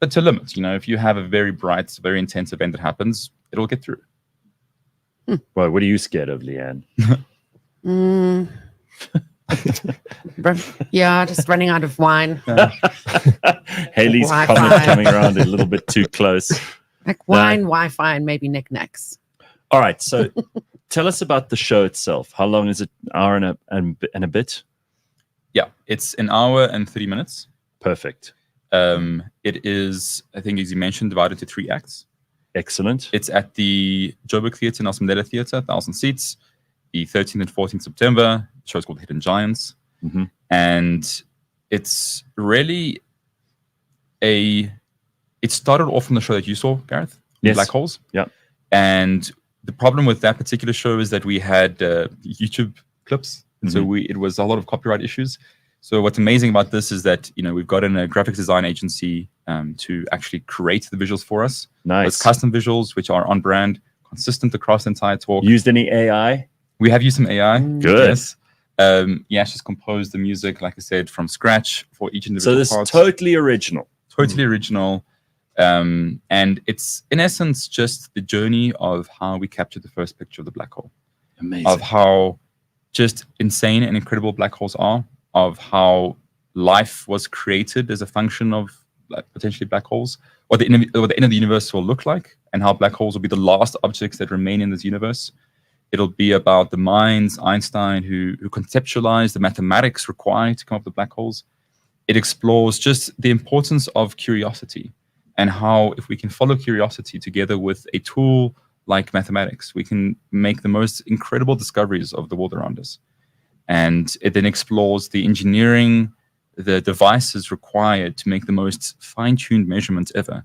but to limit. If you have a very bright, very intense event that happens, it'll get through.
Well, what are you scared of, Leigh-Ann?
Yeah, just running out of wine.
Haley's
Wi-Fi.
comment coming around a little bit too close.
Like wine, Wi-Fi, and maybe knickknacks.
All right, so tell us about the show itself. How long is it? An hour and a bit?
Yeah, it's an hour and 30 minutes.
Perfect.
It is, I think, as you mentioned, divided into 3 acts.
Excellent.
It's at the Joburg Theatre, Nelson Mandela Theatre, 1,000 seats, the 13th and 14th September. The show's called Hidden Giants.
Mm-hmm.
And it's really it started off from the show that you saw, Gareth,
Yes.
Black Holes.
Yeah.
And the problem with that particular show is that we had YouTube clips. And so it was a lot of copyright issues. So what's amazing about this is that, we've gotten a graphics design agency to actually create the visuals for us.
Nice.
It's custom visuals, which are on brand, consistent across the entire talk.
Used any AI?
We have used some AI.
Good.
Yes. Yash has composed the music, like I said, from scratch for each individual
So this
part.
is totally original.
Totally original. And it's, in essence, just the journey of how we captured the first picture of the black hole.
Amazing.
Of how just insane and incredible black holes are, of how life was created as a function of potentially black holes, what the end of the universe will look like, and how black holes will be the last objects that remain in this universe. It'll be about the minds, Einstein, who conceptualized the mathematics required to come up with black holes. It explores just the importance of curiosity and how, if we can follow curiosity together with a tool like mathematics, we can make the most incredible discoveries of the world around us. And it then explores the engineering, the devices required to make the most fine-tuned measurements ever,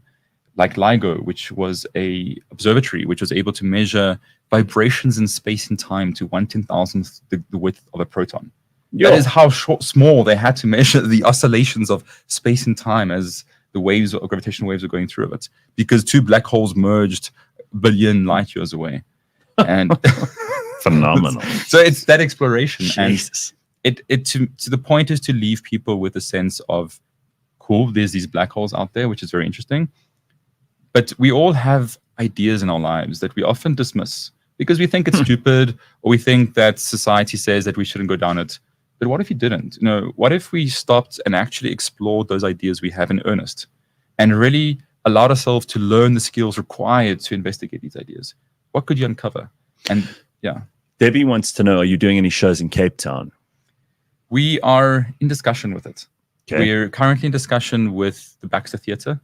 like LIGO, which was a observatory which was able to measure vibrations in space and time to 1/10,000th the width of a proton.
Yo.
That is how small they had to measure the oscillations of space and time as the waves or gravitational waves were going through it, because 2 black holes merged a billion light years away. And
Phenomenal.
So it's that exploration.
Jesus.
And it to the point is to leave people with a sense of, cool, there's these black holes out there, which is very interesting. But we all have ideas in our lives that we often dismiss because we think it's stupid, or we think that society says that we shouldn't go down it. But what if you didn't? What if we stopped and actually explored those ideas we have in earnest and really allowed ourselves to learn the skills required to investigate these ideas? What could you uncover? And yeah.
Debbie wants to know, are you doing any shows in Cape Town?
We are in discussion with it.
Okay.
We're currently in discussion with the Baxter Theatre.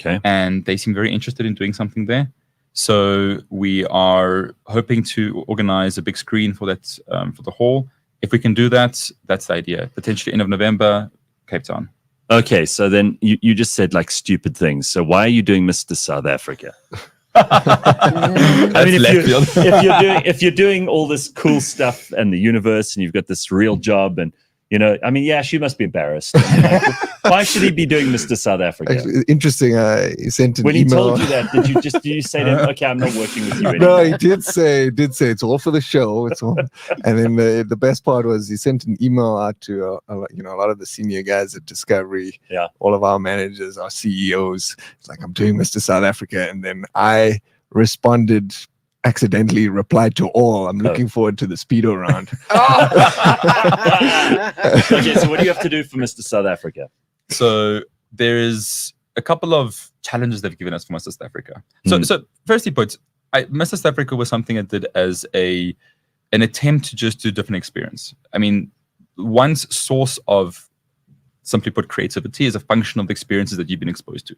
Okay.
And they seem very interested in doing something there. So we are hoping to organize a big screen for that, for the hall. If we can do that, that's the idea. Potentially end of November, Cape Town.
Okay, so then you just said like stupid things. So why are you doing Mr. South Africa? I mean, if you're doing all this cool stuff and the universe, and you've got this real job, and I mean, yeah, she must be embarrassed. Why should he be doing Mr. South Africa?
Actually, interesting. He sent an
when
email.
He told you that, did you say to him, okay, I'm not working with you anymore?
No, he did say it's all for the show. It's all. And then the best part was he sent an email out to a lot of the senior guys at Discovery.
Yeah.
All of our managers, our CEOs. It's like, I'm doing Mr. South Africa, and then I accidentally replied to all, I'm looking forward to the Speedo round.
Okay, so what do you have to do for Mr. South Africa?
So there is a couple of challenges they've given us for Mr. South Africa. So firstly put, Mr. South Africa was something I did as an attempt to just do a different experience. I mean, one's source of, simply put, creativity is a function of the experiences that you've been exposed to.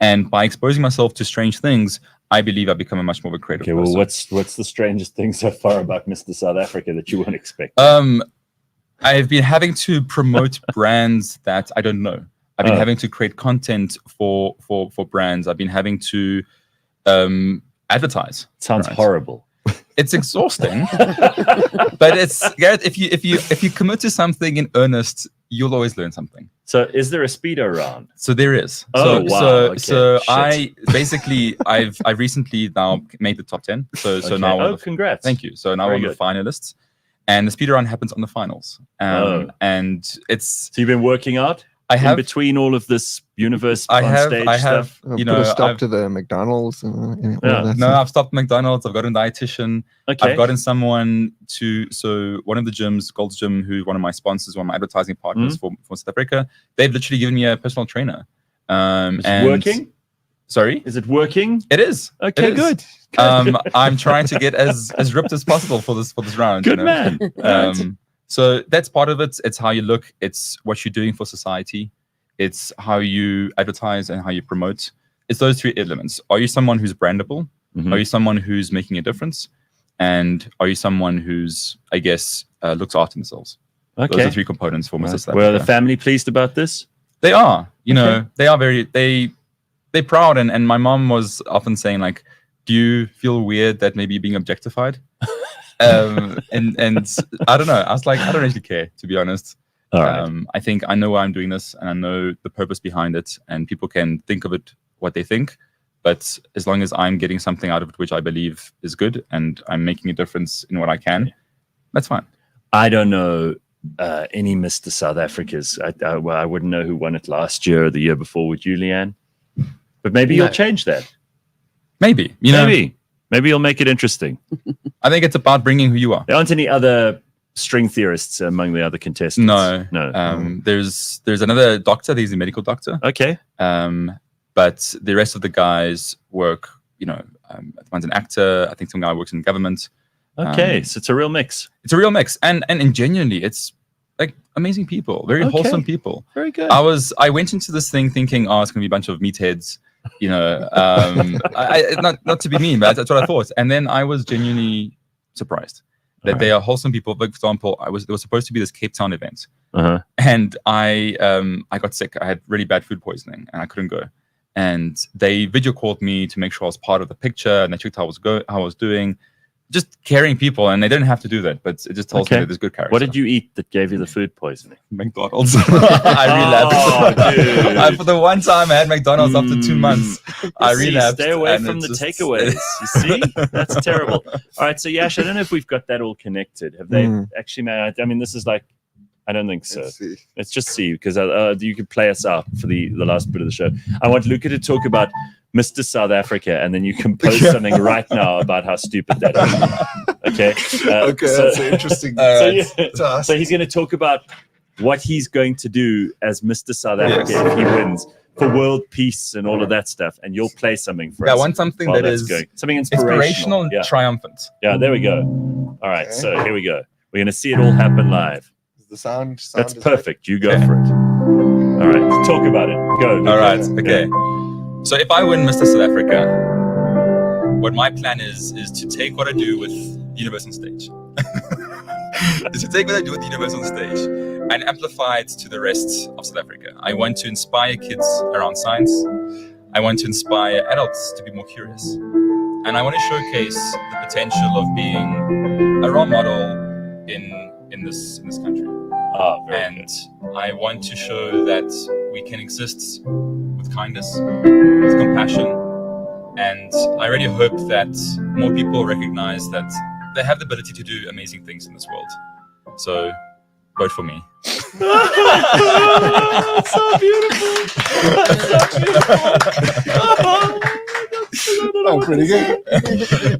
And by exposing myself to strange things, I believe I've become a much more of a creative person.
Well, what's the strangest thing so far about Mr. South Africa that you weren't expecting?
I've been having to promote brands that I don't know. I've been having to create content for brands. I've been having to advertise.
Sounds horrible.
It's exhausting, but it's, Gareth, if you commit to something in earnest, you'll always learn something.
So is there a Speedo round?
So there is.
Oh, wow.
So
Okay.
I've recently now made the top 10. So
Okay.
now
congrats.
thank you. So now
Very
we're on the
good.
finalists. and the speed run happens on the finals. And it's
So you've been working out in between all of this universe on stage stuff?
Put a stop to the McDonald's and all that
No,
stuff.
I've stopped McDonald's. I've got a dietitian.
Okay.
I've gotten someone so one of the gyms, Gold's Gym, who's one of my sponsors, one of my advertising partners for South Africa, they've literally given me a personal trainer.
It's working?
Sorry?
Is it working?
It is.
Okay,
It is.
good.
I'm trying to get as ripped as possible for this round.
Good man.
So that's part of it. It's how you look. It's what you're doing for society. It's how you advertise and how you promote. It's those three elements. Are you someone who's brandable?
Mhm.
Are you someone who's making a difference? And are you someone who's, I guess, looks after themselves? Those are
Okay.
three components for Mr. South
Well, the
Africa.
family pleased about this?
They are. They are they're proud. And my mom was often saying, like, do you feel weird that maybe you're being objectified? And I don't know. I was like, I don't really care, to be honest.
All right.
I think I know why I'm doing this, and I know the purpose behind it, and people can think of it what they think. But as long as I'm getting something out of it which I believe is good, and I'm making a difference in what I can, that's fine.
I don't know any Mr. South Africas. I wouldn't know who won it last year or the year before. Would you, Leigh-Ann? But maybe you'll change that.
Maybe.
Maybe you'll make it interesting.
I think it's about bringing who you are.
There aren't any other string theorists among the other contestants.
No. There's another doctor. He's a medical doctor.
Okay.
But the rest of the guys work. One's an actor. I think some guy works in government.
Okay, so it's a real mix.
It's a real mix, and genuinely, it's like amazing people, very wholesome people.
Very good.
I went into this thing thinking, oh, it's gonna be a bunch of meatheads, not to be mean, but that's what I thought. And then I was genuinely surprised that they are wholesome people. For example, there was supposed to be this Cape Town event, and I got sick. I had really bad food poisoning, and I couldn't go. And they video called me to make sure I was part of the picture, and they checked how I was doing. Just caring people, and they didn't have to do that, but it just tells me that there's good character.
What did you eat that gave you the food poisoning?
McDonald's. I relapsed. For the one time I had McDonald's after 2 months, I relapsed.
Stay away from the takeaways. You see? That's terrible. All right, so Yash, I don't know if we've got that all connected. Have they actually made? I mean, this is like, I don't think so. Let's just see, because you could play us out for the last bit of the show. I want Luca to talk about Mr. South Africa, and then you can post something right now about how stupid that is. Okay.
That's interesting.
So he's going to talk about what he's going to do as Mr. South Africa if he wins for world peace and all of that stuff, and you'll play something for us.
I want something that is
something inspirational
and triumphant.
Yeah, there we go. All right, so here we go. We're going to see it all happen live.
The sound
That's perfect. You go for it. All right, talk about it. Go.
All right. Okay. So if I win Mr. South Africa, what my plan is to take what I do with the universe on stage. Is to take what I do with the universe on stage and amplify it to the rest of South Africa. I want to inspire kids around science. I want to inspire adults to be more curious. And I want to showcase the potential of being a role model in this country. And I want to show that we can exist with kindness, with compassion. And I really hope that more people recognize that they have the ability to do amazing things in this world. So vote for me.
So beautiful.
Oh, pretty good.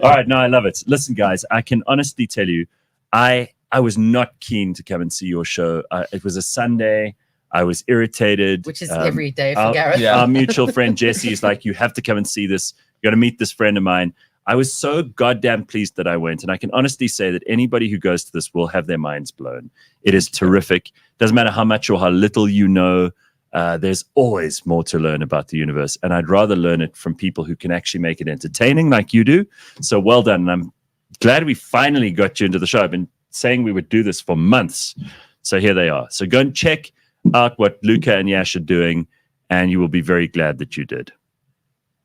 All right, no, I love it. Listen, guys, I can honestly tell you, I was not keen to come and see your show. It was a Sunday. I was irritated.
Which is every day for Gareth.
Our mutual friend Jesse is like, you have to come and see this. You got to meet this friend of mine. I was so goddamn pleased that I went. And I can honestly say that anybody who goes to this will have their minds blown. It is terrific. Doesn't matter how much or how little you know. There's always more to learn about the universe. And I'd rather learn it from people who can actually make it entertaining like you do. So well done. And I'm glad we finally got you into the show. I've been saying we would do this for months. So here they are. So go and check out what Luca and Yash are doing, and you will be very glad that you did.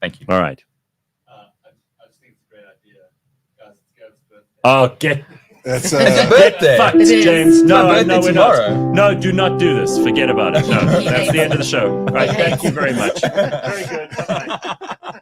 Thank you.
All right.
I just think it's a great idea. Guys, it's Gareth's birthday.
Oh, get
That's
birthday.
fucked, James. No,
My
no,
birthday
we're
tomorrow.
not. No, do not do this. Forget about it. No, that's the end of the show. All right, thank you very much. Very good. Bye-bye.